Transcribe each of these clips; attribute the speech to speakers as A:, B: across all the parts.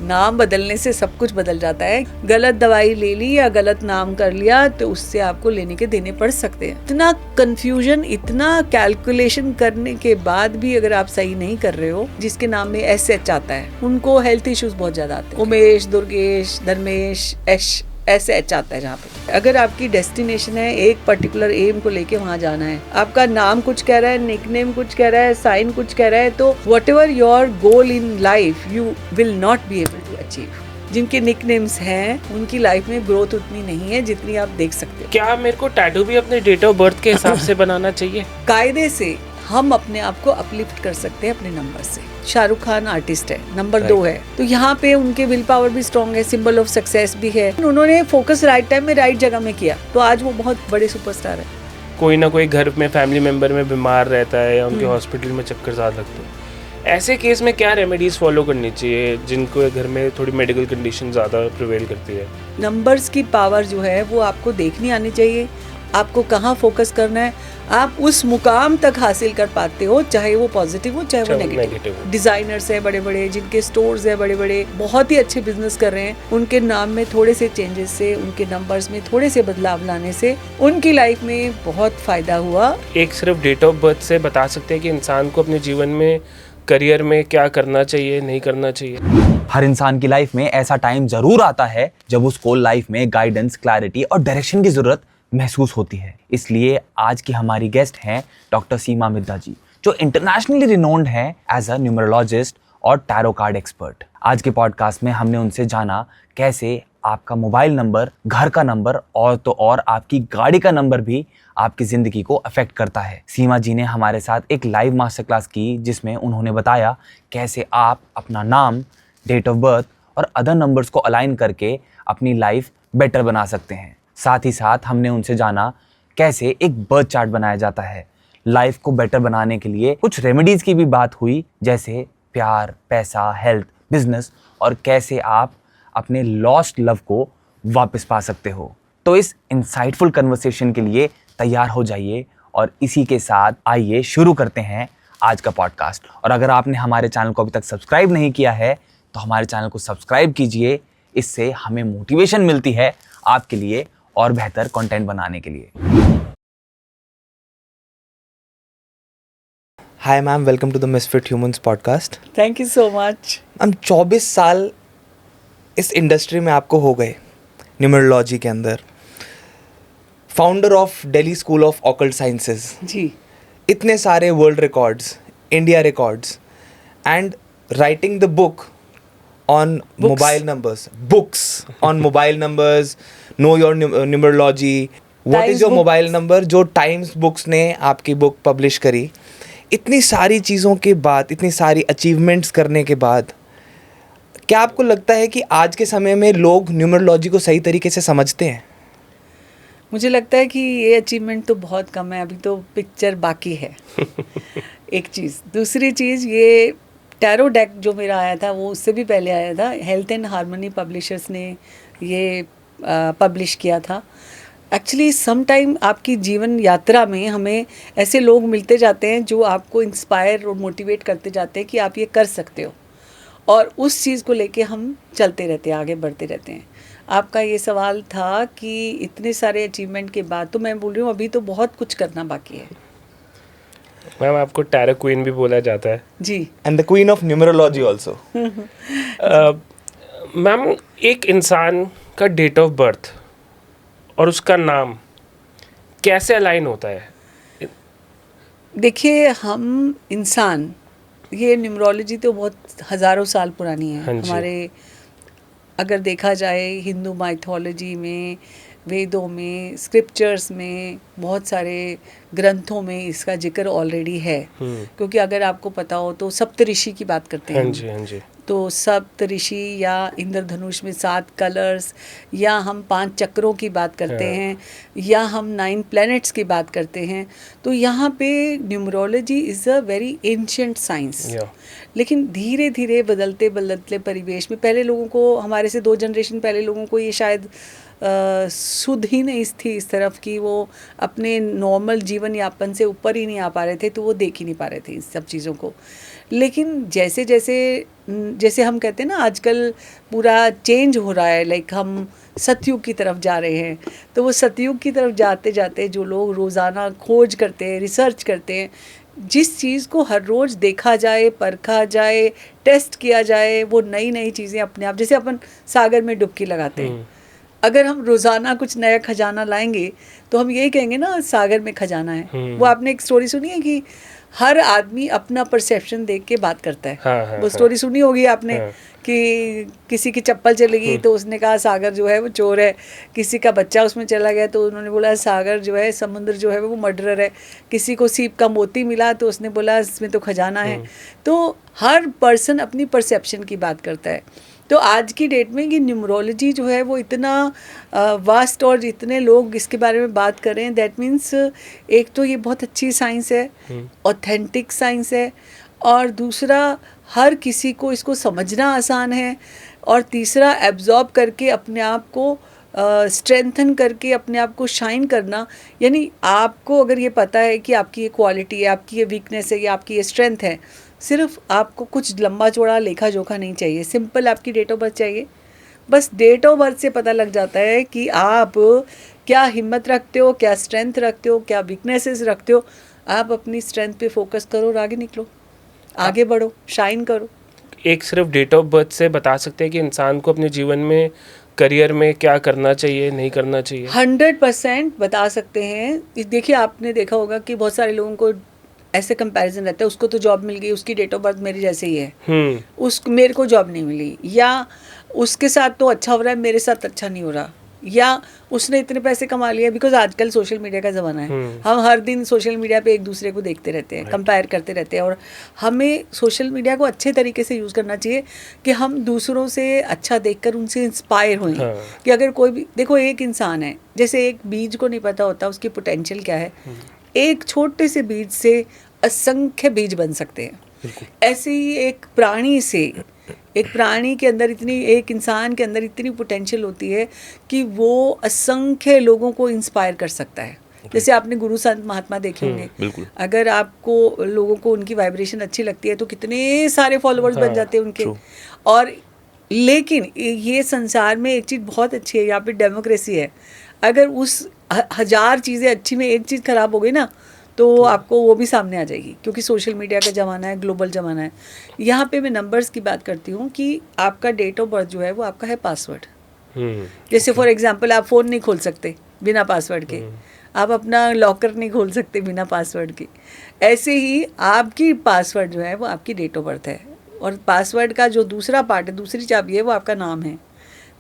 A: नाम बदलने से सब कुछ बदल जाता है। गलत दवाई ले ली या गलत नाम कर लिया तो उससे आपको लेने के देने पड़ सकते हैं। इतना कंफ्यूजन, इतना कैलकुलेशन करने के बाद भी अगर आप सही नहीं कर रहे हो, जिसके नाम में SH आता है, उनको हेल्थ इश्यूज बहुत ज्यादा आते हैं। उमेश, दुर्गेश, धर्मेश, SH आता है जहाँ पे। अगर आपकी डेस्टिनेशन है, एक पर्टिकुलर एम को लेके वहाँ जाना है, आपका नाम कुछ कह रहा है, निकनेम कुछ कह रहा है, साइन कुछ कह रहा है, तो whatever your goal in life you will not be able to achieve. जिनके निकनेम्स हैं उनकी लाइफ में ग्रोथ उतनी नहीं है जितनी आप देख सकते हो।
B: क्या मेरे को टैटू भी अपने डेट ऑफ बर्थ के हिसाब से बनाना चाहिए?
A: कायदे से हम अपने आप को अपलिफ्ट कर सकते हैं अपने नंबर से। शाहरुख खान आर्टिस्ट है, नंबर 2 है, तो यहाँ पे उनके विल पावर भी स्ट्रॉन्ग है, सिंबल ऑफ सक्सेस भी है। उन्होंने फोकस राइट टाइम में राइट जगह में किया, तो आज वो बहुत बड़े सुपरस्टार है।
B: कोई ना कोई घर में फैमिली मेंबर में बीमार रहता है या उनके हॉस्पिटल में चक्कर ज़्यादा लगते हैं, ऐसे केस में क्या रेमेडीज फॉलो करनी चाहिए जिनको घर में थोड़ी मेडिकल कंडीशन ज़्यादा प्रिवेल करती है?
A: नंबर्स की पावर जो है वो आपको देखनी आनी चाहिए, आपको कहाँ फोकस करना है, आप उस मुकाम तक हासिल कर पाते हो, चाहे वो पॉजिटिव हो चाहे वो नेगेटिव। डिजाइनर्स है बड़े बड़े, जिनके स्टोर्स है बड़े बड़े, बहुत ही अच्छे बिजनेस कर रहे हैं, उनके नाम में थोड़े से चेंजेस से, उनके नंबर्स में थोड़े से बदलाव लाने से उनकी लाइफ में बहुत फायदा हुआ।
B: एक सिर्फ डेट ऑफ बर्थ से बता सकते हैं कि इंसान को अपने जीवन में, करियर में क्या करना चाहिए, नहीं करना चाहिए?
C: हर इंसान की लाइफ में ऐसा टाइम जरूर आता है जब उसको लाइफ में गाइडेंस, क्लैरिटी और डायरेक्शन की जरूरत महसूस होती है। इसलिए आज की हमारी गेस्ट हैं डॉक्टर सीमा मिद्दा जी, जो इंटरनेशनली रिनोन्ड हैं एज अ न्यूमरोलॉजिस्ट और टैरो कार्ड एक्सपर्ट। आज के पॉडकास्ट में हमने उनसे जाना कैसे आपका मोबाइल नंबर, घर का नंबर और तो और आपकी गाड़ी का नंबर भी आपकी जिंदगी को अफेक्ट करता है। सीमा जी ने हमारे साथ एक लाइव मास्टर क्लास की जिसमें उन्होंने बताया कैसे आप अपना नाम, डेट ऑफ बर्थ और अदर नंबर्स को अलाइन करके अपनी लाइफ बेटर बना सकते हैं। साथ ही साथ हमने उनसे जाना कैसे एक बर्थ चार्ट बनाया जाता है। लाइफ को बेटर बनाने के लिए कुछ रेमेडीज की भी बात हुई, जैसे प्यार, पैसा, हेल्थ, बिजनेस और कैसे आप अपने लॉस्ट लव को वापस पा सकते हो। तो इस इंसाइटफुल कन्वर्सेशन के लिए तैयार हो जाइए और इसी के साथ आइए शुरू करते हैं आज का पॉडकास्ट। और अगर आपने हमारे चैनल को अभी तक सब्सक्राइब नहीं किया है तो हमारे चैनल को सब्सक्राइब कीजिए, इससे हमें मोटिवेशन मिलती है आपके लिए और बेहतर कंटेंट बनाने के लिए।
D: Hi ma'am, welcome to the Misfit Humans podcast.
A: Thank you so much.
D: हम 24 साल इस इंडस्ट्री में आपको हो गए, न्यूमरोलॉजी के अंदर, founder of Delhi school of occult sciences
A: ji,
D: इतने सारे world records, India records, and writing the book on mobile numbers, books on mobile numbers, know your numerology, what is your mobile number, जो Times Books ने आपकी book publish करी। इतनी सारी चीज़ों के बाद, इतनी सारी अचीवमेंट्स करने के बाद, क्या आपको लगता है कि आज के समय में लोग न्यूमरोलॉजी को सही तरीके से समझते हैं?
A: मुझे लगता है कि ये अचीवमेंट तो बहुत कम है, अभी तो पिक्चर बाकी है। एक चीज़, दूसरी चीज़, ये टैरो डेक जो मेरा आया था वो उससे भी पहले आया था। हेल्थ एंड हार्मनी पब्लिशर्स ने ये पब्लिश किया था। एक्चुअली सम टाइम आपकी जीवन यात्रा में हमें ऐसे लोग मिलते जाते हैं जो आपको इंस्पायर और मोटिवेट करते जाते हैं कि आप ये कर सकते हो, और उस चीज़ को लेके हम चलते रहते हैं, आगे बढ़ते रहते हैं। आपका ये सवाल था कि इतने सारे अचीवमेंट के बाद, तो मैं बोल रही हूँ अभी तो बहुत कुछ करना बाकी है।
B: मैम, आपको टैरो क्वीन भी बोला जाता है
A: जी,
D: and the queen of numerology also.
B: Ma'am, एक इंसान का डेट ऑफ बर्थ और उसका नाम कैसे अलाइन होता है?
A: देखिए, हम इंसान, ये न्यूमरोलॉजी तो बहुत हज़ारों साल पुरानी है। हमारे अगर देखा जाए हिंदू माइथोलॉजी में, वेदों में, स्क्रिप्चर्स में, बहुत सारे ग्रंथों में इसका जिक्र ऑलरेडी है। क्योंकि अगर आपको पता हो तो सप्तऋषि की बात करते हैं।
B: हाँ जी।
A: तो सप्तऋषि या इंद्रधनुष में 7 कलर्स, या हम 5 चक्रों की बात करते हैं, या हम 9 प्लैनेट्स की बात करते हैं। तो यहाँ पे numerology is a very ancient science. लेकिन धीरे धीरे बदलते बदलते परिवेश में पहले लोगों को, हमारे से 2 जनरेशन पहले लोगों को ये शायद सुध ही नहीं थी इस तरफ कि वो अपने नॉर्मल जीवन यापन से ऊपर ही नहीं आ पा रहे थे, तो वो देख ही नहीं पा रहे थे इस सब चीज़ों को। लेकिन जैसे जैसे जैसे हम कहते हैं ना, आजकल पूरा चेंज हो रहा है, लाइक हम सतयुग की तरफ जा रहे हैं, तो वो सतयुग की तरफ जाते जाते जो लोग रोज़ाना खोज करते हैं, रिसर्च करते हैं, जिस चीज़ को हर रोज़ देखा जाए, परखा जाए, टेस्ट किया जाए, वो नई नई चीज़ें अपने आप, जैसे अपन सागर में डुबकी लगाते हैं, अगर हम रोज़ाना कुछ नया खजाना लाएंगे तो हम यही कहेंगे ना, सागर में खजाना है। वो आपने एक स्टोरी सुनी है कि हर आदमी अपना परसेप्शन देख के बात करता है।
B: हाँ,
A: वो स्टोरी सुनी होगी आपने कि किसी की चप्पल चली गई तो उसने कहा सागर जो है वो चोर है, किसी का बच्चा उसमें चला गया तो उन्होंने बोला सागर जो है, समुद्र जो है वो मर्डरर है, किसी को सीप का मोती मिला तो उसने बोला इसमें तो खजाना है। तो हर पर्सन अपनी परसेप्शन की बात करता है। तो आज की डेट में ये न्यूमरोलॉजी जो है वो इतना वास्ट और इतने लोग इसके बारे में बात कर रहे हैं, दैट मीन्स एक तो ये बहुत अच्छी साइंस है, ऑथेंटिक साइंस है, और दूसरा हर किसी को इसको समझना आसान है, और तीसरा एब्जॉर्ब करके अपने आप को स्ट्रेंथन करके अपने आप को शाइन करना। यानी आपको अगर ये पता है कि आपकी ये क्वालिटी है, आपकी ये वीकनेस है, या आपकी ये स्ट्रेंथ है, सिर्फ आपको कुछ लंबा चौड़ा लेखा जोखा नहीं चाहिए, सिंपल आपकी डेट ऑफ बर्थ चाहिए। बस डेट ऑफ बर्थ से पता लग जाता है कि आप क्या हिम्मत रखते हो, क्या स्ट्रेंथ रखते हो, क्या वीकनेसेस रखते हो। आप अपनी स्ट्रेंथ पे फोकस करो और आगे निकलो, आगे बढ़ो, शाइन करो।
B: एक सिर्फ डेट ऑफ बर्थ से बता सकते हैं कि इंसान को अपने जीवन में, करियर में क्या करना चाहिए, नहीं करना चाहिए?
A: 100% बता सकते हैं। देखिए, आपने देखा होगा कि बहुत सारे लोगों को ऐसे कंपैरिजन रहता है, उसको तो जॉब मिल गई, उसकी डेट ऑफ बर्थ मेरी जैसे ही है, मेरे को जॉब नहीं मिली, या उसके साथ तो अच्छा हो रहा है, मेरे साथ अच्छा नहीं हो रहा, या उसने इतने पैसे कमा लिए। बिकॉज आजकल सोशल मीडिया का ज़माना है, हम हर दिन सोशल मीडिया पे एक दूसरे को देखते रहते हैं, कंपेयर करते रहते हैं, और हमें सोशल मीडिया को अच्छे तरीके से यूज़ करना चाहिए कि हम दूसरों से अच्छा देखकर उनसे इंस्पायर हों। कि अगर कोई भी, देखो एक इंसान है, जैसे एक बीज को नहीं पता होता उसकी पोटेंशियल क्या है, एक छोटे से बीज से असंख्य बीज बन सकते हैं। ऐसे ही एक प्राणी से, एक प्राणी के अंदर इतनी, एक इंसान के अंदर इतनी पोटेंशियल होती है कि वो असंख्य लोगों को इंस्पायर कर सकता है। जैसे आपने गुरु संत महात्मा देखे होंगे, अगर आपको लोगों को उनकी वाइब्रेशन अच्छी लगती है तो कितने सारे फॉलोअर्स बन जाते हैं उनके। और लेकिन ये संसार में एक चीज़ बहुत अच्छी है, यहाँ पे डेमोक्रेसी है। अगर उस 1000 चीज़ें अच्छी में एक चीज़ खराब हो गई ना, तो आपको वो भी सामने आ जाएगी, क्योंकि सोशल मीडिया का ज़माना है, ग्लोबल ज़माना है। यहाँ पे मैं नंबर्स की बात करती हूँ कि आपका डेट ऑफ बर्थ जो है वो आपका है पासवर्ड। जैसे फॉर एग्जांपल, आप फ़ोन नहीं खोल सकते बिना पासवर्ड के, आप अपना लॉकर नहीं खोल सकते बिना पासवर्ड के। ऐसे ही आपकी पासवर्ड जो है वो आपकी डेट ऑफ बर्थ है, और पासवर्ड का जो दूसरा पार्ट है, दूसरी चाबी है, वो आपका नाम है,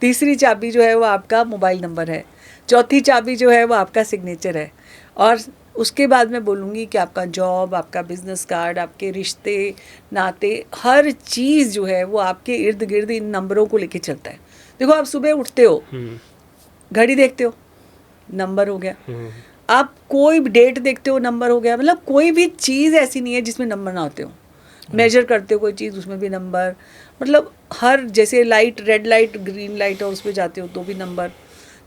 A: तीसरी चाबी जो है वो आपका मोबाइल नंबर है, चौथी चाबी जो है वो आपका सिग्नेचर है, और उसके बाद मैं बोलूँगी कि आपका जॉब, आपका बिजनेस कार्ड, आपके रिश्ते नाते, हर चीज़ जो है वो आपके इर्द गिर्द इन नंबरों को लेके चलता है। देखो, आप सुबह उठते हो, घड़ी देखते हो, नंबर हो गया, आप कोई डेट देखते हो, नंबर हो गया। मतलब कोई भी चीज़ ऐसी नहीं है जिसमें नंबर ना होते हो। मेजर करते हो कोई चीज़, उसमें भी नंबर, मतलब हर, जैसे light, red light, green light, और उसमें जाते हो तो भी नंबर।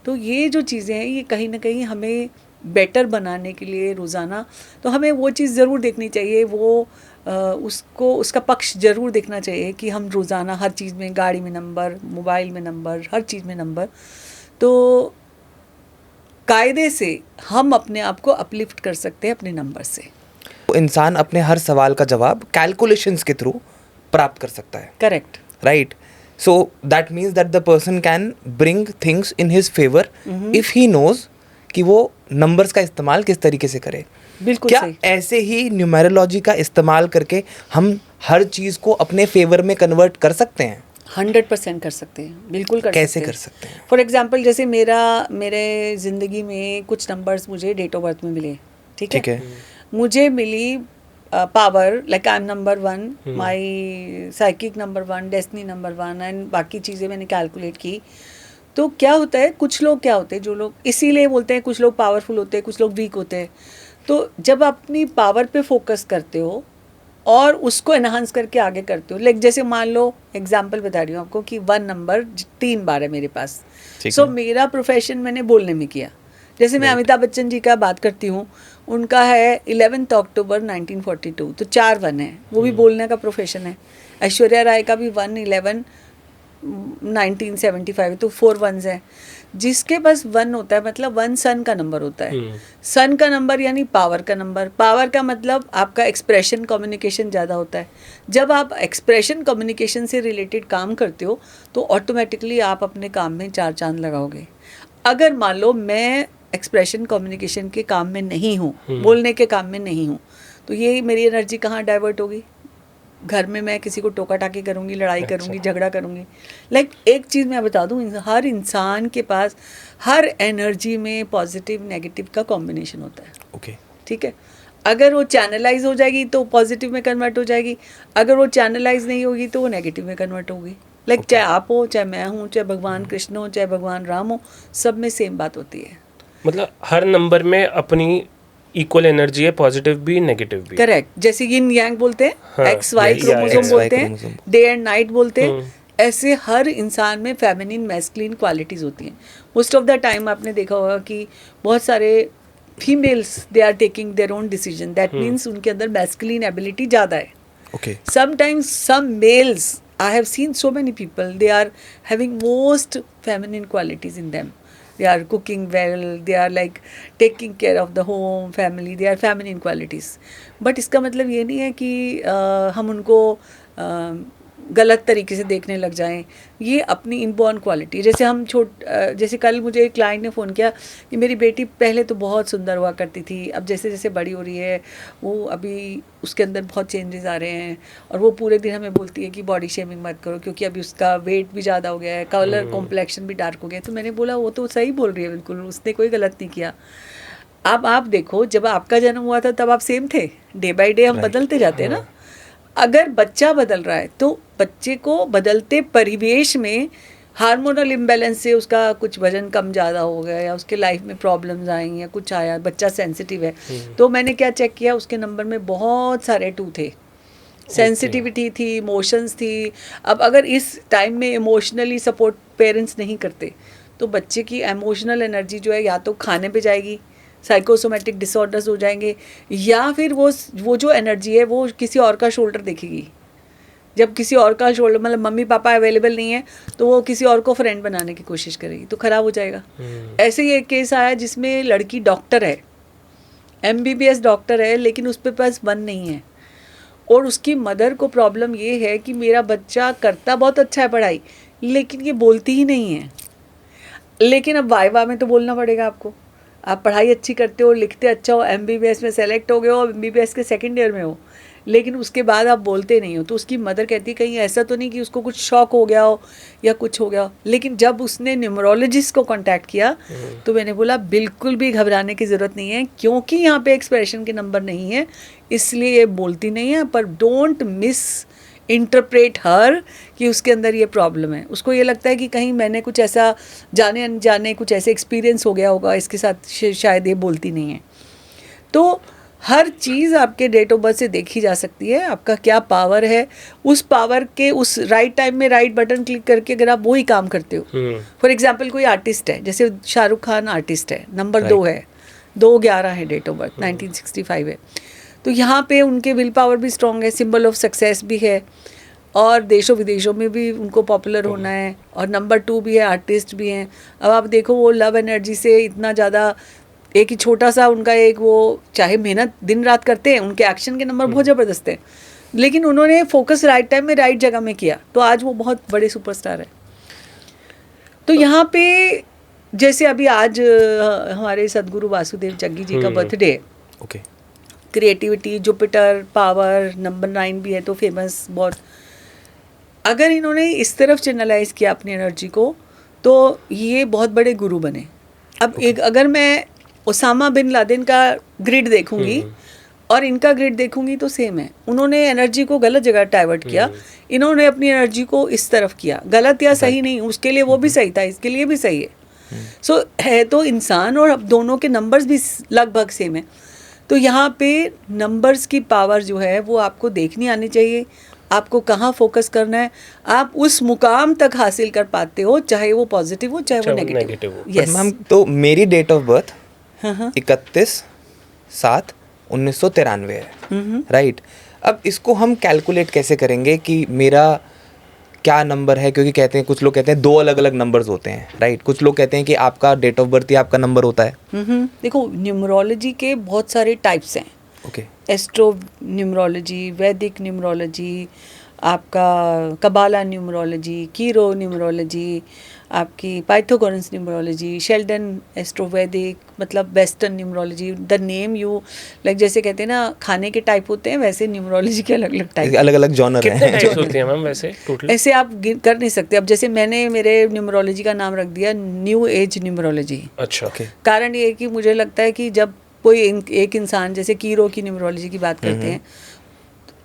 A: तो ये जो चीज़ें हैं, ये कहीं ना कहीं हमें बेटर बनाने के लिए रोज़ाना, तो हमें वो चीज़ ज़रूर देखनी चाहिए, वो उसका पक्ष ज़रूर देखना चाहिए कि हम रोज़ाना हर चीज़ में, गाड़ी में नंबर, मोबाइल में नंबर, हर चीज़ में नंबर। तो कायदे से हम अपने आप को अपलिफ्ट कर सकते हैं अपने नंबर से।
D: इंसान अपने हर सवाल का जवाब कैलकुलेशंस के थ्रू प्राप्त कर सकता है।
A: Correct,
D: right. So that means that the person can bring things in his favour if he knows कि वो नंबर्स का इस्तेमाल किस तरीके से करे।
A: बिल्कुल
D: क्या
A: सही।
D: ऐसे ही न्यूमेरोलॉजी का इस्तेमाल करके हम हर चीज़ को अपने फेवर में कन्वर्ट कर सकते हैं?
A: 100% कर सकते हैं, बिल्कुल कर
D: कैसे
A: सकते हैं।
D: कर सकते हैं?
A: फॉर एग्जांपल, जैसे मेरे ज़िंदगी में कुछ नंबर्स मुझे डेट ऑफ बर्थ में मिले, ठीक है? मुझे मिली power, like I am number 1, my psychic number 1, destiny number 1, and बाकी चीज़ें मैंने कैलकुलेट की। तो क्या होता है, कुछ लोग क्या होते हैं, जो लोग इसीलिए बोलते हैं कुछ लोग पावरफुल होते हैं, कुछ लोग वीक होते हैं। तो जब आप अपनी पावर पे फोकस करते हो और उसको एनहांस करके आगे करते हो। लाइक जैसे मान लो एग्जांपल बता रही हूँ आपको कि 1 नंबर 3 बार है मेरे पास, सो मेरा प्रोफेशन मैंने बोलने में किया। जैसे मैं अमिताभ बच्चन जी का बात करती हूँ, उनका है 11 अक्टूबर 1942, तो 4 1 है, वो भी बोलने का प्रोफेशन है। ऐश्वर्या राय का भी 1/11/1975, तो 4 1s है। जिसके पास 1 होता है मतलब 1 सन का नंबर होता है। सन का नंबर यानी पावर का नंबर। पावर का मतलब आपका एक्सप्रेशन कम्युनिकेशन ज़्यादा होता है। जब आप एक्सप्रेशन कम्युनिकेशन से रिलेटेड काम करते हो तो ऑटोमेटिकली आप अपने काम में 4 चांद लगाओगे। अगर मान लो मैं एक्सप्रेशन कम्युनिकेशन के काम में नहीं हूँ, बोलने के काम में नहीं हूँ, तो ये मेरी एनर्जी कहाँ डाइवर्ट होगी? घर में मैं किसी को टोका टाकी करूँगी, लड़ाई करूँगी, झगड़ा करूँगी। लाइक एक चीज़ मैं बता दूँ, हर इंसान के पास हर एनर्जी में पॉजिटिव नेगेटिव का कॉम्बिनेशन होता है।
D: ओके,
A: ठीक है, अगर वो चैनलाइज हो जाएगी तो पॉजिटिव में कन्वर्ट हो जाएगी, अगर वो चैनलाइज नहीं होगी तो वो नेगेटिव में कन्वर्ट होगी। लाइक चाहे आप हो, चाहे मैं हूँ, चाहे भगवान कृष्ण हो, चाहे भगवान राम हो, सब में सेम बात होती है।
B: मतलब हर नंबर में अपनी इक्वल एनर्जी है, पॉजिटिव भी नेगेटिव भी।
A: करेक्ट, जैसे यिन यांग बोलते हैं,
B: हाँ,
A: एक्स वाई
B: या
A: क्रोमोसोम
D: XY
A: बोलते हैं,
D: क्रोमोसोम।
A: डे एंड नाइट बोलते हैं। ऐसे हर इंसान में फेमिनिन मैस्कुलिन क्वालिटीज होती हैं। मोस्ट ऑफ द टाइम आपने देखा होगा कि बहुत सारे females they are taking their own decision, that means उनके अंदर मैस्कुलिन एबिलिटी ज़्यादा है।
D: Okay,
A: Sometimes some males, I have seen so many people, they are having most feminine qualities in them. They are cooking well, they are like taking care of the home, family, they are feminine qualities. But इसका मतलब ये नहीं है कि हम उनको गलत तरीके से देखने लग जाएं। ये अपनी इनबॉर्न क्वालिटी, जैसे हम जैसे कल मुझे एक क्लाइंट ने फ़ोन किया कि मेरी बेटी पहले तो बहुत सुंदर हुआ करती थी, अब जैसे जैसे बड़ी हो रही है वो अभी उसके अंदर बहुत चेंजेस आ रहे हैं, और वो पूरे दिन हमें बोलती है कि बॉडी शेमिंग मत करो क्योंकि अभी उसका वेट भी ज़्यादा हो गया है, कलर कॉम्प्लेक्शन भी डार्क हो गया। तो मैंने बोला वो तो सही बोल रही है, बिल्कुल उसने कोई गलत नहीं किया। अब आप देखो, जब आपका जन्म हुआ था तब आप सेम थे, डे बाय डे हम बदलते जाते हैं ना। अगर बच्चा बदल रहा है तो बच्चे को बदलते परिवेश में हार्मोनल इम्बैलेंस से उसका कुछ वजन कम ज़्यादा हो गया या उसके लाइफ में प्रॉब्लम्स आई या कुछ आया, बच्चा सेंसिटिव है, तो मैंने क्या चेक किया, उसके नंबर में बहुत सारे 2 थे। सेंसिटिविटी थी, इमोशंस थी। अब अगर इस टाइम में इमोशनली सपोर्ट पेरेंट्स नहीं करते तो बच्चे की इमोशनल एनर्जी जो है या तो खाने पे जाएगी, साइकोसोमेटिक डिसऑर्डर्स हो जाएंगे, या फिर वो जो एनर्जी है वो किसी और का शोल्डर देखेगी। जब किसी और का शोल्डर, मतलब मम्मी पापा अवेलेबल नहीं है तो वो किसी और को फ्रेंड बनाने की कोशिश करेगी, तो ख़राब हो जाएगा। ऐसे ही एक केस आया जिसमें लड़की डॉक्टर है, MBBS डॉक्टर है, लेकिन उस पे पास 1 नहीं है, और उसकी मदर को प्रॉब्लम ये है कि मेरा बच्चा करता बहुत अच्छा है पढ़ाई, लेकिन ये बोलती ही नहीं है। लेकिन अब वाइवा में तो बोलना पड़ेगा आपको, आप पढ़ाई अच्छी करते हो, लिखते अच्छा हो, MBBS में सेलेक्ट हो गए हो, MBBS के 2nd ईयर में हो, लेकिन उसके बाद आप बोलते नहीं हो। तो उसकी मदर कहती है कहीं ऐसा तो नहीं कि उसको कुछ शॉक हो गया हो या कुछ हो गया हो। लेकिन जब उसने न्यूमरोलॉजिस्ट को कांटेक्ट किया तो मैंने बोला बिल्कुल भी घबराने की ज़रूरत नहीं है, क्योंकि यहाँ पे एक्सप्रेशन के नंबर नहीं है, इसलिए ये बोलती नहीं है। पर डोंट मिस इंटरप्रेट हर कि उसके अंदर ये प्रॉब्लम है। उसको ये लगता है कि कहीं मैंने कुछ ऐसा जाने अनजाने कुछ ऐसे एक्सपीरियंस हो गया होगा इसके साथ, शायद ये बोलती नहीं है। तो हर चीज़ आपके डेट ऑफ बर्थ से देखी जा सकती है, आपका क्या पावर है, उस पावर के उस राइट टाइम में राइट बटन क्लिक करके अगर आप वही काम करते हो। फॉर एग्जांपल कोई आर्टिस्ट है, जैसे शाहरुख खान आर्टिस्ट है, नंबर 2 है, 2/11 है डेट ऑफ बर्थ, 1965 है, तो यहाँ पे उनके विल पावर भी स्ट्रॉन्ग है, सिंबल ऑफ सक्सेस भी है, और देशों विदेशों में भी उनको पॉपुलर होना है, और नंबर 2 भी है, आर्टिस्ट भी हैं। अब आप देखो वो लव एनर्जी से इतना ज़्यादा, एक ही छोटा सा उनका एक वो, चाहे मेहनत दिन रात करते हैं, उनके एक्शन के नंबर बहुत ज़बरदस्त हैं, लेकिन उन्होंने फोकस राइट टाइम में राइट जगह में किया, तो आज वो बहुत बड़े सुपरस्टार है। तो यहाँ पे जैसे अभी आज हमारे सदगुरु वासुदेव जग्गी जी का बर्थडे है।
D: Okay,
A: creativity, Jupiter, power, number 9 भी है तो फेमस बहुत। अगर इन्होंने इस तरफ चैनलाइज किया अपनी एनर्जी को तो ये बहुत बड़े गुरु बने। अब एक अगर मैं ओसामा बिन लादेन का ग्रिड देखूंगी और इनका ग्रिड देखूंगी तो सेम है। उन्होंने एनर्जी को गलत जगह डाइवर्ट किया, इन्होंने अपनी एनर्जी को इस तरफ किया। गलत या सही नहीं, उसके लिए वो भी सही था, इसके लिए भी सही है। सो है तो इंसान, और अब दोनों के नंबर्स भी लगभग सेम है। तो यहाँ पे नंबर्स की पावर जो है वो आपको देखनी आनी चाहिए, आपको कहाँ फोकस करना है, आप उस मुकाम तक हासिल कर पाते हो, चाहे वो पॉजिटिव हो चाहे वो नेगेटिव हो।
D: बट मैम तो मेरी डेट ऑफ बर्थ
A: हाँ
D: 31/7/1993 है, राइट। अब इसको हम कैलकुलेट कैसे करेंगे कि मेरा क्या नंबर है, क्योंकि कहते हैं, कुछ लोग कहते हैं 2 अलग अलग नंबर्स होते हैं, राइट। कुछ लोग कहते हैं कि आपका डेट ऑफ बर्थ ही आपका नंबर होता है।
A: देखो न्यूमरोलॉजी के बहुत सारे टाइप्स हैं।
D: ओके।
A: एस्ट्रो न्यूमरोलॉजी, वैदिक न्यूमरोलॉजी, आपका कबाला न्यूमरोलॉजी, कीरो न्यूमरोलॉजी, आपकी पाइथागोरस न्यूमरोलॉजी, शेल्डन एस्ट्रोवैदिक, मतलब western numerology. The name you like, जैसे कहते हैं ना खाने के टाइप होते हैं, वैसे न्यूमरोलॉजी के अलग अलग टाइप,
D: अलग अलग जॉनर
B: कितने
D: हैं।
B: टाइप्स होते हैं मैम वैसे टोटल?
A: ऐसे आप कर नहीं सकते। अब जैसे मैंने मेरे न्यूमरोलॉजी का नाम रख दिया न्यू एज न्यूमरोलॉजी।
B: अच्छा,
D: ओके।
A: कारण ये है कि मुझे लगता है कि जब कोई एक इंसान, जैसे कीरो की न्यूमरोलॉजी की बात करते हैं,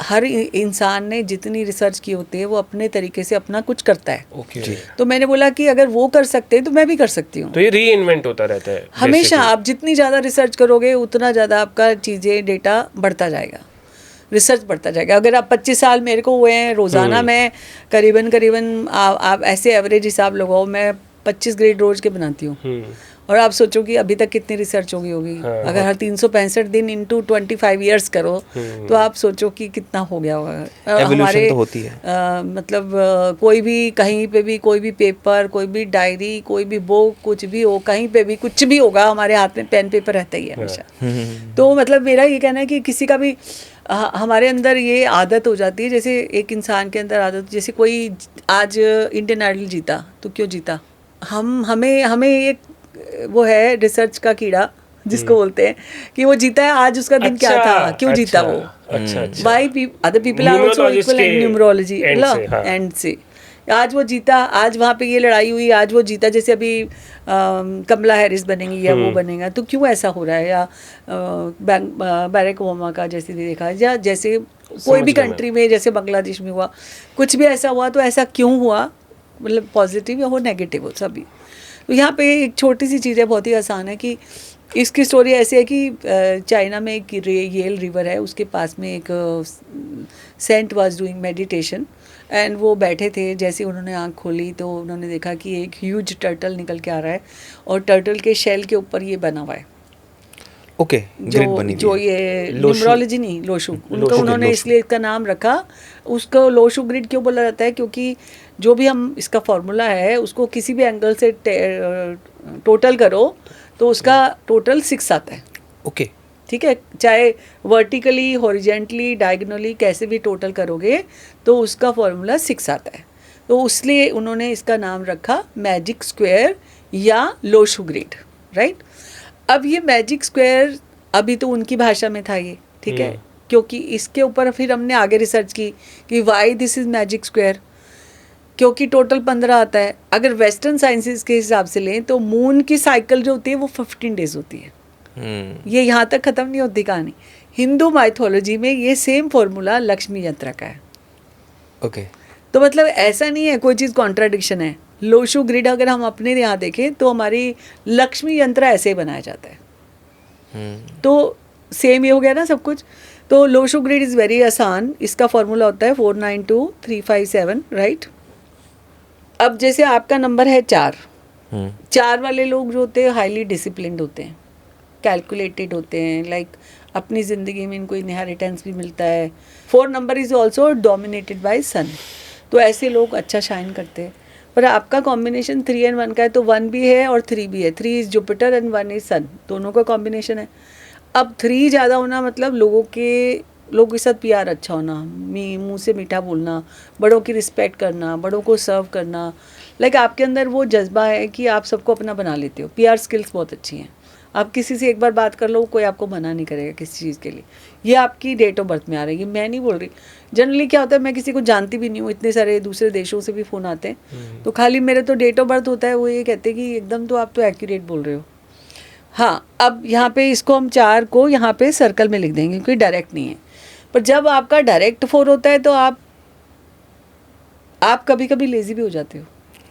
A: हर इंसान ने जितनी रिसर्च की होती है वो अपने तरीके से अपना कुछ करता है।
B: ओके।
A: तो मैंने बोला कि अगर वो कर सकते हैं तो मैं भी कर सकती हूँ।
B: तो ये री इन्वेंट होता रहता है
A: हमेशा
B: basically।
A: आप जितनी ज़्यादा रिसर्च करोगे उतना ज़्यादा आपका चीज़ें डेटा बढ़ता जाएगा, रिसर्च बढ़ता जाएगा। अगर आप 25 साल मेरे को हुए हैं, रोज़ाना मैं करीबन आप ऐसे एवरेज हिसाब लगाओ, मैं 25 ग्रेड रोज के बनाती हूँ। और आप सोचो कि अभी तक कितनी रिसर्च होगी।
B: हाँ,
A: अगर हर 365 दिन इंटू 25 ईयर्स करो तो आप सोचो कि कितना हो गया होगा।
D: एवोल्यूशन तो होती है।
A: मतलब कोई भी कहीं पे भी कोई भी पेपर, कोई भी डायरी, कोई भी बुक, कुछ भी हो, कहीं पे भी कुछ भी होगा, हमारे हाथ में पेन पेपर रहता ही है हमेशा। तो मतलब मेरा ये कहना है कि किसी का भी हमारे अंदर ये आदत हो जाती है, जैसे एक इंसान के अंदर आदत, जैसे कोई आज इंडियन आइडल जीता तो क्यों जीता, हमें एक वो है रिसर्च का कीड़ा जिसको बोलते हैं कि वो जीता है, आज उसका दिन क्या था, क्यों जीता वो।
B: अच्छा।
A: Why other people are also equal in numerology and से आज वो जीता, आज वहाँ पे ये लड़ाई हुई, आज वो जीता। जैसे अभी कमला हैरिस बनेंगी या वो बनेगा, तो क्यों ऐसा हो रहा है, या बैरक ओबामा का जैसे देखा, या जैसे कोई भी कंट्री में, जैसे बांग्लादेश में हुआ, कुछ भी ऐसा हुआ, तो ऐसा क्यों हुआ, मतलब पॉजिटिव या हो नेगेटिव हो सभी। तो यहाँ पे एक छोटी सी चीज़ है, बहुत ही आसान है कि इसकी स्टोरी ऐसी है कि चाइना में एक येल रिवर है, उसके पास में एक saint was doing meditation and वो बैठे थे। जैसे उन्होंने आँख खोली तो उन्होंने देखा कि एक ह्यूज टर्टल निकल के आ रहा है और टर्टल के शेल के ऊपर ये बना हुआ है।
D: ओके, ग्रिड बनी
A: जो ये न्यूमरोलॉजी नहीं, लोशु, उनको उन्होंने इसलिए इसका नाम रखा। उसको लोशु ग्रिड क्यों बोला जाता है, क्योंकि जो भी हम इसका फॉर्मूला है उसको किसी भी एंगल से टोटल करो तो उसका टोटल 6 आता है।
D: ओके,
A: ठीक है, चाहे वर्टिकली, हॉरिजेंटली, डायगोनली कैसे भी टोटल करोगे तो उसका फॉर्मूला 6 आता है। तो इसलिए उन्होंने इसका नाम रखा मैजिक स्क्वायर या लोशु ग्रिड, राइट। अब ये मैजिक स्क्वायर अभी तो उनकी भाषा में था ये, ठीक है, क्योंकि इसके ऊपर फिर हमने आगे रिसर्च की कि why this is magic square, क्योंकि टोटल 15 आता है। अगर वेस्टर्न साइंसेस के हिसाब से लें तो मून की साइकिल जो होती है वो 15 डेज होती है। ये यहाँ तक ख़त्म नहीं होती कहानी। हिंदू माइथोलॉजी में ये सेम फॉर्मूला लक्ष्मी यंत्र का है।
D: ओके,
A: तो मतलब ऐसा नहीं है कोई चीज़ कॉन्ट्राडिक्शन है। लोशु ग्रिड अगर हम अपने यहाँ देखें तो हमारी लक्ष्मी यंत्र ऐसे ही बनाया जाता है। तो सेम ये हो गया ना सब कुछ। तो लोशु ग्रिड इज़ वेरी आसान। इसका फॉर्मूला होता है 492357, राइट। अब जैसे आपका नंबर है 4, 4 वाले लोग जो होते हैं हाईली डिसिप्लिन्ड होते हैं, कैलकुलेटेड होते हैं, लाइक अपनी ज़िंदगी में इनको इनहेरिटेंस भी मिलता है। 4 number is also dominated by sun, तो ऐसे लोग अच्छा शाइन करते हैं। पर आपका कॉम्बिनेशन 3 and 1 का है, तो 1 भी है और 3 भी है। 3 इज़ जुपिटर एंड 1 इज़ सन, दोनों का कॉम्बिनेशन है। अब 3 ज़्यादा होना मतलब लोगों के साथ प्यार अच्छा होना, मुँह से मीठा बोलना, बड़ों की रिस्पेक्ट करना, बड़ों को सर्व करना, लाइक आपके अंदर वो जज्बा है कि आप सबको अपना बना लेते हो। पीआर स्किल्स बहुत अच्छी हैं। आप किसी से एक बार बात कर लो, कोई आपको मना नहीं करेगा किसी चीज़ के लिए। ये आपकी डेट ऑफ बर्थ में आ रही है, मैं नहीं बोल रही। जनरली क्या होता है, मैं किसी को जानती भी नहीं हूँ, इतने सारे दूसरे देशों से भी फ़ोन आते हैं, तो खाली मेरे तो डेट ऑफ बर्थ होता है, वो ये कहते हैं कि एकदम तो आप तो एक्यूरेट बोल रहे हो। हाँ, अब यहाँ पे इसको हम 4 को यहाँ पे सर्कल में लिख देंगे क्योंकि डायरेक्ट नहीं है। पर जब आपका डायरेक्ट 4 होता है तो आप कभी कभी लेजी भी हो जाते हो।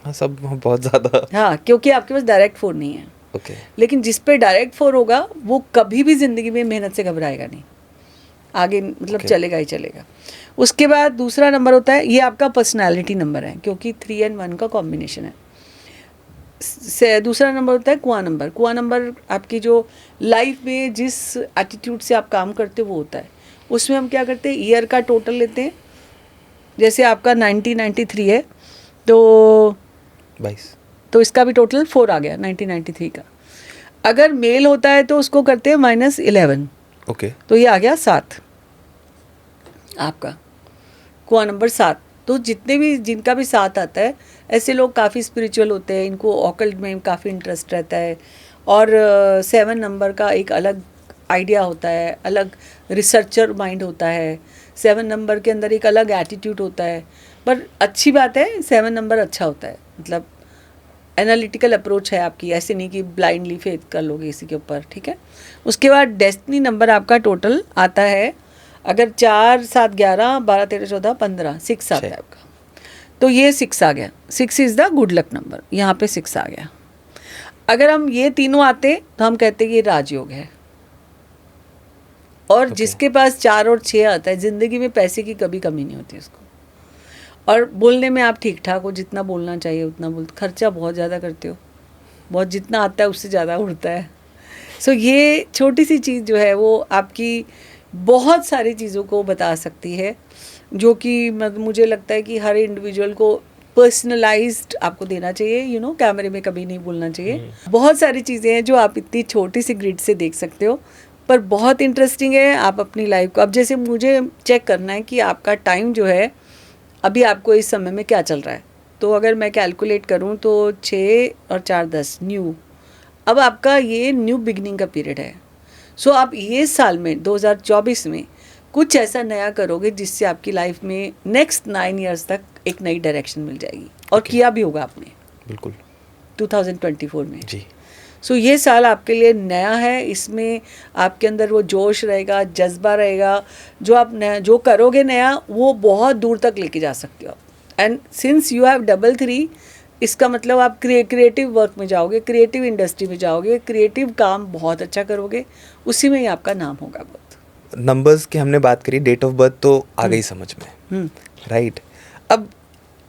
D: हाँ, सब बहुत ज़्यादा।
A: हाँ, क्योंकि आपके पास डायरेक्ट 4 नहीं है।
D: ओके
A: लेकिन जिस पे डायरेक्ट 4 होगा वो कभी भी ज़िंदगी में मेहनत से घबराएगा नहीं, आगे मतलब
D: Okay.
A: चलेगा ही चलेगा। उसके बाद दूसरा नंबर होता है, ये आपका पर्सनालिटी नंबर है क्योंकि 3 और 1 का कॉम्बिनेशन है। दूसरा नंबर होता है कुआं नंबर। कुआं नंबर आपकी जो लाइफ में जिस एटीट्यूड से आप काम करते हो वो होता है। उसमें हम क्या करते हैं, ईयर का टोटल लेते हैं। जैसे आपका 1993 है तो
D: 22
A: इसका भी टोटल 4 आ गया 1993 का। अगर मेल होता है तो उसको करते हैं -11,
D: ओके
A: तो ये आ गया 7 आपका कुआं नंबर 7। तो जितने भी जिनका भी 7 आता है, ऐसे लोग काफ़ी स्पिरिचुअल होते हैं, इनको ऑकल्ट में काफ़ी इंटरेस्ट रहता है। और 7 नंबर का एक अलग आइडिया होता है, अलग रिसर्चर माइंड होता है। 7 नंबर के अंदर एक अलग एटीट्यूड होता है। पर अच्छी बात है, 7 नंबर अच्छा होता है, मतलब एनालिटिकल अप्रोच है आपकी, ऐसे नहीं कि ब्लाइंडली फेथ कर लोगे इसी के ऊपर, ठीक है। उसके बाद डेस्टिनी नंबर आपका टोटल आता है, अगर 4, 7, 11, 12, 13, 14, 15, 6 आता है आपका, तो ये 6 आ गया। 6 is the good luck number, यहाँ पे 6 आ गया। अगर हम ये तीनों आते तो हम कहते हैं ये राजयोग है। और जिसके पास 4 और 6 आता है, ज़िंदगी में पैसे की कभी कमी नहीं होती उसको। और बोलने में आप ठीक ठाक हो, जितना बोलना चाहिए उतना बोलते, खर्चा बहुत ज़्यादा करते हो, बहुत जितना आता है उससे ज़्यादा उड़ता है। सो ये छोटी सी चीज़ जो है वो आपकी बहुत सारी चीज़ों को बता सकती है, जो कि मुझे लगता है कि हर इंडिविजुअल को पर्सनलाइज्ड आपको देना चाहिए, कैमरे में कभी नहीं बोलना चाहिए। बहुत सारी चीज़ें हैं जो आप इतनी छोटी सी ग्रिड से देख सकते हो, पर बहुत इंटरेस्टिंग है। आप अपनी लाइफ को, अब जैसे मुझे चेक करना है कि आपका टाइम जो है अभी आपको इस समय में क्या चल रहा है, तो अगर मैं कैलकुलेट करूं तो 6 और 4, 10 न्यू, अब आपका ये न्यू बिगनिंग का पीरियड है। सो आप ये साल में 2024 में कुछ ऐसा नया करोगे जिससे आपकी लाइफ में नेक्स्ट 9 इयर्स तक एक नई डायरेक्शन मिल जाएगी, और किया भी होगा आपने
D: बिल्कुल
A: 2024 में
D: जी।
A: सो ये साल आपके लिए नया है। इसमें आपके अंदर वो जोश रहेगा, जज्बा रहेगा, जो आप नया जो करोगे नया वो बहुत दूर तक लेके जा सकते हो आप। एंड सिंस यू हैव 33, इसका मतलब आप क्रिएटिव वर्क में जाओगे, क्रिएटिव इंडस्ट्री में जाओगे, क्रिएटिव काम बहुत अच्छा करोगे, उसी में ही आपका नाम होगा बहुत।
D: नंबर्स की हमने बात करी, डेट ऑफ बर्थ तो आ गई समझ में, राइट। अब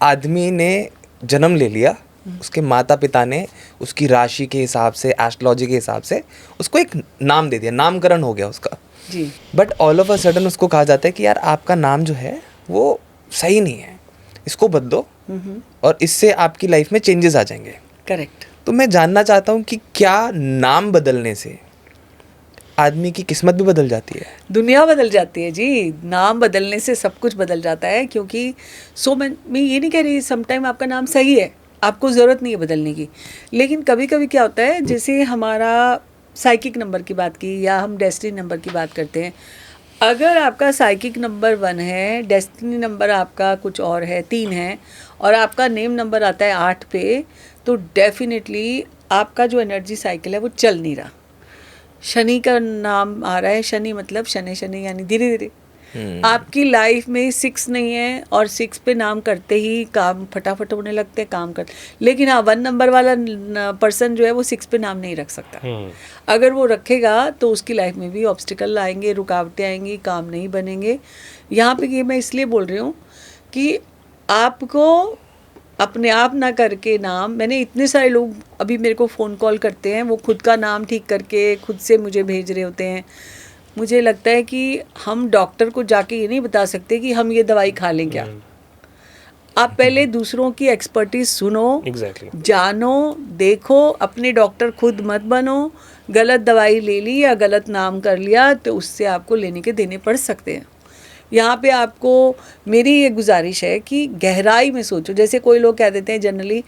D: आदमी ने जन्म ले लिया, उसके माता पिता ने उसकी राशि के हिसाब से, एस्ट्रोलॉजी के हिसाब से उसको एक नाम दे दिया, नामकरण हो गया उसका
A: जी।
D: But all of a sudden उसको कहा जाता है कि यार आपका नाम जो है वो सही नहीं है, इसको बदलो और इससे आपकी लाइफ में चेंजेस आ जाएंगे।
A: करेक्ट।
D: तो मैं जानना चाहता हूँ कि क्या नाम बदलने से आदमी की किस्मत भी बदल जाती है?
A: दुनिया बदल जाती है जी, नाम बदलने से सब कुछ बदल जाता है। क्योंकि मैं ये नहीं कह रही समटाइम आपका नाम सही है, आपको ज़रूरत नहीं है बदलने की, लेकिन कभी कभी क्या होता है, जैसे हमारा साइकिक नंबर की बात की या हम डेस्टिनी नंबर की बात करते हैं, अगर आपका साइकिक नंबर 1 है, डेस्टिनी नंबर आपका कुछ और है, 3 है, और आपका नेम नंबर आता है 8 पे, तो डेफिनेटली आपका जो एनर्जी साइकिल है वो चल नहीं रहा। शनि का नाम आ रहा है, शनि मतलब शनि शनि यानी धीरे धीरे आपकी लाइफ में 6 नहीं है, और 6 पे नाम करते ही काम फटाफट होने लगते हैं, काम कर। लेकिन हाँ, 1 नंबर वाला पर्सन जो है वो 6 पे नाम नहीं रख सकता। अगर वो रखेगा तो उसकी लाइफ में भी ऑब्स्टिकल आएंगे, रुकावटें आएंगी, काम नहीं बनेंगे। यहाँ पे ये मैं इसलिए बोल रही हूँ कि आपको अपने आप ना करके नाम, मैंने इतने सारे लोग अभी मेरे को फ़ोन कॉल करते हैं, वो खुद का नाम ठीक करके खुद से मुझे भेज रहे होते हैं। मुझे लगता है कि हम डॉक्टर को जाके ये नहीं बता सकते कि हम ये दवाई खा लें क्या। आप पहले दूसरों की एक्सपर्टीज सुनो, जानो, देखो, अपने डॉक्टर खुद मत बनो। गलत दवाई ले ली या गलत नाम कर लिया तो उससे आपको लेने के देने पड़ सकते हैं। यहाँ पे आपको मेरी ये गुजारिश है कि गहराई में सोचो। जैसे कोई लोग कह देते हैं जनरली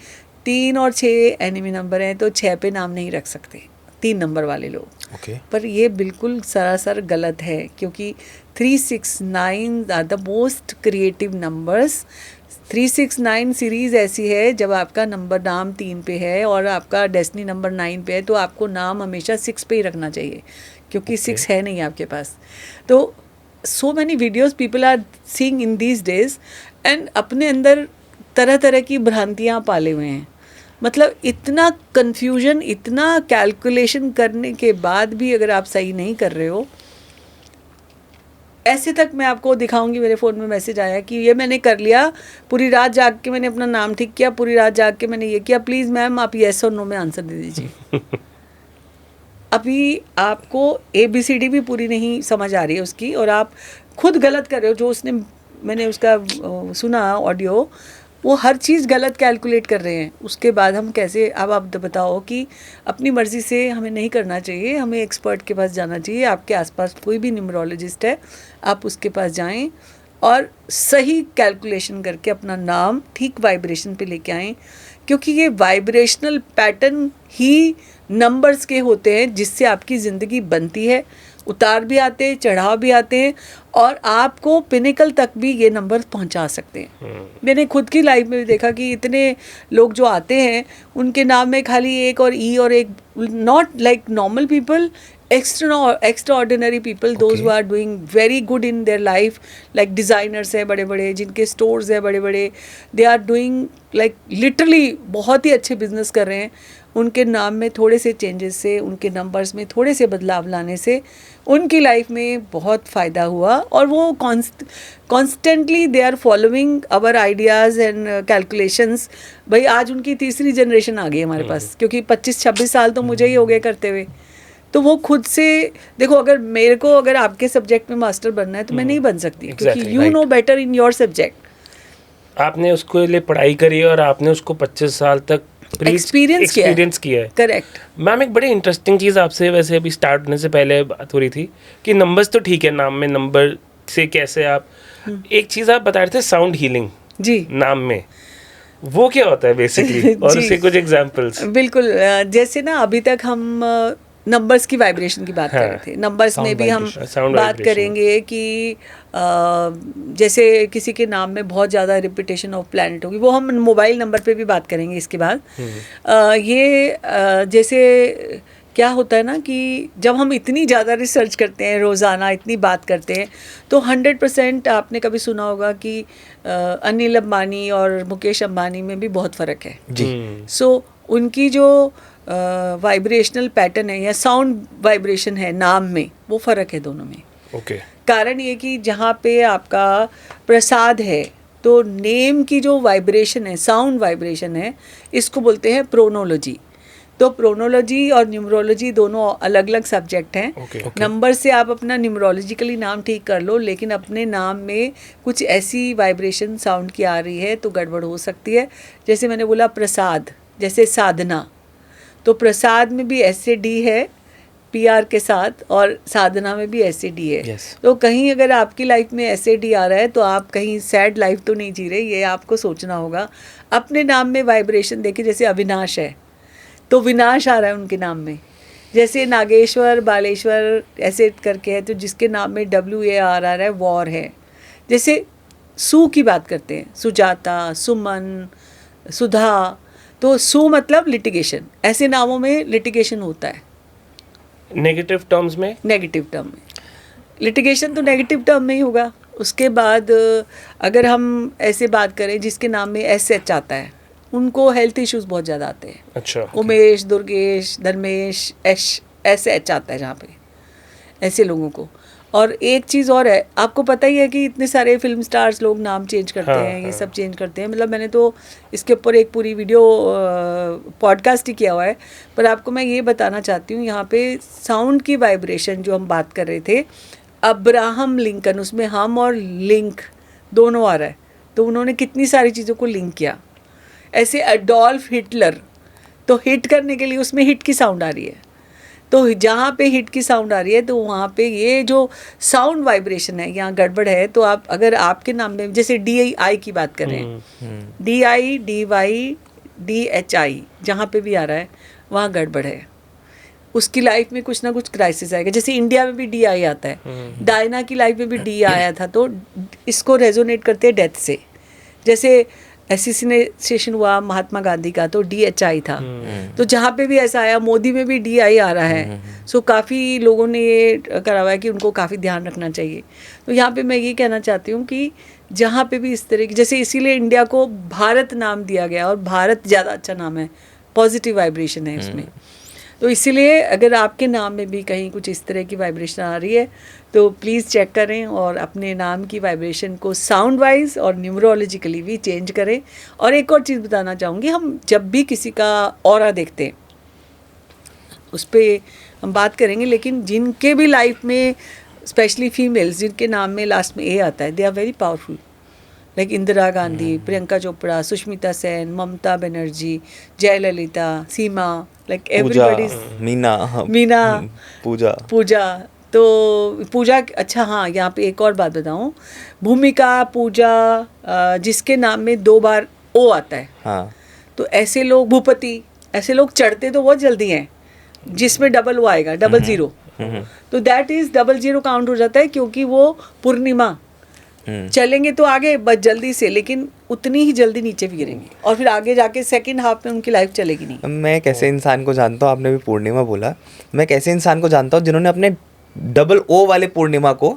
A: 3 और 6 एनिमी नंबर हैं तो 6 पे नाम नहीं रख सकते, 3 नंबर वाले लोग। पर ये बिल्कुल सरासर गलत है, क्योंकि 3, 6, 9 are the most creative numbers. 369 series ऐसी है जब आपका नंबर नाम 3 पे है और आपका डेस्टिनी नंबर 9 पे है, तो आपको नाम हमेशा 6 पे ही रखना चाहिए, क्योंकि 6 है नहीं आपके पास। तो so many videos people are seeing in these days, and अपने अंदर तरह तरह की भ्रांतियाँ पाले हुए हैं। मतलब इतना कन्फ्यूजन, इतना कैलकुलेशन करने के बाद भी अगर आप सही नहीं कर रहे हो, ऐसे तक मैं आपको दिखाऊंगी, मेरे फ़ोन में मैसेज आया कि ये मैंने कर लिया, पूरी रात जाग के मैंने अपना नाम ठीक किया, पूरी रात जाग के मैंने ये किया, प्लीज़ मैम आप येस और नो में आंसर दे दीजिए। अभी आपको ABCD भी पूरी नहीं समझ आ रही है उसकी, और आप खुद गलत कर रहे हो। जो उसने, मैंने उसका सुना ऑडियो, वो हर चीज़ गलत कैलकुलेट कर रहे हैं। उसके बाद हम कैसे, अब आप बताओ कि अपनी मर्ज़ी से हमें नहीं करना चाहिए, हमें एक्सपर्ट के पास जाना चाहिए। आपके आसपास कोई भी न्यूमरोलॉजिस्ट है, आप उसके पास जाएं और सही कैलकुलेशन करके अपना नाम ठीक वाइब्रेशन पे लेके आएं, क्योंकि ये वाइब्रेशनल पैटर्न ही नंबर्स के होते हैं जिससे आपकी ज़िंदगी बनती है। उतार भी आते हैं, चढ़ाव भी आते हैं, और आपको पिनिकल तक भी ये नंबर पहुंचा सकते हैं। मैंने खुद की लाइफ में भी देखा कि इतने लोग जो आते हैं उनके नाम में खाली एक और ई और एक, not like normal people, extraordinary people, those who are doing very good in their life, like designers है बड़े बड़े, जिनके stores है बड़े बड़े, they are doing like literally बहुत ही अच्छे business कर रहे हैं। उनके नाम में थोड़े से चेंजेस से, उनके नंबर्स में थोड़े से बदलाव लाने से उनकी लाइफ में बहुत फ़ायदा हुआ, और वो constantly they are following our ideas and calculations. भाई आज उनकी तीसरी जनरेशन आ गई हमारे पास, क्योंकि 25-26 साल तो मुझे ही हो गए करते हुए। तो वो खुद से देखो, अगर मेरे को अगर आपके सब्जेक्ट में मास्टर बनना है तो मैं नहीं बन सकती, क्योंकि you know better in your subject.
B: आपने उसको लिए पढ़ाई करी और आपने उसको 25 साल तक
A: एक्सपीरियंस किया है। करेक्ट
B: मैम, एक बड़ी इंटरेस्टिंग चीज़ आपसे वैसे अभी स्टार्ट होने से पहले बात हो रही थी कि नंबर्स तो ठीक है, नाम में नंबर से कैसे आप, एक चीज़ आप बता रहे थे साउंड हीलिंग
A: जी
B: नाम में, वो क्या होता है बेसिकली, और उससे कुछ एग्जांपल्स।
A: बिल्कुल, जैसे ना अभी तक हम नंबर्स की वाइब्रेशन की बात कर रहे थे, नंबर्स में भी हम बात करेंगे कि जैसे किसी के नाम में बहुत ज़्यादा रिपीटेशन ऑफ प्लैनेट होगी, वो हम मोबाइल नंबर पे भी बात करेंगे इसके बाद। जैसे क्या होता है ना कि जब हम इतनी ज़्यादा रिसर्च करते हैं, रोज़ाना इतनी बात करते हैं, तो 100% आपने कभी सुना होगा कि अनिल अंबानी और मुकेश अंबानी में भी बहुत फ़र्क है
D: जी।
A: सो उनकी जो वाइब्रेशनल पैटर्न है या साउंड वाइब्रेशन है नाम में, वो फ़र्क है दोनों में।
B: ओके।
A: कारण ये कि जहाँ पे आपका प्रसाद है, तो नेम की जो वाइब्रेशन है, साउंड वाइब्रेशन है, इसको बोलते हैं प्रोनोलॉजी। तो प्रोनोलॉजी और न्यूमरोलॉजी दोनों अलग अलग सब्जेक्ट हैं। नंबर से आप अपना न्यूमरोलॉजिकली नाम ठीक कर लो, लेकिन अपने नाम में कुछ ऐसी वाइब्रेशन साउंड की आ रही है तो गड़बड़ हो सकती है। जैसे मैंने बोला प्रसाद, जैसे साधना, तो प्रसाद में भी SAD है PR के साथ, और साधना में भी SAD है।
D: Yes.
A: तो कहीं अगर आपकी लाइफ में SAD आ रहा है तो आप कहीं सैड लाइफ तो नहीं जी रहे, ये आपको सोचना होगा। अपने नाम में वाइब्रेशन देखिए, जैसे अविनाश है तो विनाश आ रहा है उनके नाम में, जैसे नागेश्वर, बालेश्वर ऐसे करके है, तो जिसके नाम में WAR आ रहा है, वॉर है। जैसे सु की बात करते हैं, सुजाता, सुमन, सुधा, तो सु मतलब लिटिगेशन, ऐसे नामों में लिटिगेशन होता है।
B: नेगेटिव टर्म्स में,
A: नेगेटिव टर्म में लिटिगेशन तो नेगेटिव टर्म में ही होगा। उसके बाद अगर हम ऐसे बात करें जिसके नाम में SH आता है, उनको हेल्थ इश्यूज बहुत ज़्यादा आते हैं।
B: अच्छा।
A: उमेश, दुर्गेश, धर्मेश, SH आता है जहाँ पे, ऐसे लोगों को। और एक चीज़ और है, आपको पता ही है कि इतने सारे फिल्म स्टार्स लोग नाम चेंज करते हैं, ये सब चेंज करते हैं। मतलब मैंने तो इसके ऊपर एक पूरी वीडियो पॉडकास्ट ही किया हुआ है, पर आपको मैं ये बताना चाहती हूँ, यहाँ पे साउंड की वाइब्रेशन जो हम बात कर रहे थे, अब्राहम लिंकन, उसमें हम और लिंक दोनों आ रहा है, तो उन्होंने कितनी सारी चीज़ों को लिंक किया। ऐसे एडोल्फ हिटलर, तो हिट करने के लिए उसमें हिट की साउंड आ रही है, तो जहाँ पे हिट की साउंड आ रही है तो वहाँ पे ये जो साउंड वाइब्रेशन है यहाँ गड़बड़ है। तो आप अगर आपके नाम में जैसे DI की बात कर रहे हैं, DI, DY, DHI जहाँ पे भी आ रहा है वहाँ गड़बड़ है, उसकी लाइफ में कुछ ना कुछ क्राइसिस आएगा। जैसे इंडिया में भी DI आता है, डायना की लाइफ में भी D आया था, तो इसको रेजोनेट करते हैं डेथ से। जैसे एसिसिनेशन हुआ महात्मा गांधी का, तो DHI था। तो जहाँ पे भी ऐसा आया, मोदी में भी DI आ रहा है। सो काफ़ी लोगों ने ये करा हुआ है कि उनको काफ़ी ध्यान रखना चाहिए। तो यहाँ पे मैं ये कहना चाहती हूँ कि जहाँ पे भी इस तरह की, जैसे इसीलिए इंडिया को भारत नाम दिया गया, और भारत ज़्यादा अच्छा नाम है, पॉजिटिव वाइब्रेशन है इसमें। तो इसीलिए अगर आपके नाम में भी कहीं कुछ इस तरह की वाइब्रेशन आ रही है तो प्लीज़ चेक करें और अपने नाम की वाइब्रेशन को साउंड वाइज और न्यूमरोलॉजिकली भी चेंज करें। और एक और चीज़ बताना चाहूँगी, हम जब भी किसी का ऑरा देखते हैं उस पर हम बात करेंगे, लेकिन जिनके भी लाइफ में स्पेशली फीमेल्स जिनके नाम में लास्ट में ए आता है, they are very powerful, like Indira Gandhi, Priyanka Chopra, Sushmita Sen, Mamata Banerjee, Jayalalithaa, Seema, like everybody, Meena, Pooja. तो पूजा, अच्छा हाँ, यहाँ पे एक और बात बताऊँ, भूमिका, पूजा, जिसके नाम में 2 बार ओ आता है,
D: हाँ,
A: तो ऐसे लोग, भूपति, ऐसे लोग चढ़ते तो बहुत जल्दी हैं, जिसमें डबल वो आएगा, 00, तो दैट इज 00 काउंट हो जाता है, क्योंकि वो पूर्णिमा चलेंगे तो आगे बस जल्दी से, लेकिन उतनी ही जल्दी नीचे भी गिरेंगे, और फिर आगे जाके सेकंड हाफ में उनकी लाइफ चलेगी नहीं।
D: मैं एक ऐसे इंसान को जानता हूँ, आपने भी पूर्णिमा बोला, मैं एक ऐसे इंसान को जानता हूँ जिन्होंने अपने O वाले पूर्णिमा को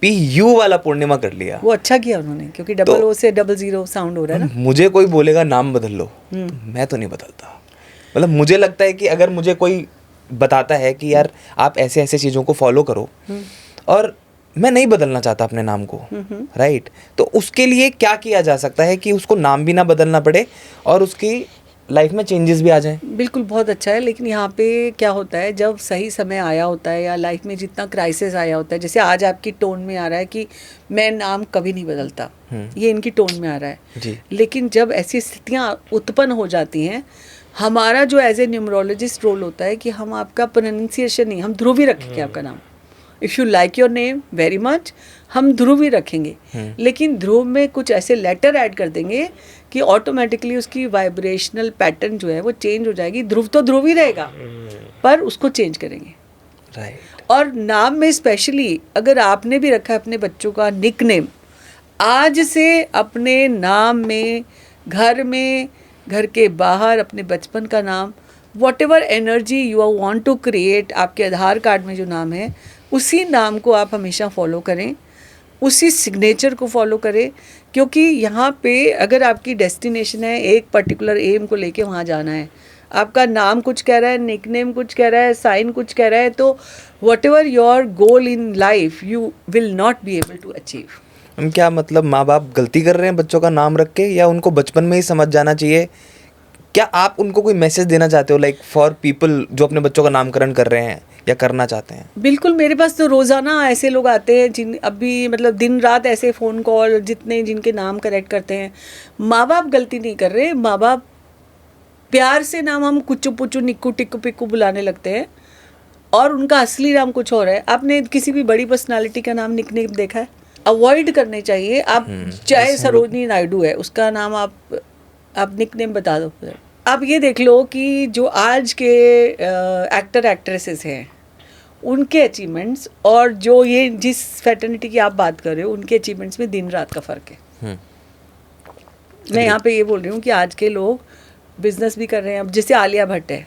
D: PU वाला पूर्णिमा कर लिया।
A: वो अच्छा किया उन्होंने, क्योंकि डबल ओ से 00 साउंड हो रहा है ना।
D: मुझे कोई बोलेगा नाम बदल लो, मैं तो नहीं बदलता। मतलब मुझे लगता है कि अगर मुझे कोई बताता है कि यार आप ऐसे ऐसे चीज़ों को फॉलो करो, और मैं नहीं बदलना चाहता अपने नाम को, राइट, तो उसके लिए क्या किया जा सकता है कि उसको नाम भी ना बदलना पड़े और उसकी लाइफ में चेंजेस भी आ जाएं?
A: बिल्कुल, बहुत अच्छा है, लेकिन यहाँ पे क्या होता है, जब सही समय आया होता है या लाइफ में जितना क्राइसिस आया होता है, जैसे आज आपकी टोन में आ रहा है कि मैं नाम कभी नहीं बदलता, ये इनकी टोन में आ रहा है
D: जी।
A: लेकिन जब ऐसी स्थितियाँ उत्पन्न हो जाती हैं, हमारा जो एज ए न्यूमरोलॉजिस्ट रोल होता है कि हम आपका प्रोनाउंसिएशन नहीं, हम ध्रुवी रखेंगे आपका नाम। If you like your name very much, हम ध्रुव ही रखेंगे, लेकिन ध्रुव में कुछ ऐसे लेटर ऐड कर देंगे कि ऑटोमेटिकली उसकी वाइब्रेशनल पैटर्न जो है वो चेंज हो जाएगी। ध्रुव तो ध्रुव ही रहेगा, पर उसको चेंज करेंगे,
D: राइट।
A: और नाम में स्पेशली अगर आपने भी रखा है अपने बच्चों का निक नेम, आज से अपने नाम में, घर में, घर के बाहर अपने बचपन का नाम, whatever energy you want to create, आपके आधार कार्ड में जो नाम है उसी नाम को आप हमेशा फॉलो करें, उसी सिग्नेचर को फॉलो करें, क्योंकि यहाँ पे अगर आपकी डेस्टिनेशन है, एक पर्टिकुलर एम को लेके वहाँ जाना है, आपका नाम कुछ कह रहा है, निकनेम कुछ कह रहा है, साइन कुछ कह रहा है, तो whatever your goal in life you will not be able to achieve.
D: क्या मतलब माँ बाप गलती कर रहे हैं बच्चों का नाम रख के, या उनको बचपन में ही समझ जाना चाहिए? क्या आप उनको कोई मैसेज देना चाहते हो, लाइक फॉर पीपल जो अपने बच्चों का नामकरण कर रहे हैं या करना चाहते हैं?
A: बिल्कुल, मेरे पास तो रोज़ाना ऐसे लोग आते हैं जिन अभी मतलब दिन रात ऐसे फ़ोन कॉल, जितने जिनके नाम करेक्ट करते हैं। माँ बाप गलती नहीं कर रहे, माँ बाप प्यार से नाम हम कुचू पुचू निक्कू टिक्कू पिक्कू बुलाने लगते हैं, और उनका असली नाम कुछ और है। आपने किसी भी बड़ी पर्सनालिटी का नाम निकनेम देखा है? अवॉइड करने चाहिए। आप चाहे सरोजनी नायडू है, उसका नाम आप निकनेम बता दो। आप ये देख लो कि जो आज के एक्टर एक्ट्रेसेस हैं, उनके अचीवमेंट्स और जो ये जिस फैटर्निटी की आप बात कर रहे हो, उनके अचीवमेंट्स में दिन रात का फ़र्क है। मैं यहाँ पे ये बोल रही हूँ कि आज के लोग बिजनेस भी कर रहे हैं। अब जैसे आलिया भट्ट है,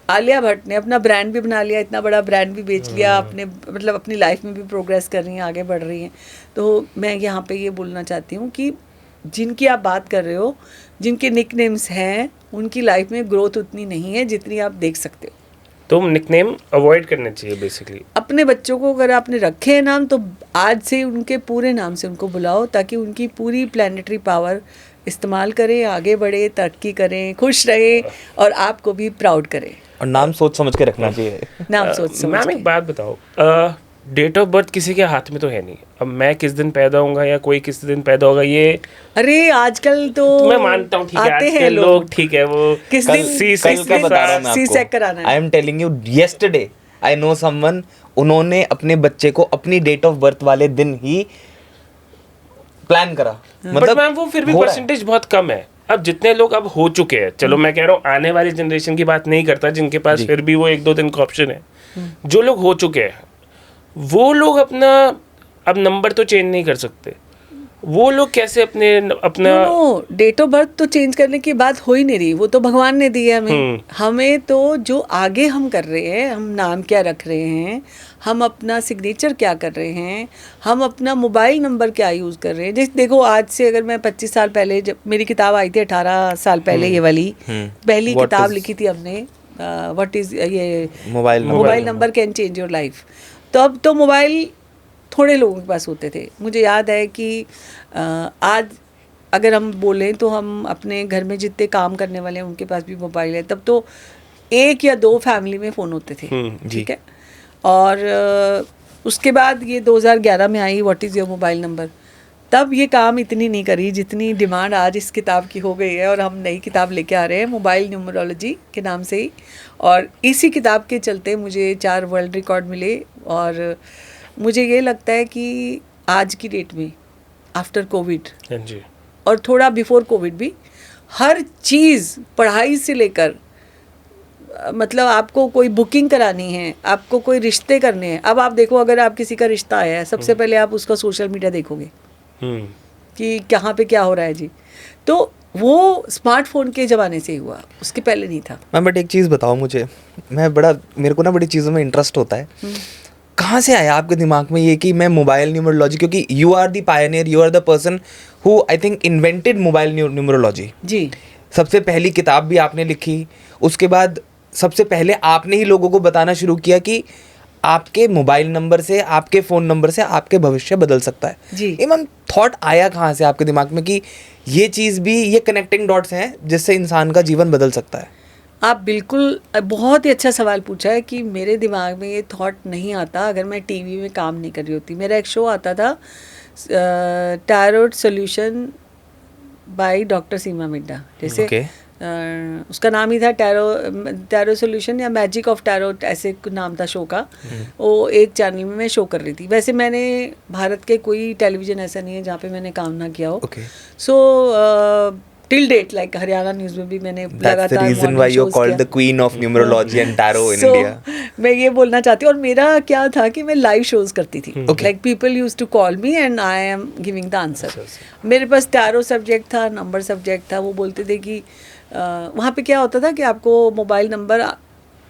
A: आलिया भट्ट ने अपना ब्रांड भी बना लिया, इतना बड़ा ब्रांड भी बेच लिया, अपने मतलब अपनी लाइफ में भी प्रोग्रेस कर रही हैं, आगे बढ़ रही हैं। तो मैं यहाँ पे ये बोलना चाहती हूँ कि जिनकी आप बात कर रहे हो, जिनके निकनेम्स हैं, उनकी लाइफ में ग्रोथ उतनी नहीं है जितनी आप देख सकते हो।
B: तो निकनेम अवॉइड करने चाहिए बेसिकली।
A: अपने बच्चों को अगर आपने रखे हैं नाम, तो आज से उनके पूरे नाम से उनको बुलाओ, ताकि उनकी पूरी प्लैनेटरी पावर इस्तेमाल करें, आगे बढ़े, तरक्की करें, खुश रहे और आपको भी प्राउड करें।
D: और नाम सोच समझ के रखना चाहिए।
A: नाम सोच समझ
B: मैम एक बात बताओ, डेट ऑफ बर्थ किसी के हाथ में तो है नहीं। अब मैं किस दिन पैदा होऊंगा या कोई किस दिन पैदा होगा, ये
A: अरे आजकल तो
B: मैं मानता हूँ, ठीक है,
A: आते
B: आज
A: हैं
B: के लोग, ठीक है, वो
A: किस
B: कल
A: दिन
B: सी
D: का बता रहा हूँ मैं
A: सी सेक कराना
D: आपको।
A: है।
D: I am telling you, yesterday I know someone, उन्होंने अपने बच्चे को अपनी डेट ऑफ बर्थ वाले दिन ही प्लान करा।
B: मतलब मैम वो फिर भी परसेंटेज बहुत कम है। अब जितने लोग अब हो चुके हैं, चलो मैं कह रहा हूँ आने वाली जनरेशन की बात नहीं करता, जिनके पास फिर भी वो 1-2 दिन का ऑप्शन है। जो लोग हो चुके हैं वो लोग अपना अब नंबर तो चेंज नहीं कर सकते, वो लोग कैसे अपना
A: नो, डेट ऑफ बर्थ तो चेंज करने की बात हो ही नहीं रही, वो तो भगवान ने दी है हमें। हमें तो जो आगे हम कर रहे हैं, हम नाम क्या रख रहे हैं, हम अपना सिग्नेचर क्या कर रहे हैं, हम अपना मोबाइल नंबर क्या यूज़ कर रहे हैं। जैसे देखो, आज से अगर मैं 25 साल पहले, जब मेरी किताब आई थी 18 साल पहले, ये वाली पहली
D: What
A: किताब
D: is-
A: लिखी थी हमने, व्हाट इज़ ये
D: mobile
A: number can change your life. तो अब तो मोबाइल थोड़े लोगों के पास होते थे। मुझे याद है कि आज अगर हम बोलें तो हम अपने घर में जितने काम करने वाले हैं उनके पास भी मोबाइल है। तब तो 1 या 2 फैमिली में फ़ोन होते थे, ठीक है। और उसके बाद ये 2011 में I what is your mobile number. तब ये काम इतनी नहीं करी जितनी डिमांड आज इस किताब की हो गई है। और हम नई किताब लेके आ रहे हैं मोबाइल न्यूमरोलॉजी के नाम से ही। और इसी किताब के चलते मुझे 4 वर्ल्ड रिकॉर्ड मिले। और मुझे ये लगता है कि आज की डेट में आफ्टर कोविड
B: हाँ जी,
A: और थोड़ा बिफोर कोविड भी, हर चीज़ पढ़ाई से लेकर, मतलब आपको कोई बुकिंग करानी है, आपको कोई रिश्ते करने हैं। अब आप देखो, अगर आप किसी का रिश्ता आया है, सबसे पहले आप उसका सोशल मीडिया देखोगे कि कहाँ पे क्या हो रहा है जी। तो वो स्मार्टफोन के ज़माने से ही हुआ, उसके पहले नहीं था।
D: मैम बट एक चीज़ बताओ मुझे, मेरे को ना बड़ी चीज़ों में इंटरेस्ट होता है। कहाँ से आया आपके दिमाग में ये कि मैं मोबाइल न्यूमरोलॉजी, क्योंकि you are the pioneer, you are the person who I think invented mobile numerology.
A: जी,
D: सबसे पहली किताब भी आपने लिखी, उसके बाद सबसे पहले आपने ही लोगों को बताना शुरू किया कि आपके मोबाइल नंबर से, आपके फ़ोन नंबर से आपके भविष्य बदल सकता है।
A: जी।
D: ये मैम थॉट आया कहाँ से आपके दिमाग में कि ये चीज़ भी, ये कनेक्टिंग डॉट्स हैं जिससे इंसान का जीवन बदल सकता है?
A: आप बिल्कुल बहुत ही अच्छा सवाल पूछा है कि मेरे दिमाग में ये थॉट नहीं आता अगर मैं टीवी में काम नहीं कर रही होती। मेरा एक शो आता था टैरोट सॉल्यूशन बाय डॉक्टर सीमा मिड्डा, जैसे
D: Okay.
A: उसका नाम ही था टैरो सॉल्यूशन या मैजिक ऑफ टैरोट, ऐसे नाम था शो का। वो एक चैनल में मैं शो कर रही थी। वैसे मैंने भारत के कोई टेलीविज़न ऐसा नहीं है जहाँ पे मैंने काम ना किया हो।
D: Okay.
A: So till date, like Haryana news में भी मैंने
D: That's the
A: लगातार
D: reason
A: morning
D: why you're
A: shows
D: called
A: किया।
D: the queen of numerology and tarot in
A: So,
D: India.
A: मैं ये बोलना चाहती हूँ। और मेरा क्या था कि मैं लाइव शोज करती थी, like people use to call me and I am giving the answer. मेरे पास टैरो सब्जेक्ट था, नंबर सब्जेक्ट था। वो बोलते थे कि वहाँ पे क्या होता था कि आपको मोबाइल नंबर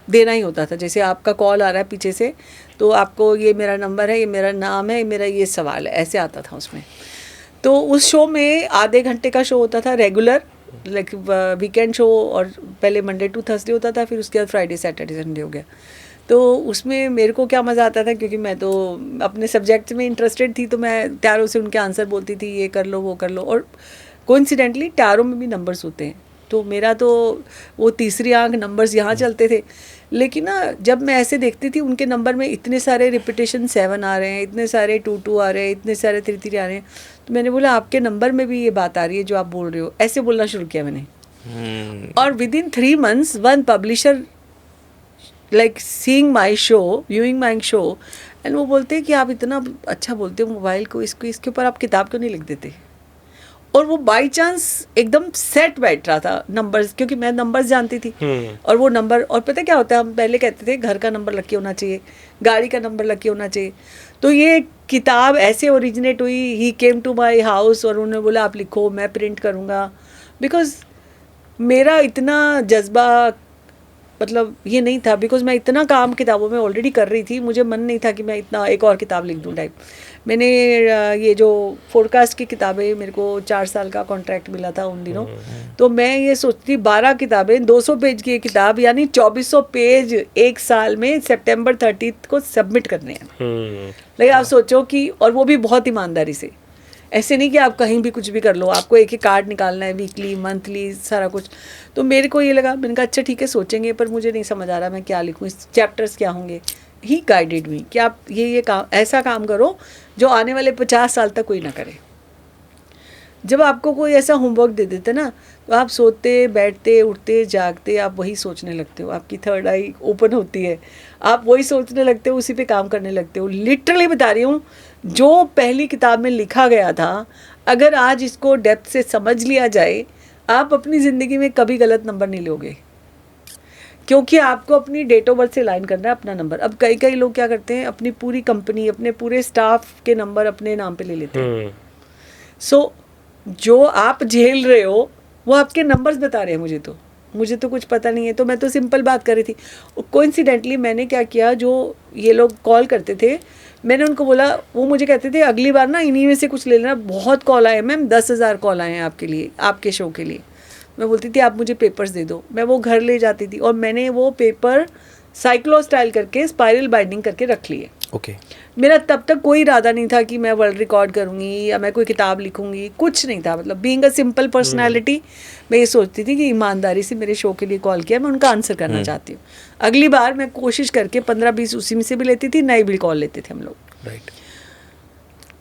A: देना ही होता था। जैसे आपका कॉल आ रहा है पीछे से, तो आपको ये मेरा नंबर है, ये मेरा नाम है, ये मेरा ये सवाल है, ऐसे आता था उसमें। तो उस शो में आधे घंटे का शो होता था रेगुलर, लाइक वीकेंड शो। और पहले मंडे टू थर्सडे होता था, फिर उसके बाद फ्राइडे सैटरडे संडे हो गया। तो उसमें मेरे को क्या मज़ा आता था, क्योंकि मैं तो अपने सब्जेक्ट में इंटरेस्टेड थी, तो मैं टैरो से उनके आंसर बोलती थी, ये कर लो वो कर लो। और कोइंसिडेंटली टैरो में भी नंबर्स होते हैं, तो मेरा तो वो तीसरी आंख नंबर्स यहाँ चलते थे। लेकिन ना, जब मैं ऐसे देखती थी उनके नंबर में इतने सारे रिपीटेशन 7 आ रहे हैं, इतने सारे 2 आ रहे हैं, इतने सारे 3 आ रहे हैं, तो मैंने बोला आपके नंबर में भी ये बात आ रही है जो आप बोल रहे हो। ऐसे बोलना शुरू किया मैंने। और with in 3 months one publisher like seeing my show, viewing my show, and वो बोलते हैं कि आप इतना अच्छा बोलते हो मोबाइल को, इसके ऊपर आप किताब क्यों नहीं लिख देते। और वो बाई चांस एकदम सेट बैठ रहा था नंबर्स, क्योंकि मैं नंबर्स जानती थी। और वो नंबर, और पता क्या होता है, हम पहले कहते थे घर का नंबर लकी होना चाहिए, गाड़ी का नंबर लकी होना चाहिए। तो ये किताब ऐसे ओरिजिनेट हुई, ही केम टू माई हाउस और उन्होंने बोला आप लिखो, मैं प्रिंट करूँगा। बिकॉज मेरा इतना जज्बा, मतलब ये नहीं था, बिकॉज मैं इतना काम किताबों में ऑलरेडी कर रही थी, मुझे मन नहीं था कि मैं इतना एक और किताब लिख दूँ टाइप। मैंने ये जो फोरकास्ट की किताबें, मेरे को 4 साल का कॉन्ट्रैक्ट मिला था उन दिनों, तो मैं ये सोचती 12 किताबें, 200 पेज की एक किताब, यानी 2400 पेज एक साल में सितंबर 30 को सबमिट करने हैं। लेकिन आप सोचो कि, और वो भी बहुत ईमानदारी से, ऐसे नहीं कि आप कहीं भी कुछ भी कर लो, आपको एक कार्ड निकालना है, वीकली मंथली सारा कुछ। तो मेरे को ये लगा, मैंने कहा अच्छा ठीक है सोचेंगे, पर मुझे नहीं समझ आ रहा मैं क्या लिखूँ, इस चैप्टर्स क्या होंगे। ही गाइडेड मी कि आप ये काम, ऐसा काम करो जो आने वाले 50 साल तक कोई ना करे। जब आपको कोई ऐसा होमवर्क दे देते ना, तो आप सोते बैठते उठते जागते आप वही सोचने लगते हो, आपकी थर्ड आई ओपन होती है, आप वही सोचने लगते हो, उसी पे काम करने लगते हो। लिटरली बता रही हूँ, जो पहली किताब में लिखा गया था, अगर आज इसको डेप्थ से समझ लिया जाए, आप अपनी ज़िंदगी में कभी गलत नंबर नहीं लोगे, क्योंकि आपको अपनी डेट ऑफ बर्थ से लाइन करना है अपना नंबर। अब कई लोग क्या करते हैं, अपनी पूरी कंपनी, अपने पूरे स्टाफ के नंबर अपने नाम पे ले लेते हैं। सो जो आप झेल रहे हो वो आपके नंबर्स बता रहे हैं, मुझे तो कुछ पता नहीं है। तो मैं तो सिंपल बात कर रही थी। कोइंसिडेंटली मैंने क्या किया, जो ये लोग कॉल करते थे मैंने उनको बोला, वो मुझे कहते थे अगली बार ना इन्हीं में से कुछ ले लेना, बहुत कॉल आए मैम, 10,000 कॉल आए हैं आपके लिए, आपके शो के लिए। मैं बोलती थी आप मुझे पेपर्स दे दो, मैं वो घर ले जाती थी और मैंने वो पेपर साइक्लो स्टाइल करके स्पाइरल बाइंडिंग करके रख लिए।
D: ओके।
A: मेरा तब तक कोई इरादा नहीं था कि मैं वर्ल्ड रिकॉर्ड करूँगी या मैं कोई किताब लिखूँगी, कुछ नहीं था। मतलब बीइंग अ सिंपल पर्सनैलिटी मैं ये सोचती थी कि ईमानदारी से मेरे शो के लिए कॉल किया, मैं उनका आंसर करना चाहती हूँ। अगली बार मैं कोशिश करके 15-20 उसी में से भी लेती थी, नई भी कॉल लेते थे हम लोग।
D: राइट।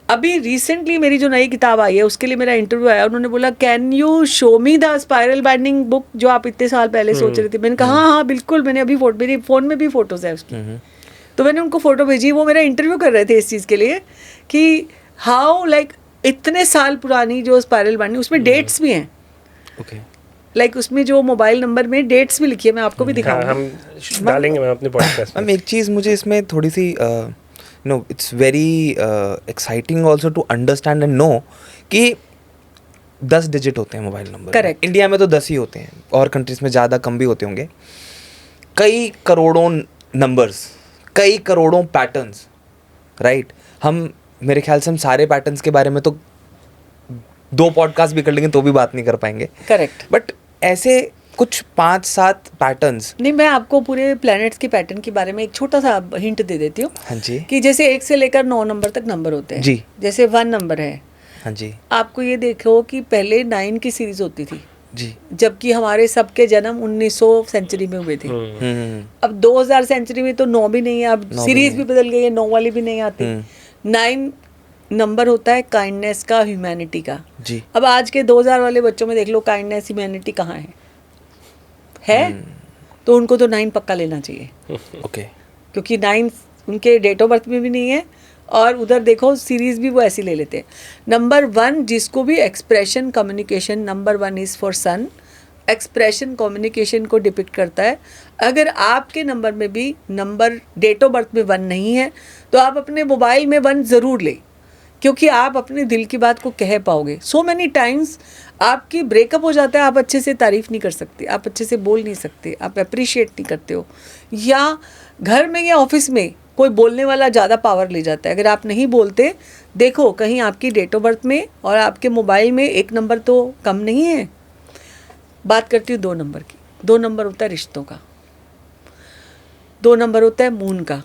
A: अभी रिसेंटली मेरी जो नई किताब आई है उसके लिए मेरा इंटरव्यू आया, उन्होंने बोला can you show me the spiral binding book जो आप इतने साल पहले सोच रहे थे। मैंने कहा हाँ बिल्कुल, मैंने अभी मेरे फ़ोन में भी फ़ोटोज़ है उसकी। तो मैंने उनको फ़ोटो भेजी, वो मेरा इंटरव्यू कर रहे थे इस चीज़ के लिए कि हाउ लाइक इतने साल पुरानी जो स्पाइरल बाइंडिंग, उसमें डेट्स भी हैं।
D: ओके।
A: लाइक उसमें जो मोबाइल नंबर में डेट्स भी लिखी है, मैं आपको भी दिखाऊंगा।
B: हम डालेंगे मैं अपने पॉडकास्ट में।
D: मैम एक चीज़ मुझे इसमें थोड़ी सी know it's very exciting also to understand and know कि 10 डिजिट होते हैं मोबाइल नंबर।
A: करेक्ट।
D: इंडिया में तो 10 ही होते हैं, और कंट्रीज में ज़्यादा कम भी होते होंगे। कई करोड़ों नंबर्स, कई करोड़ों पैटर्न्स, राइट। हम मेरे ख्याल से हम सारे पैटर्न्स के बारे में तो 2 पॉडकास्ट भी कर लेंगे तो भी बात नहीं कर पाएंगे।
A: करेक्ट।
D: बट ऐसे कुछ 5-7 पैटर्न्स।
A: नहीं, मैं आपको पूरे प्लैनेट्स के पैटर्न के बारे में एक छोटा सा हिंट दे देती हूँ।
D: हाँ जी।
A: कि जैसे 1 से लेकर 9 नंबर तक नंबर होते हैं
D: जी।
A: जैसे 1 नंबर है,
D: हाँ जी।
A: आपको ये देखो कि पहले 9 की सीरीज होती थी
D: जी।
A: जबकि हमारे सबके जन्म 1900 सेंचुरी में हुए थे। अब 2000 सेंचुरी में तो 9 भी नहीं है, अब सीरीज भी बदल गई है, 9 वाली भी नहीं आती। 9 नंबर होता है काइंडनेस का, ह्यूमैनिटी का।
D: जी।
A: अब आज के 2000 वाले बच्चों में देख लो काइंडनेस ह्यूमैनिटी कहाँ है तो उनको तो 9 पक्का लेना चाहिए।
D: ओके।
A: क्योंकि 9 उनके डेट ऑफ बर्थ में भी नहीं है, और उधर देखो सीरीज भी वो ऐसी ले लेते हैं। नंबर 1 जिसको भी expression communication, number 1 is for sun, expression communication को डिपिक्ट करता है। अगर आपके नंबर में भी नंबर डेट ऑफ बर्थ में 1 नहीं है तो आप अपने मोबाइल में 1 ज़रूर लें, क्योंकि आप अपने दिल की बात को कह पाओगे। सो मैनी टाइम्स आपकी ब्रेकअप हो जाता है, आप अच्छे से तारीफ़ नहीं कर सकते, आप अच्छे से बोल नहीं सकते, आप अप्रिशिएट नहीं करते हो, या घर में या ऑफिस में कोई बोलने वाला ज़्यादा पावर ले जाता है। अगर आप नहीं बोलते, देखो कहीं आपकी डेट ऑफ बर्थ में और आपके मोबाइल में 1 नंबर तो कम नहीं है। बात करती हूँ 2 नंबर की। 2 नंबर होता है रिश्तों का, 2 नंबर होता है मून का।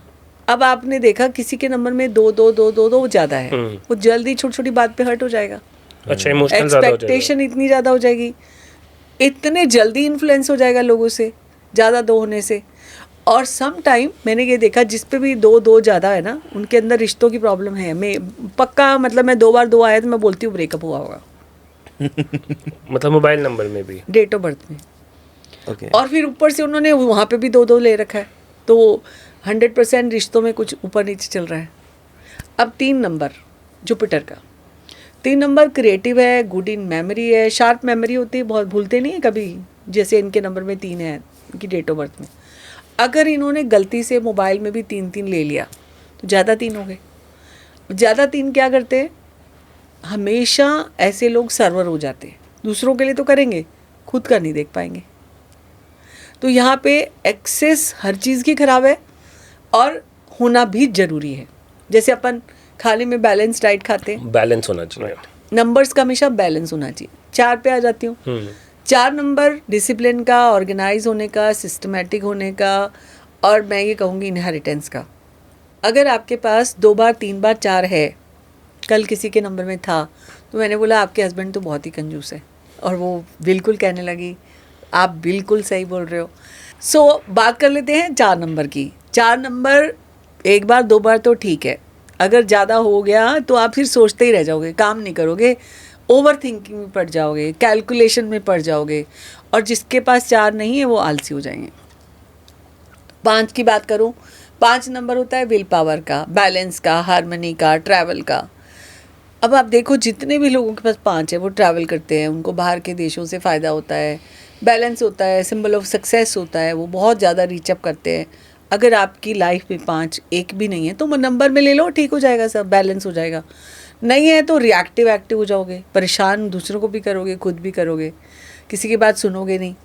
A: अब आपने देखा किसी के नंबर में 2 ज़्यादा है, वो जल्दी छोटी छोटी बात पे हर्ट हो जाएगा।
B: अच्छा, इमोशनल ज़्यादा हो जाएगा,
A: एक्सपेक्टेशन इतनी ज़्यादा हो जाएगी, इतने जल्दी इन्फ्लुएंस हो जाएगा लोगों से ज़्यादा 2 होने से। और सम टाइम मैंने ये देखा जिस पे भी 2 ज़्यादा है ना, उनके अंदर रिश्तों की प्रॉब्लम है। मैं पक्का, मतलब मैं 2 बार 2 आया तो मैं बोलती हूँ ब्रेकअप हुआ होगा।
B: मतलब मोबाइल नंबर में भी,
A: डेट ऑफ बर्थ में।
D: ओके।
A: और फिर ऊपर से उन्होंने वहाँ पे भी 2 ले रखा है, तो 100% रिश्तों में कुछ ऊपर नीचे चल रहा है। अब 3 नंबर जुपिटर का, 3 नंबर क्रिएटिव है, गुड इन मेमोरी है, शार्प मेमोरी होती है, बहुत भूलते नहीं है कभी। जैसे इनके नंबर में 3 है इनकी डेट ऑफ बर्थ में, अगर इन्होंने गलती से मोबाइल में भी 3 ले लिया तो ज़्यादा 3 हो गए। ज़्यादा 3 क्या करते हैं, हमेशा ऐसे लोग सर्वर हो जाते हैं। दूसरों के लिए तो करेंगे, खुद का नहीं देख पाएंगे। तो यहाँ पे एक्सेस हर चीज़ की खराब है और होना भी ज़रूरी है। जैसे अपन खाने में बैलेंस डाइट खाते हैं,
B: बैलेंस होना चाहिए।
A: नंबर्स का हमेशा बैलेंस होना चाहिए। 4 पे आ जाती हूँ। 4 नंबर डिसिप्लिन का, ऑर्गेनाइज होने का, सिस्टमेटिक होने का, और मैं ये कहूँगी इनहेरिटेंस का। अगर आपके पास 2 बार 3 बार 4 है, कल किसी के नंबर में था तो मैंने बोला आपके हस्बैंड तो बहुत ही कंजूस है, और वो बिल्कुल कहने लगी आप बिल्कुल सही बोल रहे हो। सो बात कर लेते हैं 4 नंबर की। 4 नंबर 1 बार 2 बार तो ठीक है, अगर ज़्यादा हो गया तो आप फिर सोचते ही रह जाओगे, काम नहीं करोगे, ओवर थिंकिंग में पड़ जाओगे, कैलकुलेशन में पड़ जाओगे, और जिसके पास 4 नहीं है वो आलसी हो जाएंगे। 5 की बात करूं, 5 नंबर होता है विल पावर का, बैलेंस का, हार्मनी का, ट्रैवल का। अब आप देखो जितने भी लोगों के पास 5 है वो ट्रैवल करते हैं, उनको बाहर के देशों से फ़ायदा होता है, बैलेंस होता है, सिंबल ऑफ सक्सेस होता है, वो बहुत ज़्यादा रीचअप करते हैं। अगर आपकी लाइफ में 5 एक भी नहीं है तो नंबर में ले लो, ठीक हो जाएगा, सब बैलेंस हो जाएगा। नहीं है तो रिएक्टिव एक्टिव हो जाओगे, परेशान दूसरों को भी करोगे, खुद भी करोगे, किसी की बात सुनोगे नहीं।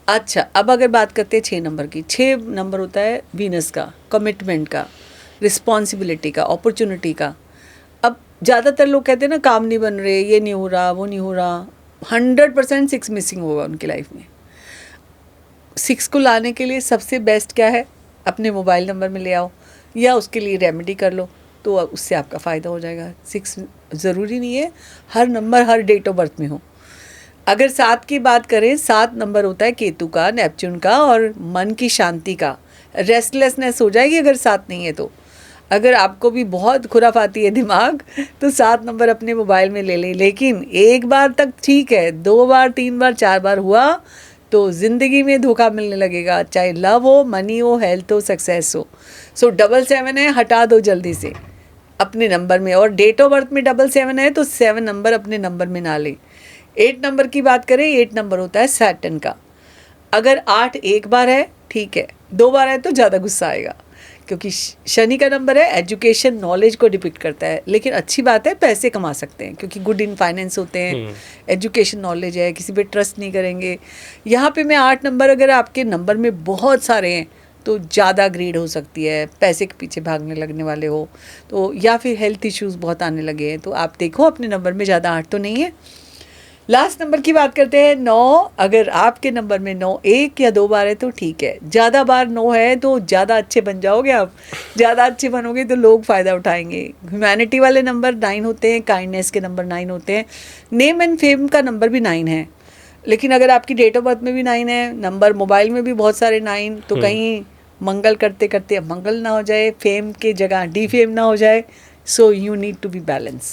A: अच्छा, अब अगर बात करते हैं 6 नंबर की। 6 नंबर होता है वीनस का, कमिटमेंट का, रिस्पॉन्सिबिलिटी का, अपॉर्चुनिटी का। अब ज़्यादातर लोग कहते हैं ना काम नहीं बन रहे, ये नहीं हो रहा, वो नहीं हो रहा। 100% 6 मिसिंग होगा उनकी लाइफ में। 6 को लाने के लिए सबसे बेस्ट क्या है, अपने मोबाइल नंबर में ले आओ या उसके लिए रेमेडी कर लो, तो उससे आपका फ़ायदा हो जाएगा। 6 ज़रूरी नहीं है हर नंबर हर डेट ऑफ बर्थ में हो। अगर 7 की बात करें, 7 नंबर होता है केतु का, नेपच्यून का और मन की शांति का। रेस्टलेसनेस हो जाएगी अगर 7 नहीं है तो। अगर आपको भी बहुत खुराफाती है दिमाग तो 7 नंबर अपने मोबाइल में ले लें, लेकिन एक बार तक ठीक है, 2 बार 3 बार 4 बार हुआ तो ज़िंदगी में धोखा मिलने लगेगा, चाहे लव हो, मनी हो, हेल्थ हो, सक्सेस हो। सो 777 है, हटा दो जल्दी से अपने नंबर में। और डेट ऑफ बर्थ में 777 है तो 7 नंबर अपने नंबर में ना लें। 8 नंबर की बात करें, 8 नंबर होता है सैटर्न का। अगर 8 एक बार है ठीक है, 2 बार है तो ज़्यादा गुस्सा आएगा, क्योंकि शनि का नंबर है, एजुकेशन नॉलेज को डिपिक्ट करता है। लेकिन अच्छी बात है, पैसे कमा सकते हैं क्योंकि गुड इन फाइनेंस होते हैं, एजुकेशन नॉलेज है, किसी पे ट्रस्ट नहीं करेंगे। यहाँ पे मैं 8 नंबर अगर आपके नंबर में बहुत सारे हैं तो ज़्यादा ग्रीड हो सकती है, पैसे के पीछे भागने लगने वाले हो तो, या फिर हेल्थ इश्यूज़ बहुत आने लगे हैं, तो आप देखो अपने नंबर में ज़्यादा 8 तो नहीं है। लास्ट नंबर की बात करते हैं 9। अगर आपके नंबर में 9 1 या 2 बार है तो ठीक है, ज़्यादा बार 9 है तो ज़्यादा अच्छे बन जाओगे आप। ज़्यादा अच्छे बनोगे तो लोग फ़ायदा उठाएंगे। ह्यूमैनिटी वाले नंबर 9 होते हैं, काइंडनेस के नंबर 9 होते हैं, नेम एंड फेम का नंबर भी 9 है। लेकिन अगर आपकी डेट ऑफ बर्थ में भी 9 है, नंबर मोबाइल में भी बहुत सारे 9, तो कहीं मंगल करते करते मंगल ना हो जाए, फेम के जगह डिफेम ना हो जाए। So you need to be balance.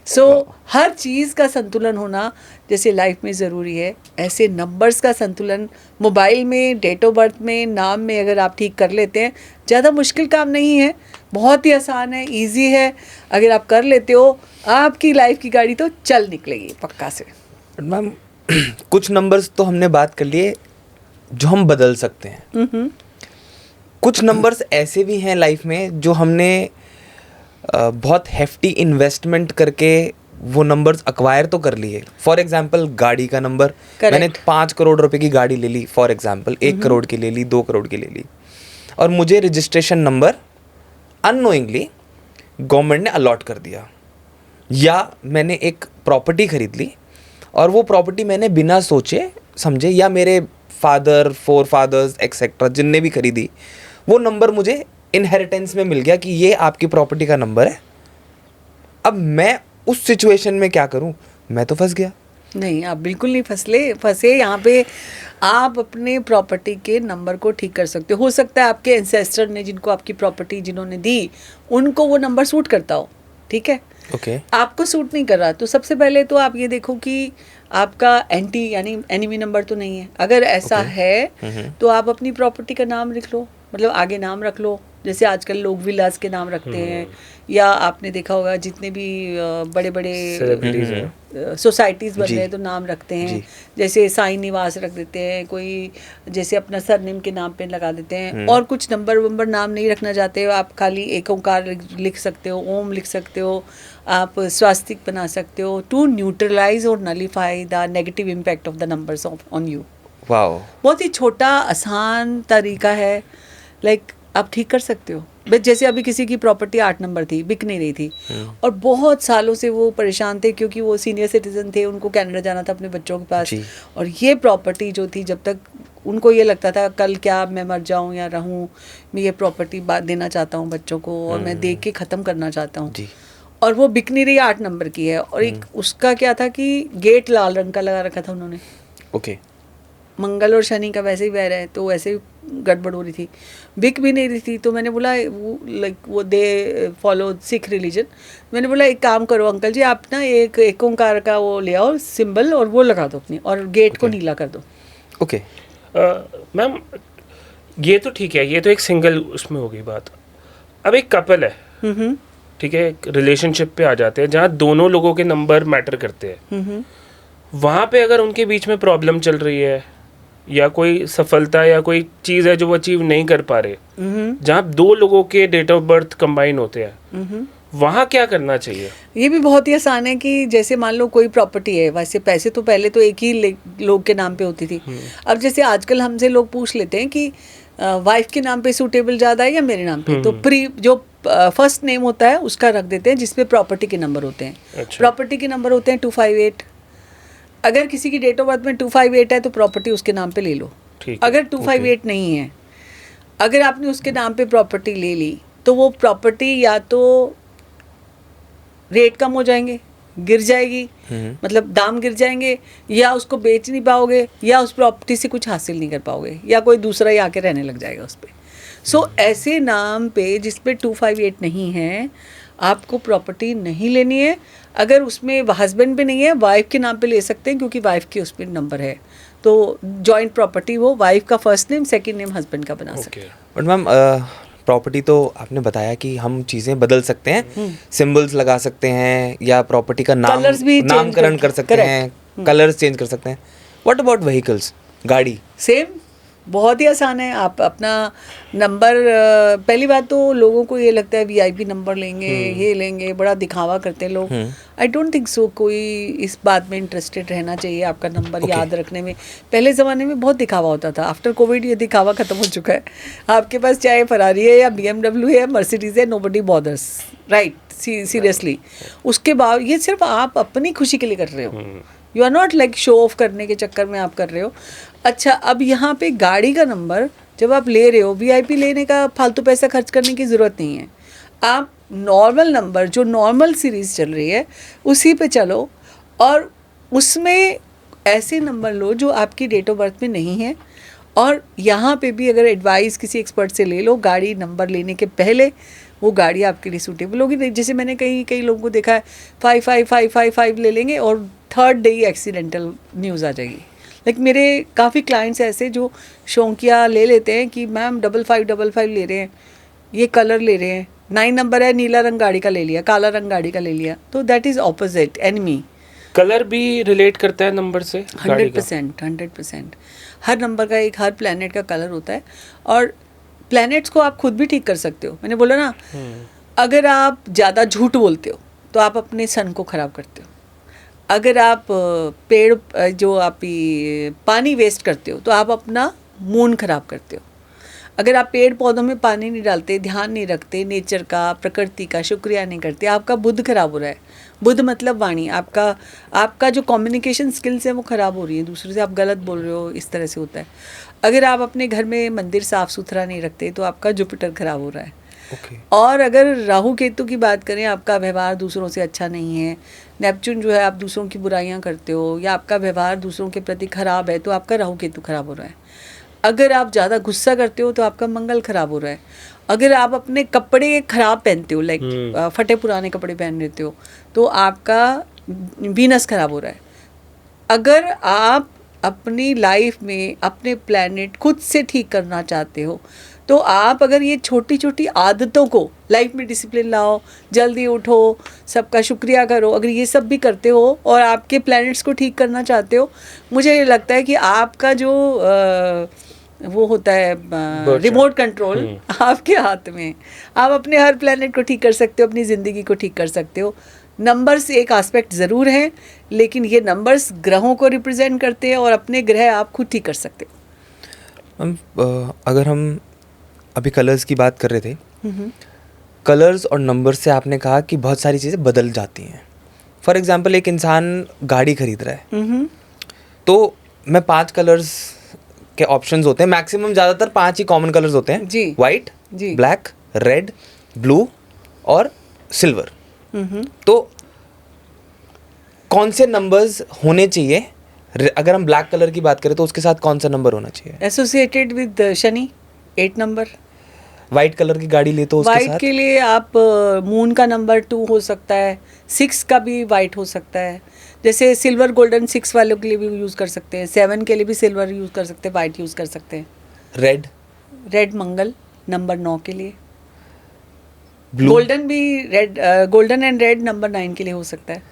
A: So हर चीज़ का संतुलन होना जैसे लाइफ में ज़रूरी है, ऐसे नंबर्स का संतुलन मोबाइल में, डेट ऑफ बर्थ में, नाम में अगर आप ठीक कर लेते हैं, ज़्यादा मुश्किल काम नहीं है, बहुत ही आसान है, इजी है। अगर आप कर लेते हो, आपकी लाइफ की गाड़ी तो चल निकलेगी पक्का से।
D: मैम कुछ नंबर्स तो हमने बात कर लिए जो हम बदल सकते हैं, कुछ नंबर्स ऐसे भी हैं लाइफ में जो हमने बहुत हेफ्टी इन्वेस्टमेंट करके वो नंबर्स अक्वायर तो कर लिए। फॉर एग्जांपल गाड़ी का नंबर, मैंने 5 करोड़ रुपए की गाड़ी ले ली फॉर एग्जांपल, 1 करोड़ की ले ली, 2 करोड़ की ले ली, और मुझे रजिस्ट्रेशन नंबर अननोइंगली गवर्नमेंट ने अलॉट कर दिया। या मैंने एक प्रॉपर्टी खरीद ली और वो प्रॉपर्टी मैंने बिना सोचे समझे, या मेरे फादर, 4 फादर्स एक्सेट्रा जिनने भी खरीदी, वो नंबर मुझे इनहेरिटेंस में मिल गया कि ये आपकी प्रॉपर्टी का नंबर है। अब मैं उस सिचुएशन में क्या करूं? मैं तो फंस गया।
A: नहीं, आप बिल्कुल नहीं फंसे। यहाँ पे आप अपने प्रॉपर्टी के नंबर को ठीक कर सकते हो सकता है आपके एंसेस्टर ने, जिनको आपकी प्रॉपर्टी जिन्होंने दी, उनको वो नंबर सूट करता हो, ठीक है।
D: ओके
A: आपको सूट नहीं कर रहा तो सबसे पहले तो आप ये देखो कि आपका एंटी यानी एनिमी नंबर तो नहीं है। अगर ऐसा है तो आप अपनी प्रॉपर्टी का नाम लिख लो, मतलब आगे नाम रख लो, जैसे आजकल लोग विलास के नाम रखते हैं, या आपने देखा होगा जितने भी बड़े बड़े सोसाइटीज़ बन रहे हैं तो नाम रखते हैं, जैसे साई निवास रख देते हैं, कोई जैसे अपना सरनेम के नाम पे लगा देते हैं। और कुछ नंबर वंबर नाम नहीं रखना चाहते हो, आप खाली एक ओंकार लिख सकते हो, ओम लिख सकते हो, आप स्वास्तिक बना सकते हो, टू न्यूट्रलाइज और nullify the negative impact of the numbers on you.
D: Wow,
A: बहुत ही छोटा आसान तरीका है, लाइक आप ठीक कर सकते हो। बस जैसे अभी किसी की प्रॉपर्टी 8 नंबर थी, बिक नहीं रही थी, और बहुत सालों से वो परेशान थे क्योंकि वो सीनियर सिटीजन थे, उनको कनाडा जाना था अपने बच्चों के पास, और ये प्रॉपर्टी जो थी, जब तक उनको ये लगता था कल क्या मैं मर जाऊं या रहूं, मैं ये प्रॉपर्टी देना चाहता हूँ बच्चों को और मैं दे के ख़त्म करना चाहता हूँ, और वो बिक नहीं रही, 8 नंबर की है। और एक उसका क्या था कि गेट लाल रंग का लगा रखा था उन्होंने।
D: ओके,
A: मंगल और शनि का वैसे ही वैर है तो वैसे ही गड़बड़ हो रही थी, बिक भी नहीं रही थी। तो मैंने बोला वो दे फॉलो सिख रिलीजन, मैंने बोला एक काम करो अंकल जी, आप ना एक ओंकार का वो ले आओ सिंबल और वो लगा दो अपनी, और गेट को नीला कर दो।
D: ओके
B: मैम, ये तो ठीक है, ये तो एक सिंगल उसमें हो गई बात। अब एक कपल है, ठीक है, एक रिलेशनशिप पे आ जाते हैं जहाँ दोनों लोगों के नंबर मैटर करते हैं। वहाँ पे अगर उनके बीच में प्रॉब्लम चल रही है या कोई सफलता या कोई चीज़ है जो वो अचीव नहीं कर पा रहे, जहाँ 2 लोगों के डेट ऑफ बर्थ कंबाइन होते हैं, वहाँ क्या करना चाहिए?
A: ये भी बहुत ही आसान है कि जैसे मान लो कोई प्रॉपर्टी है, वैसे पैसे तो पहले तो एक ही लोग के नाम पे होती थी। अब जैसे आजकल हमसे लोग पूछ लेते हैं कि वाइफ के नाम पे सूटेबल ज़्यादा है या मेरे नाम पे, तो जो फर्स्ट नेम होता है उसका रख देते हैं जिसपे प्रॉपर्टी के नंबर होते हैं।
B: अच्छा।
A: प्रॉपर्टी के नंबर होते हैं 258। अगर किसी की डेट ऑफ बर्थ में 258 है तो प्रॉपर्टी उसके नाम पे ले लो।
B: ठीक है,
A: अगर 258 नहीं है, अगर आपने उसके नाम पे प्रॉपर्टी ले ली तो वो प्रॉपर्टी या तो रेट कम हो जाएंगे, गिर जाएगी, मतलब दाम गिर जाएंगे, या उसको बेच नहीं पाओगे, या उस प्रॉपर्टी से कुछ हासिल नहीं कर पाओगे, या कोई दूसरा ही आके रहने लग जाएगा उस पर। सो ऐसे नाम पे जिसपे 258 नहीं है आपको प्रॉपर्टी नहीं लेनी है। अगर उसमें हस्बैंड पे नहीं है, वाइफ के नाम पे ले सकते हैं क्योंकि वाइफ के उस पर नंबर है, तो जॉइंट प्रॉपर्टी वो वाइफ का first name second name husband का बना सकते हैं।
D: बट मैम प्रॉपर्टी तो आपने बताया कि हम चीज़ें बदल सकते हैं, सिंबल्स लगा सकते हैं या प्रॉपर्टी का नाम
A: Colours भी change
D: नामकरण कर सकते
A: correct.
D: हैं, कलर्स चेंज कर सकते हैं। व्हाट अबाउट व्हीकल्स, गाड़ी?
A: सेम, बहुत ही आसान है। आप अपना नंबर, पहली बात तो लोगों को ये लगता है वीआईपी नंबर लेंगे, ये लेंगे, बड़ा दिखावा करते हैं लोग। I don't think so. कोई इस बात में इंटरेस्टेड रहना चाहिए आपका नंबर याद रखने में। पहले ज़माने में बहुत दिखावा होता था, आफ्टर कोविड ये दिखावा ख़त्म हो चुका है। आपके पास चाहे फरारी है या BMW है या मर्सिडीज़ है, नोबडी बॉदर्स, राइट? सीरियसली उसके बाद ये सिर्फ आप अपनी खुशी के लिए कर रहे हो। You are not like show off करने के चक्कर में आप कर रहे हो। अच्छा, अब यहाँ पे गाड़ी का नंबर जब आप ले रहे हो, वीआईपी लेने का फालतू पैसा खर्च करने की ज़रूरत नहीं है। आप नॉर्मल नंबर, जो नॉर्मल सीरीज़ चल रही है उसी पे चलो, और उसमें ऐसे नंबर लो जो आपकी डेट ऑफ बर्थ में नहीं है। और यहाँ पे भी अगर एडवाइस किसी एक्सपर्ट से ले लो गाड़ी नंबर लेने के पहले, वो गाड़ी आपके लिए सूटेबल होगी। जैसे मैंने कई लोगों को देखा है 555555 ले लेंगे और थर्ड डे ही एक्सीडेंटल न्यूज़ आ जाएगी। लाइक मेरे काफ़ी क्लाइंट्स ऐसे जो शौकिया ले लेते हैं कि मैम 5555 ले रहे हैं, ये कलर ले रहे हैं, 9 नंबर है, नीला रंग गाड़ी का ले लिया, काला रंग गाड़ी का ले लिया, तो that is opposite enemy.
B: Colour भी रिलेट करता है नंबर से?
A: 100%। हर नंबर का एक, हर प्लैनेट का कलर होता है। और प्लैनेट्स को आप खुद भी ठीक कर सकते हो। मैंने बोला ना, अगर आप ज़्यादा झूठ बोलते हो तो आप अपने सन को ख़राब करते हो। अगर आप पेड़ जो आप पानी वेस्ट करते हो तो आप अपना मून ख़राब करते हो। अगर आप पेड़ पौधों में पानी नहीं डालते, ध्यान नहीं रखते नेचर का, प्रकृति का शुक्रिया नहीं करते, आपका बुद्ध ख़राब हो रहा है। बुद्ध मतलब वाणी, आपका जो कम्युनिकेशन स्किल्स है वो ख़राब हो रही है, दूसरे से आप गलत बोल रहे हो, इस तरह से होता है। अगर आप अपने घर में मंदिर साफ़ सुथरा नहीं रखते तो आपका जुपिटर ख़राब हो रहा है। और अगर राहु केतु की बात करें, आपका व्यवहार दूसरों से अच्छा नहीं है, नेपच्यून जो है आप दूसरों की बुराइयां करते हो, या आपका व्यवहार दूसरों के प्रति ख़राब है, तो आपका राहु केतु ख़राब हो रहा है। अगर आप ज़्यादा गुस्सा करते हो तो आपका मंगल ख़राब हो रहा है। अगर आप अपने कपड़े ख़राब पहनते हो, लाइक फटे पुराने कपड़े पहन लेते हो, तो आपका वीनस ख़राब हो रहा है। अगर आप अपनी लाइफ में अपने प्लैनेट खुद से ठीक करना चाहते हो, तो आप अगर ये छोटी छोटी आदतों को लाइफ में डिसिप्लिन लाओ, जल्दी उठो, सबका शुक्रिया करो, अगर ये सब भी करते हो और आपके प्लैनेट्स को ठीक करना चाहते हो, मुझे लगता है कि आपका जो वो होता है रिमोट कंट्रोल आपके हाथ में। आप अपने हर प्लैनेट को ठीक कर सकते हो, अपनी ज़िंदगी को ठीक कर सकते हो। नंबर्स एक एस्पेक्ट ज़रूर हैं, लेकिन ये नंबर्स ग्रहों को रिप्रेजेंट करते हैं और अपने ग्रह आप खुद ठीक कर सकते हो।
D: अगर हम अभी कलर्स की बात कर रहे थे, कलर्स और नंबर्स से आपने कहा कि बहुत सारी चीज़ें बदल जाती हैं। फॉर एग्जांपल एक इंसान गाड़ी खरीद रहा है, तो मैं 5 कलर्स के ऑप्शंस होते हैं, मैक्सिमम ज़्यादातर 5 ही कॉमन कलर्स होते हैं जी, वाइट, ब्लैक, रेड, ब्लू और सिल्वर। तो कौन से नंबर्स होने चाहिए? अगर हम ब्लैक कलर की बात करें तो उसके साथ कौन सा नंबर होना चाहिए?
A: Associated with Shani, 8 number.
D: White colour की गाड़ी ले तो उसके
A: वाइट
D: साथ
A: के लिए आप मून का नंबर 2 हो सकता है, 6 का भी वाइट हो सकता है। जैसे सिल्वर गोल्डन 6 वालों के लिए भी यूज़ कर सकते हैं, 7 के लिए भी सिल्वर यूज़ कर सकते हैं, वाइट यूज़ कर सकते हैं। रेड मंगल नंबर 9 के लिए। गोल्डन भी red, golden and red number 9 के लिए हो सकता है।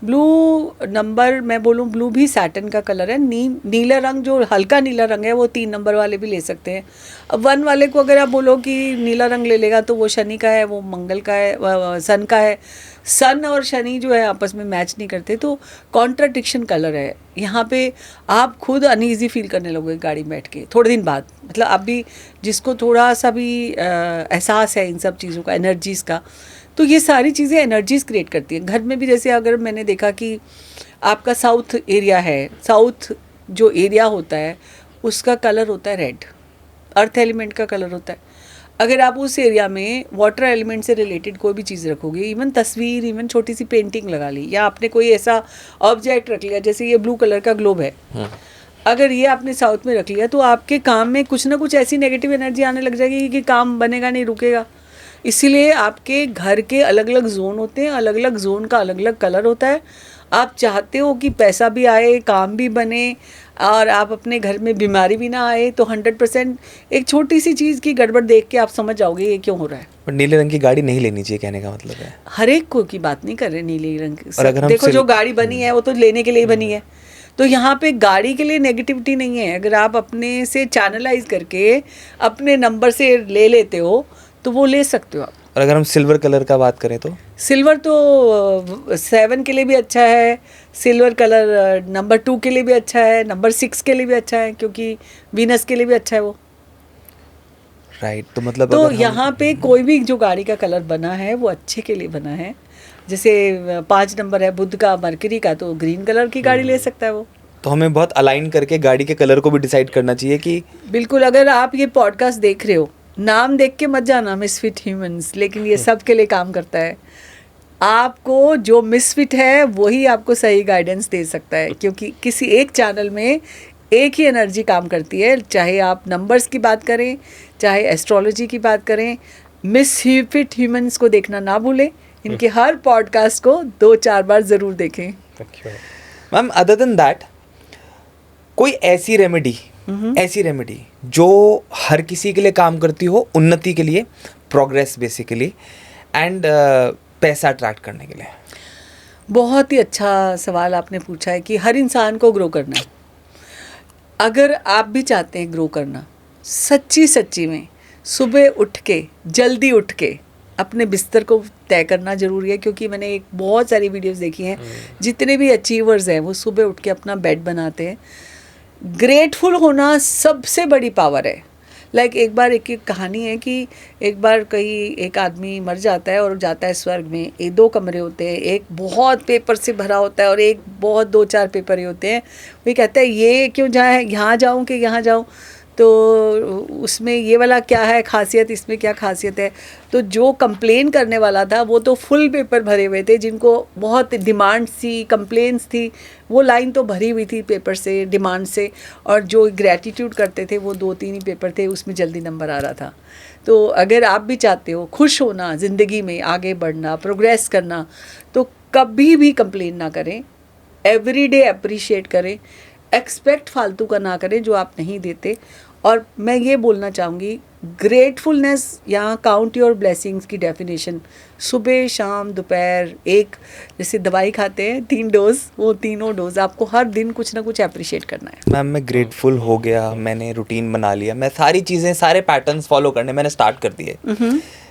A: ब्लू नंबर, मैं बोलूँ ब्लू भी सैटर्न का कलर है। नीला रंग, जो हल्का नीला रंग है, वो 3 नंबर वाले भी ले सकते हैं। अब 1 वाले को अगर आप बोलो कि नीला रंग ले लेगा तो वो शनि का है, वो मंगल का है, सन का है। सन और शनि जो है आपस में मैच नहीं करते, तो कॉन्ट्राडिक्शन कलर है। यहाँ पे आप खुद अनईजी फील करने लगोगे गाड़ी में बैठ के थोड़े दिन बाद। मतलब आप भी, जिसको थोड़ा सा भी एहसास है इन सब चीज़ों का, एनर्जीज़ का, तो ये सारी चीज़ें एनर्जीज़ क्रिएट करती हैं घर में भी। जैसे अगर मैंने देखा कि आपका साउथ एरिया है, साउथ जो एरिया होता है उसका कलर होता है रेड, अर्थ एलिमेंट का कलर होता है। अगर आप उस एरिया में वाटर एलिमेंट से रिलेटेड कोई भी चीज़ रखोगे, इवन तस्वीर, इवन छोटी सी पेंटिंग लगा ली, या आपने कोई ऐसा ऑब्जेक्ट रख लिया, जैसे ये ब्लू कलर का ग्लोब है, अगर ये आपने साउथ में रख लिया तो आपके काम में कुछ ना कुछ ऐसी नेगेटिव एनर्जी आने लग जाएगी कि काम बनेगा नहीं, रुकेगा। इसीलिए आपके घर के अलग अलग जोन होते हैं, अलग अलग जोन का अलग अलग कलर होता है। आप चाहते हो कि पैसा भी आए, काम भी बने, और आप अपने घर में बीमारी भी ना आए, तो 100% एक छोटी सी चीज़ की गड़बड़ देख के आप समझ जाओगे ये क्यों हो रहा है।
D: पर नीले रंग की गाड़ी नहीं लेनी चाहिए, कहने का मतलब है।
A: हर एक को की बात नहीं कर रहे नीले रंग की।
D: और अगर हम
A: देखो जो गाड़ी बनी है वो तो लेने के लिए ही बनी है, तो यहाँ पे गाड़ी के लिए नेगेटिविटी नहीं है। अगर आप अपने से चैनलाइज करके अपने नंबर से ले लेते हो तो वो ले सकते हो आप।
D: और अगर हम सिल्वर कलर का बात करें तो
A: सिल्वर तो 7 के लिए भी अच्छा है, सिल्वर कलर नंबर 2 के लिए भी अच्छा है, नंबर 6 के लिए भी अच्छा है, क्योंकि वीनस के लिए भी अच्छा है वो।
D: राइट, तो मतलब
A: तो
D: अगर हम-
A: यहाँ पे कोई भी जो गाड़ी का कलर बना है वो अच्छे के लिए बना है। जैसे 5 नंबर है बुध का, मरकरी का, तो ग्रीन कलर की गाड़ी ले सकता है वो।
D: तो हमें बहुत अलाइन करके गाड़ी के कलर को भी डिसाइड करना चाहिए कि
A: बिल्कुल। अगर आप ये पॉडकास्ट देख रहे हो, नाम देख के मत जाना मिसफिट ह्यूमंस, लेकिन ये सब के लिए काम करता है। आपको जो मिसफिट है वही आपको सही गाइडेंस दे सकता है, क्योंकि किसी एक चैनल में एक ही एनर्जी काम करती है। चाहे आप नंबर्स की बात करें, चाहे एस्ट्रोलॉजी की बात करें, मिसफिट ह्यूमंस को देखना ना भूलें। इनके हर पॉडकास्ट को 2-4 बार ज़रूर देखें।
D: मैम अदर देन दैट कोई ऐसी रेमेडी जो हर किसी के लिए काम करती हो, उन्नति के लिए, प्रोग्रेस बेसिकली, एंड पैसा अट्रैक्ट करने के लिए?
A: बहुत ही अच्छा सवाल आपने पूछा है कि हर इंसान को ग्रो करना है। अगर आप भी चाहते हैं ग्रो करना, सच्ची में सुबह उठ के, जल्दी उठ के अपने बिस्तर को तय करना ज़रूरी है। क्योंकि मैंने एक बहुत सारी वीडियोस देखी हैं, जितने भी अचीवर्स हैं वो सुबह उठ के अपना बेड बनाते हैं। ग्रेटफुल होना सबसे बड़ी पावर है। लाइक एक बार एक कहानी है कि एक बार एक आदमी मर जाता है और जाता है स्वर्ग में। 2 कमरे होते हैं, एक बहुत पेपर से भरा होता है और एक बहुत 2-4 पेपर ही होते हैं। वही कहता है ये क्यों जाए, यहाँ जाऊँ कि यहाँ जाऊँ, तो उसमें ये वाला क्या है खासियत, इसमें क्या खासियत है। तो जो कंप्लेन करने वाला था वो तो फुल पेपर भरे हुए थे, जिनको बहुत डिमांड्स थी, कंप्लेंट्स थी, वो लाइन तो भरी हुई थी पेपर से, डिमांड से। और जो ग्रैटिट्यूड करते थे वो 2-3 ही पेपर थे, उसमें जल्दी नंबर आ रहा था। तो अगर आप भी चाहते हो खुश होना, ज़िंदगी में आगे बढ़ना, प्रोग्रेस करना, तो कभी भी कंप्लेन ना करें, एवरीडे अप्रिशिएट करें, एक्सपेक्ट फालतू का ना करें जो आप नहीं देते। और मैं ये बोलना चाहूँगी, ग्रेटफुलनेस यहाँ काउंट योर ब्लेसिंग्स की डेफिनेशन सुबह शाम दोपहर, एक जैसे दवाई खाते हैं 3 डोज, वो तीनों डोज आपको हर दिन कुछ ना कुछ अप्रिशिएट करना है।
D: मैम मैं ग्रेटफुल हो गया, मैंने रूटीन बना लिया, मैं सारी चीज़ें, सारे पैटर्न्स फॉलो करने मैंने स्टार्ट कर दिए,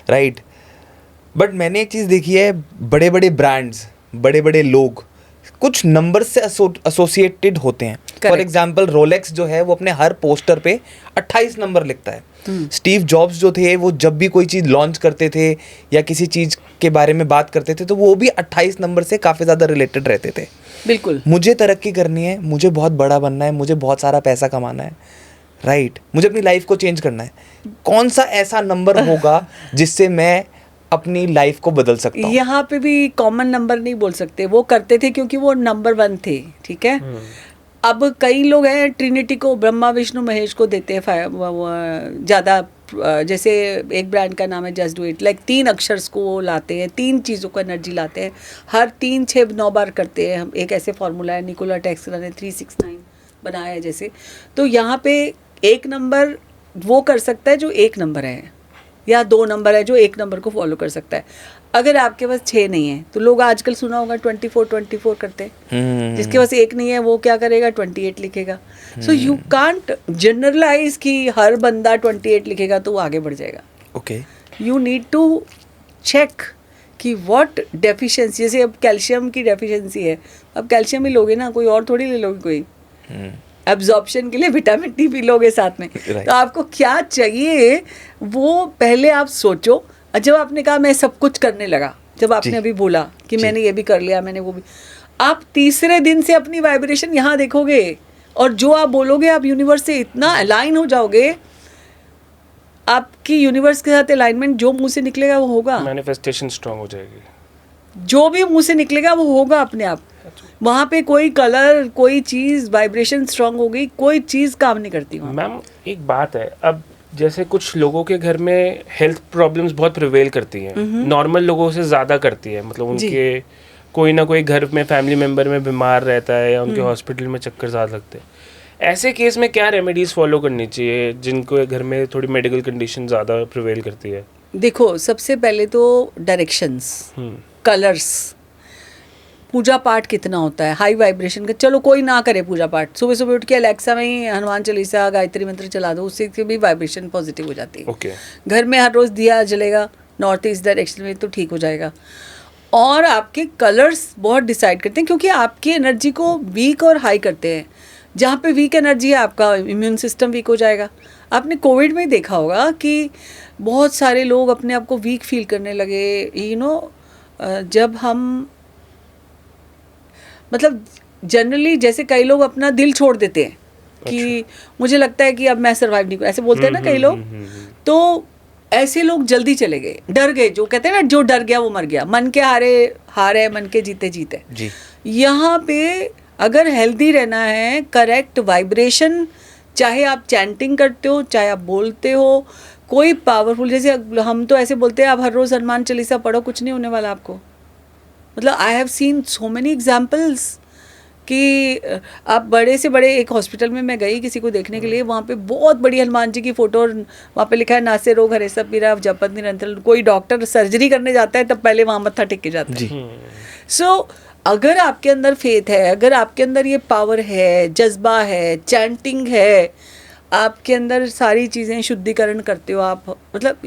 D: राइट। बट मैंने एक चीज़ देखी है, बड़े बड़े ब्रांड्स, बड़े बड़े लोग कुछ नंबर से एसोसिएटेड होते हैं। फॉर एग्जाम्पल रोलेक्स जो है वो अपने हर पोस्टर पे 28 नंबर लिखता है। स्टीव जॉब्स जो थे वो जब भी कोई चीज़ लॉन्च करते थे या किसी चीज़ के बारे में बात करते थे तो वो भी 28 नंबर से काफ़ी ज़्यादा रिलेटेड रहते थे।
A: बिल्कुल।
D: मुझे तरक्की करनी है, मुझे बहुत बड़ा बनना है, मुझे बहुत सारा पैसा कमाना है, राइट, मुझे अपनी लाइफ को चेंज करना है, कौन सा ऐसा नंबर होगा जिससे मैं अपनी लाइफ को बदल सकता हूँ?
A: यहाँ पे भी कॉमन नंबर नहीं बोल सकते, वो करते थे क्योंकि वो नंबर 1 थे, ठीक है। अब कई लोग हैं ट्रिनिटी को, ब्रह्मा विष्णु महेश को देते हैं ज़्यादा। जैसे एक ब्रांड का नाम है जस्ट डू इट, लाइक 3 अक्षर्स को वो लाते हैं, 3 चीज़ों को एनर्जी लाते हैं, हर 3, 6, 9 बार करते हैं। हम एक ऐसे फॉर्मूला है, निकोला टेस्ला ने 369 बनाया है जैसे। तो यहाँ पे एक नंबर वो कर सकता है जो एक नंबर है, या 2 नंबर है जो 1 नंबर को फॉलो कर सकता है। अगर आपके पास 6 नहीं है तो लोग आजकल सुना होगा 24 करते हैं। जिसके पास 1 नहीं है वो क्या करेगा, 28 लिखेगा। सो यू कांट जनरलाइज कि हर बंदा 28 लिखेगा तो वो आगे बढ़ जाएगा।
D: Okay,
A: you need to check कि व्हाट डेफिशिएंसी, जैसे अब कैल्शियम की डेफिशिएंसी है, अब कैल्शियम ही लोगे ना, कोई और थोड़ी ले लोगे कोई। एब्जॉर्प्शन के लिए विटामिन डी भी लोगे साथ में।
D: Right.
A: तो आपको क्या चाहिए वो पहले आप सोचो। और जब आपने कहा मैं सब कुछ करने लगा, जब आपने
D: जी।
A: अभी बोला कि
D: जी।
A: मैंने ये भी कर लिया, मैंने वो भी, आप तीसरे दिन से अपनी वाइब्रेशन यहाँ देखोगे और जो आप बोलोगे आप यूनिवर्स से इतना अलाइन हो जाओगे, आपकी यूनिवर्स के साथ अलाइनमेंट जो मुंह से निकलेगा वो होगा।
B: मैनिफेस्टेशन स्ट्रांग हो जाएगी।
A: जो भी मुंह से निकलेगा वो होगा अपने आप। वहाँ पे कोई कलर, कोई चीज़, वाइब्रेशन स्ट्रांग हो गई, कोई चीज़ काम नहीं करती वहाँ।
B: मैम एक बात है, अब जैसे कुछ लोगों के घर में हेल्थ प्रॉब्लम्स बहुत प्रिवेल करती हैं, नॉर्मल लोगों से ज़्यादा करती है, मतलब उनके कोई ना कोई घर में फैमिली मेम्बर में बीमार रहता है या उनके हॉस्पिटल में चक्कर ज़्यादा लगते हैं। ऐसे केस में क्या रेमेडीज़ फॉलो करनी चाहिए जिनको घर में थोड़ी मेडिकल कंडीशन ज़्यादा प्रिवेल करती है?
A: देखो, सबसे पहले तो डायरेक्शंस, कलर्स, पूजा पाठ कितना होता है, हाई वाइब्रेशन का। चलो कोई ना करे पूजा पाठ, सुबह सुबह उठ के अलेक्सा में ही हनुमान चालीसा, गायत्री मंत्र चला दो, उससे भी वाइब्रेशन पॉजिटिव हो जाती है।
B: ओके।
A: घर में हर रोज़ दिया जलेगा नॉर्थ ईस्ट डायरेक्शन में तो ठीक हो जाएगा। और आपके कलर्स बहुत डिसाइड करते हैं, क्योंकि आपकी एनर्जी को वीक और हाई करते हैं। जहाँ पे वीक एनर्जी है आपका इम्यून सिस्टम वीक हो जाएगा। आपने कोविड में देखा होगा कि बहुत सारे लोग अपने आप को वीक फील करने लगे। यू नो, जब हम, मतलब जनरली जैसे कई लोग अपना दिल छोड़ देते हैं कि मुझे लगता है कि अब मैं सर्वाइव नहीं कर, ऐसे बोलते हैं ना कई लोग। तो ऐसे लोग जल्दी चले गए, डर गए। जो कहते हैं ना, जो डर गया वो मर गया। मन के हारे है, मन के जीते जीते।
D: जी।
A: यहाँ पे अगर हेल्दी रहना है, करेक्ट वाइब्रेशन, चाहे आप चैंटिंग करते हो, चाहे आप बोलते हो, कोई पावरफुल, जैसे हम तो ऐसे बोलते हैं आप हर रोज़ हनुमान चालीसा पढ़ो, कुछ नहीं होने वाला आपको। मतलब I have seen so many examples कि आप बड़े से बड़े, एक हॉस्पिटल में मैं गई किसी को देखने के लिए, वहाँ पे बहुत बड़ी हनुमान जी की फ़ोटो और वहाँ पे लिखा है नासे रोग हरे सब पीरा जपत निरंतर। कोई डॉक्टर सर्जरी करने जाता है तब पहले वहाँ मत्था टेक के जाता है। सो अगर आपके अंदर फेथ है, अगर आपके अंदर ये पावर है, जज्बा है, चैंटिंग है, आपके अंदर सारी चीज़ें शुद्धिकरण करते हो आप, मतलब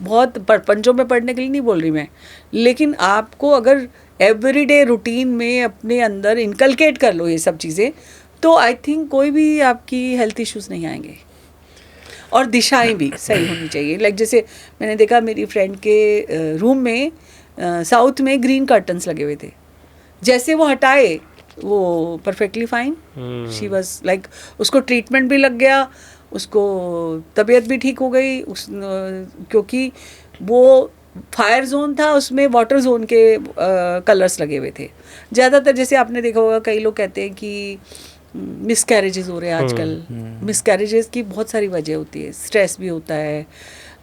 A: बहुत पंचों में पढ़ने के लिए नहीं बोल रही मैं, लेकिन आपको अगर एवरीडे रूटीन में अपने अंदर इनकलकेट कर लो ये सब चीज़ें, तो आई थिंक कोई भी आपकी हेल्थ इश्यूज़ नहीं आएंगे। और दिशाएं भी सही होनी चाहिए। लाइक जैसे मैंने देखा मेरी फ्रेंड के रूम में साउथ में ग्रीन कर्टन्स लगे हुए थे, जैसे वो हटाए वो perfectly fine. She was like, उसको ट्रीटमेंट भी लग गया, उसको तबीयत भी ठीक हो गई, क्योंकि वो फायर जोन था, उसमें वाटर जोन के कलर्स लगे हुए थे। ज़्यादातर जैसे आपने देखा होगा कई लोग कहते हैं कि मिसकैरेजेस हो रहे हैं आजकल। मिसकैरेजेस की बहुत सारी वजह होती है, स्ट्रेस भी होता है,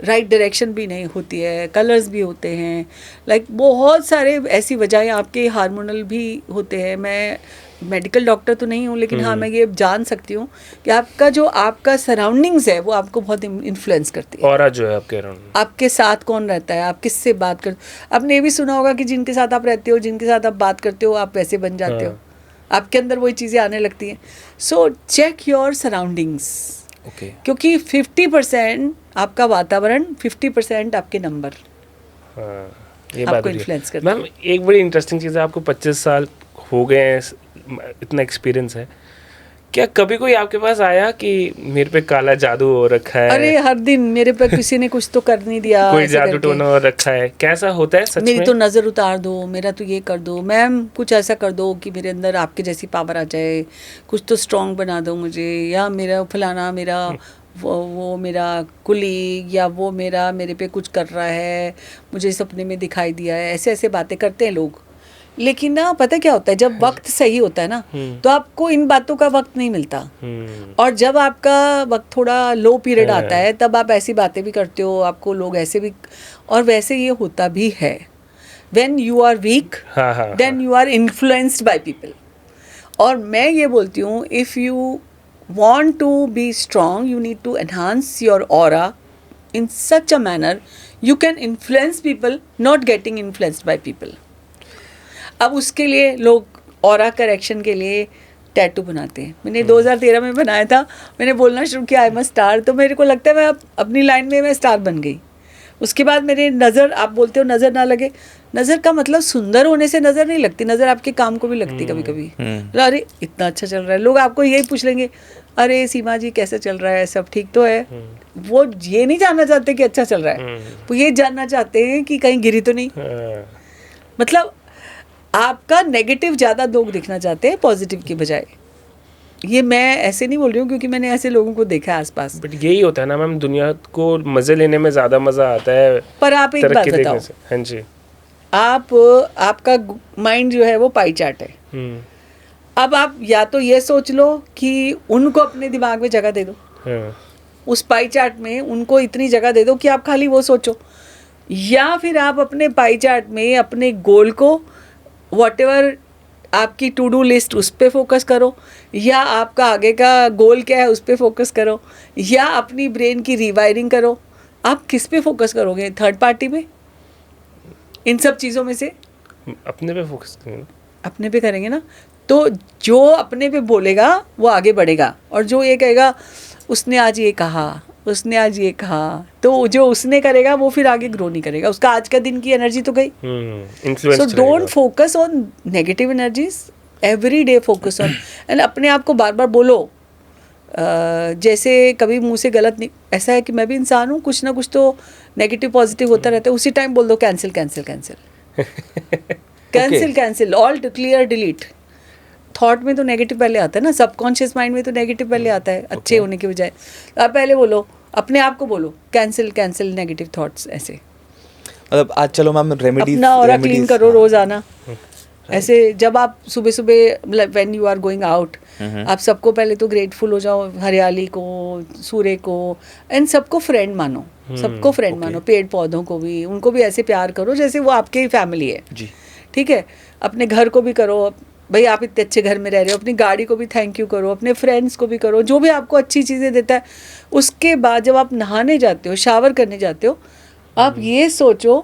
A: राइट डायरेक्शन भी नहीं होती है, कलर्स भी होते हैं, लाइक बहुत सारे ऐसी वजहें, आपके हार्मोनल भी होते हैं। मैं मेडिकल डॉक्टर तो नहीं हूँ, लेकिन हाँ मैं ये जान सकती हूँ कि आपका जो आपका सराउंडिंग्स है वो आपको बहुत इन्फ्लुएंस करती है।
B: और जो है आपके अराउंड, आपके
A: साथ कौन रहता है, आप किससे बात करते हो। आपने ये भी सुना होगा कि जिनके साथ आप रहते हो, जिनके साथ आप बात करते हो, आप वैसे बन जाते हो, आपके अंदर वही चीज़ें आने लगती हैं। So check your surroundings.
D: Okay.
A: क्योंकि 50% आपका वातावरण, 50% आपके नंबर
B: ये
A: आपको इन्फ्लुएंस करते हैं।
B: मैम एक बड़ी इंटरेस्टिंग चीज़ है, आपको 25 साल हो गए हैं, इतना एक्सपीरियंस है, क्या कभी कोई आपके पास आया कि मेरे पे काला जादू हो रखा है?
A: अरे हर दिन मेरे पे किसी ने कुछ तो कर नहीं दिया
B: कोई जादू टोना हो रखा है, कैसा होता है सच में?
A: मेरी तो नज़र उतार दो, मेरा तो ये कर दो, मैम कुछ ऐसा कर दो कि मेरे अंदर आपके जैसी पावर आ जाए, कुछ तो स्ट्रॉन्ग बना दो मुझे, या मेरा फलाना, मेरा वो मेरा कुली, या वो मेरे पे कुछ कर रहा है, मुझे सपने में दिखाई दिया है। ऐसे ऐसे बातें करते हैं लोग। लेकिन ना पता क्या होता है, जब वक्त सही होता है ना तो आपको इन बातों का वक्त नहीं मिलता, और जब आपका वक्त थोड़ा लो पीरियड आता है तब आप ऐसी बातें भी करते हो, आपको लोग ऐसे भी, और वैसे ये होता भी है। When you are weak then you are influenced by people. और मैं ये बोलती हूँ, if you want to be strong you need to enhance your aura, in such a manner you can influence people not getting influenced by people. अब उसके लिए लोग aura correction के लिए टैटू बनाते हैं. मैंने 2013 में बनाया था. मैंने बोलना शुरू किया आई एम अ स्टार, तो मेरे को लगता है मैं अब अपनी लाइन में मैं स्टार बन गई. उसके बाद मेरे नज़र, आप बोलते हो नज़र ना लगे, नज़र का मतलब सुंदर होने से नज़र नहीं लगती, नज़र आपके काम को भी लगती कभी कभी. अरे इतना अच्छा चल रहा है, लोग आपको यही पूछ लेंगे अरे सीमा जी कैसा चल रहा है, सब ठीक तो है. वो ये नहीं जानना चाहते कि अच्छा चल रहा है, वो ये जानना चाहते हैं कि कहीं गिरी तो नहीं. मतलब आपका नेगेटिव ज़्यादा लोग दिखना चाहते हैं पॉजिटिव की बजाय. ये मैं ऐसे नहीं बोल रही हूँ क्योंकि मैंने ऐसे लोगों को देखा है आसपास.
B: बट यही होता है ना मैम, दुनिया को मज़े लेने में ज़्यादा मज़ा आता है.
A: पर आप एक बात
B: तरक्की
A: बताओ,
B: देखने से. हाँ जी.
A: आपका माइंड जो है वो पाई चार्ट है. अब आप या तो ये सोच लो कि उनको अपने दिमाग में जगह दे दो,
B: हाँ.
A: उस पाई चार्ट में उनको इतनी जगह दे दो कि आप खाली वो सोचो, या फिर आप अपने पाई चार्ट में अपने गोल को व्हाटएवर आपकी टू डू लिस्ट उस पर फोकस करो, या आपका आगे का गोल क्या है उस पर फोकस करो, या अपनी ब्रेन की रिवायरिंग करो. आप किस पे फोकस करोगे? थर्ड पार्टी पे? इन सब चीज़ों में से
B: अपने पे फोकस करें.
A: अपने पे करेंगे ना, तो जो अपने पे बोलेगा वो आगे बढ़ेगा, और जो ये कहेगा उसने आज ये कहा, उसने आज ये कहा, तो जो उसने करेगा वो फिर आगे ग्रो नहीं करेगा, उसका आज का दिन की एनर्जी तो गई. So don't focus on negative energies, every day focus on, and अपने आप को बार बार बोलो. जैसे कभी मुंह से गलत नहीं, ऐसा है कि मैं भी इंसान हूँ, कुछ ना कुछ तो नेगेटिव पॉजिटिव होता रहता है, उसी टाइम बोल दो cancel cancel cancel cancel cancel, all clear delete. Thought में तो नेगेटिव पहले आता है ना, सबकॉन्शियस माइंड में तो नेगेटिव पहले आता है अच्छे होने के बजाय. आप पहले बोलो, अपने आप को बोलो कैंसिल कैंसिल नेगेटिव थॉट्स. ऐसे
D: मतलब आज चलो मैम रेमेडीज,
A: अपना ऑरा क्लीन करो रोजाना. ऐसे जब आप सुबह सुबह when you are going out, आप सबको पहले तो ग्रेटफुल हो जाओ, हरियाली को, सूर्य को, एंड सबको फ्रेंड मानो. सबको फ्रेंड मानो, पेड़ पौधों को भी, उनको भी ऐसे प्यार करो जैसे वो आपकी फैमिली है
D: जी.
A: ठीक है. अपने घर को भी करो, भाई आप इतने अच्छे घर में रह रहे हो, अपनी गाड़ी को भी थैंक यू करो, अपने फ्रेंड्स को भी करो, जो भी आपको अच्छी चीज़ें देता है. उसके बाद जब आप नहाने जाते हो, शावर करने जाते हो, आप ये सोचो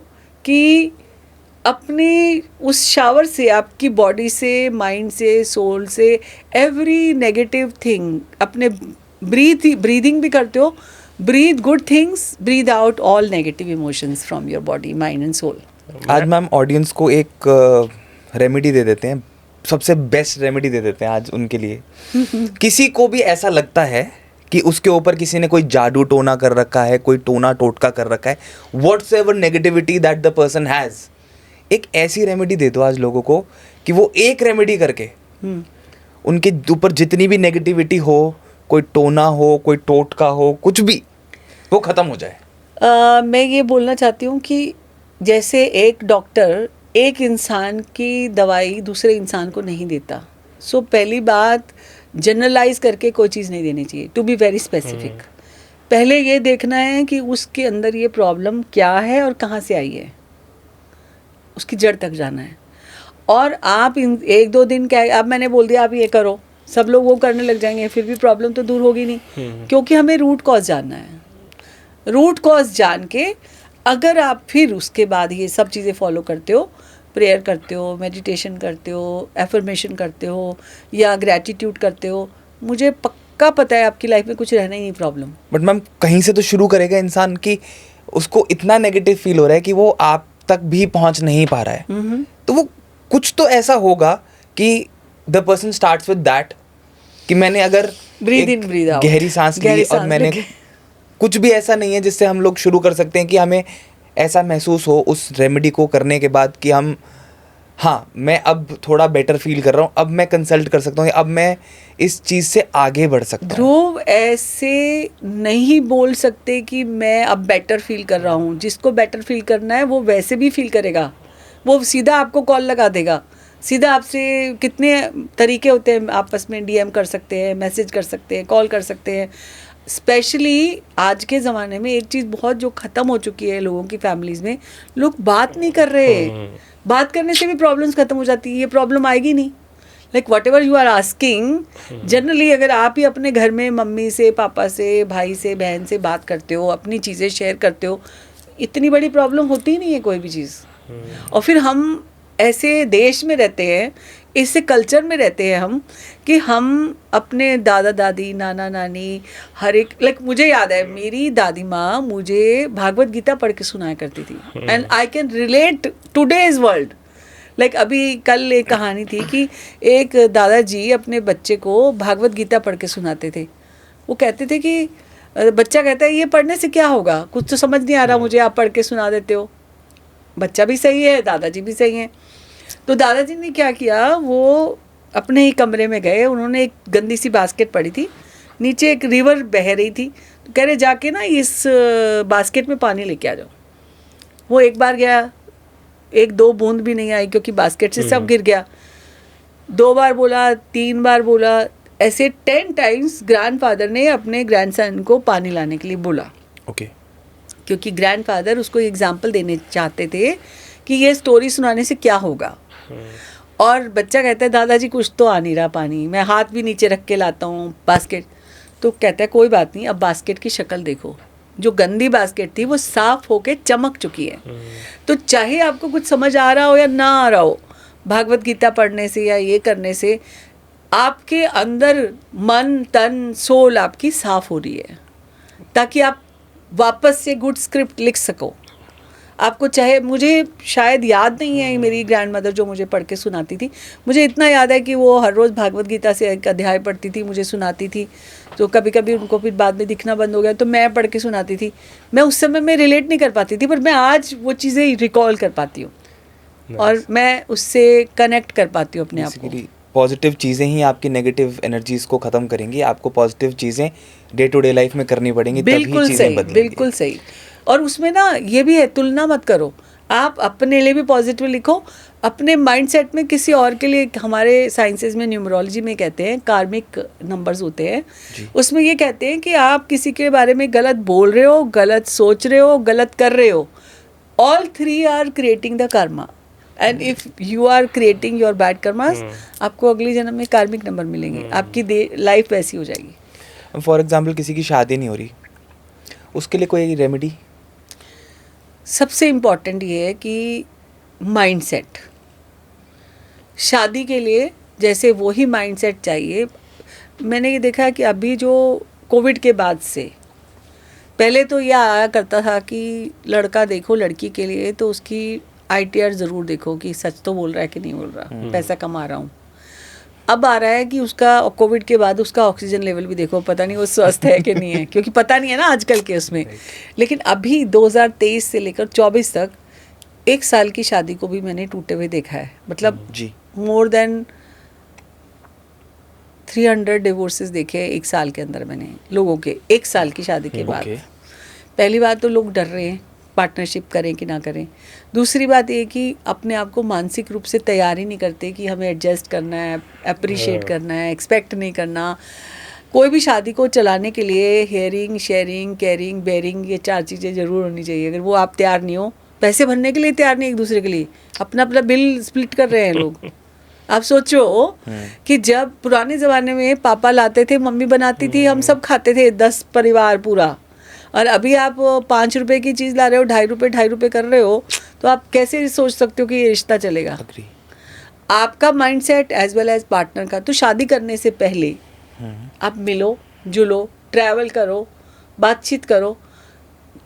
A: कि अपनी उस शावर से, आपकी बॉडी से, माइंड से, सोल से, एवरी नेगेटिव थिंग, अपने ब्रीदिंग भी करते हो, breathe good things, breathe out all negative emotions from your body, mind and soul.
D: आज मैम ऑडियंस को एक रेमेडी दे देते हैं, सबसे बेस्ट रेमेडी दे देते हैं आज उनके लिए. किसी को भी ऐसा लगता है कि उसके ऊपर किसी ने कोई जादू टोना कर रखा है, कोई टोना टोटका कर रखा है, whatsoever negativity that the person has, एक ऐसी रेमेडी दे दो आज लोगों को कि वो एक रेमेडी करके उनके ऊपर जितनी भी नेगेटिविटी हो, कोई टोना हो, कोई टोटका हो, कुछ भी, वो ख़त्म हो जाए.
A: मैं ये बोलना चाहती हूँ कि जैसे एक डॉक्टर एक इंसान की दवाई दूसरे इंसान को नहीं देता, सो पहली बात जनरलाइज करके कोई चीज़ नहीं देनी चाहिए, टू बी वेरी स्पेसिफिक. पहले ये देखना है कि उसके अंदर ये प्रॉब्लम क्या है और कहाँ से आई है, उसकी जड़ तक जाना है. और आप एक दो दिन क्या, अब मैंने बोल दिया आप ये करो, सब लोग वो करने लग जाएंगे, फिर भी प्रॉब्लम तो दूर होगी नहीं. क्योंकि हमें रूट कॉज जानना है. रूट कॉज जान के अगर आप फिर उसके बाद ये सब चीज़ें फॉलो करते हो, प्रेयर करते हो, मेडिटेशन करते हो, एफर्मेशन करते हो, या ग्रैटिट्यूड करते हो, मुझे पक्का पता है आपकी लाइफ में कुछ रहना ही नहीं प्रॉब्लम.
D: बट मैम कहीं से तो शुरू करेगा इंसान कि उसको इतना नेगेटिव फील हो रहा है कि वो आप तक भी पहुंच नहीं पा रहा है. तो वो कुछ तो ऐसा होगा कि the person starts with that कि मैंने अगर
A: ब्रीद इन ब्रीद आउट,
D: गहरी सांस ली और मैंने कुछ भी ऐसा नहीं है जिससे हम लोग शुरू कर सकते हैं कि हमें ऐसा महसूस हो उस रेमेडी को करने के बाद कि हम, हाँ मैं अब थोड़ा बेटर फील कर रहा हूँ, अब मैं कंसल्ट कर सकता हूँ, अब मैं इस चीज़ से आगे बढ़ सकता हूँ.
A: ध्रुव ऐसे नहीं बोल सकते कि मैं अब बेटर फील कर रहा हूँ. जिसको बेटर फील करना है वो वैसे भी फील करेगा, वो सीधा आपको कॉल लगा देगा, सीधा आपसे. कितने तरीके होते हैं, आपस में डीएम कर सकते हैं, मैसेज कर सकते हैं, कॉल कर सकते हैं. स्पेशली आज के ज़माने में एक चीज़ बहुत जो ख़त्म हो चुकी है लोगों की फैमिलीज़ में, लोग बात नहीं कर रहे. बात करने से भी प्रॉब्लम्स ख़त्म हो जाती है, ये प्रॉब्लम आएगी नहीं. Like whatever you are asking, generally अगर आप ही अपने घर में मम्मी से, पापा से, भाई से, बहन से बात करते हो, अपनी चीज़ें शेयर करते हो, इतनी बड़ी प्रॉब्लम होती ही नहीं है कोई भी चीज़। और फिर हम ऐसे देश में रहते हैं, ऐसे कल्चर में रहते हैं हम, कि हम अपने दादा दादी, नाना नानी, हर एक, लाइक मुझे याद है मेरी दादी माँ मुझे भागवत गीता पढ़ के सुनाया करती थी, and I can relate today's world. Like अभी कल एक कहानी थी कि एक दादाजी अपने बच्चे को भागवत गीता पढ़ के सुनाते थे। वो कहते थे कि बच्चा कहता है ये पढ़ने से क्या होगा, कुछ तो समझ नहीं आ रहा मुझे, आप पढ़ के सुना देते हो। बच्चा भी सही है, दादाजी भी सही हैं। तो दादाजी ने क्या किया, वो अपने ही कमरे में गए, उन्होंने एक गंदी सी बास्केट पड़ी थी, नीचे एक रिवर बह रही थी, तो कह रहे जाके ना इस बास्केट में पानी लेके आ जाओ। वो एक बार गया, 1-2 बूंद भी नहीं आई क्योंकि बास्केट से सब गिर गया। 2 बार बोला, 3 बार बोला, ऐसे 10 टाइम्स ग्रैंडफादर ने अपने ग्रैंडसन को पानी लाने के लिए बोला।
D: ओके।
A: क्योंकि ग्रैंडफादर उसको एग्जाम्पल देने चाहते थे कि ये स्टोरी सुनाने से क्या होगा। और बच्चा कहता है दादाजी कुछ तो आ नहीं रहा पानी, मैं हाथ भी नीचे रख के लाता हूँ बास्केट। तो कहता है कोई बात नहीं, अब बास्केट की शक्ल देखो, जो गंदी बास्केट थी वो साफ होके चमक चुकी है। तो चाहे आपको कुछ समझ आ रहा हो या ना आ रहा हो, भागवत गीता पढ़ने से या ये करने से आपके अंदर मन, तन, सोल आपकी साफ हो रही है, ताकि आप वापस से गुड स्क्रिप्ट लिख सको। आपको चाहे, मुझे शायद याद नहीं है मेरी ग्रैंड मदर जो मुझे पढ़ के सुनाती थी, मुझे इतना याद है कि वो हर रोज़ भागवत गीता से एक अध्याय पढ़ती थी, मुझे सुनाती थी। तो कभी कभी उनको फिर बाद में दिखना बंद हो गया तो मैं पढ़ के सुनाती थी। मैं उस समय में रिलेट नहीं कर पाती थी, पर मैं आज वो चीज़ें रिकॉल कर पाती हूँ और मैं उससे कनेक्ट कर पाती हूँ अपने आप को।
D: पॉजिटिव चीज़ें ही आपकी नेगेटिव एनर्जीज को ख़त्म करेंगी। आपको पॉजिटिव चीज़ें डे टू डे लाइफ में करनी पड़ेंगी, तभी चीज़ें बदलेंगी।
A: बिल्कुल सही। और उसमें ना ये भी है, तुलना मत करो। आप अपने लिए भी पॉजिटिव लिखो, अपने माइंडसेट में किसी और के लिए। हमारे साइंसेस में, न्यूमरोलॉजी में कहते हैं कार्मिक नंबर्स होते हैं, उसमें ये कहते हैं कि आप किसी के बारे में गलत बोल रहे हो, गलत सोच रहे हो, गलत कर रहे हो, all 3 are creating the karma. And if you are creating your bad karmas, आपको अगली जन्म में कार्मिक नंबर मिलेंगे, आपकी लाइफ वैसी हो जाएगी।
D: फॉर एग्जाम्पल किसी की शादी नहीं हो रही, उसके लिए कोई रेमेडी?
A: सबसे इम्पॉर्टेंट ये है कि माइंडसेट। शादी के लिए जैसे वो ही माइंडसेट चाहिए। मैंने ये देखा कि अभी जो कोविड के बाद से, पहले तो यह आया करता था कि लड़का देखो लड़की के लिए तो उसकी ITR ज़रूर देखो कि सच तो बोल रहा है कि नहीं बोल रहा, पैसा कमा रहा हूँ। अब आ रहा है कि उसका कोविड के बाद उसका ऑक्सीजन लेवल भी देखो, पता नहीं वो स्वस्थ है कि नहीं है, क्योंकि पता नहीं है ना आजकल के उसमें। लेकिन अभी 2023 से लेकर 24 तक 1 साल की शादी को भी मैंने टूटे हुए देखा है। मतलब
D: जी,
A: मोर देन 300 डिवोर्सेस देखे 1 साल के अंदर मैंने लोगों के, 1 साल की शादी के बाद। पहली बात तो लोग डर रहे हैं पार्टनरशिप करें कि ना करें। दूसरी बात ये कि अपने आप को मानसिक रूप से तैयार ही नहीं करते कि हमें एडजस्ट करना है, अप्रिशिएट करना है, एक्सपेक्ट नहीं करना। कोई भी शादी को चलाने के लिए हेयरिंग, शेयरिंग, केयरिंग, बेयरिंग, ये 4 चीज़ें ज़रूर होनी चाहिए। अगर वो आप तैयार नहीं हो, पैसे भरने के लिए तैयार नहीं एक दूसरे के लिए, अपना अपना बिल स्प्लिट कर रहे हैं लोग। आप सोचो कि जब पुराने ज़माने में पापा लाते थे, मम्मी बनाती थी, हम सब खाते थे 10 परिवार पूरा। और अभी आप 5 रुपए की चीज़ ला रहे हो, 2.5 रुपए कर रहे हो, तो आप कैसे सोच सकते हो कि ये रिश्ता चलेगा? आपका mindset as well as partner का। तो शादी करने से पहले आप मिलो, जुलो, ट्रैवल करो, बातचीत करो,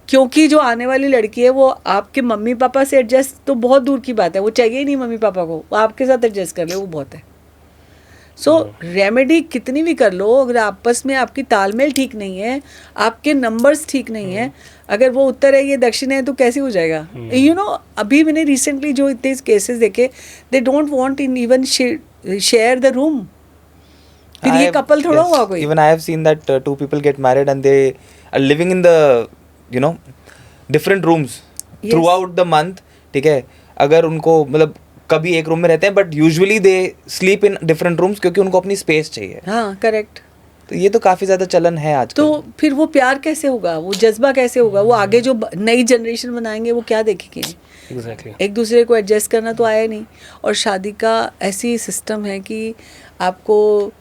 A: क्योंकि जो आने वाली लड़की है वो आपके मम्मी पापा से एडजस्ट तो बहुत दूर की बात है, वो चाहिए ही नहीं मम्मी पापा को, वो आपके साथ एडजस्ट कर ले, वो बहुत है। सो रेमेडी कितनी भी कर लो, अगर आपस में आपकी तालमेल ठीक नहीं है, आपके नंबर्स ठीक नहीं है, अगर वो उत्तर है ये दक्षिण है, तो कैसे हो जाएगा? यू नो, अभी मैंने रिसेंटली जो इतने केसेस देखे, they don't want in even share the room. फिर ये कपल थोड़ा हुआ कोई।
D: Even I have seen that 2 people get married and they are living in the different rooms throughout the month, ठीक है? अगर उनको मतलब कभी एक रूम में रहते हैं, but usually they sleep in different rooms, क्योंकि उनको अपनी स्पेस चाहिए।
A: हाँ, करेक्ट।
D: तो ये तो काफ़ी ज़्यादा चलन है आजकल।
A: तो फिर वो प्यार कैसे होगा, वो जज्बा कैसे होगा, वो आगे जो नई जनरेशन बनाएंगे वो क्या देखेंगे?
B: एग्जैक्टली।
A: एक दूसरे को एडजस्ट करना तो आया नहीं। और शादी का ऐसी सिस्टम है कि आपको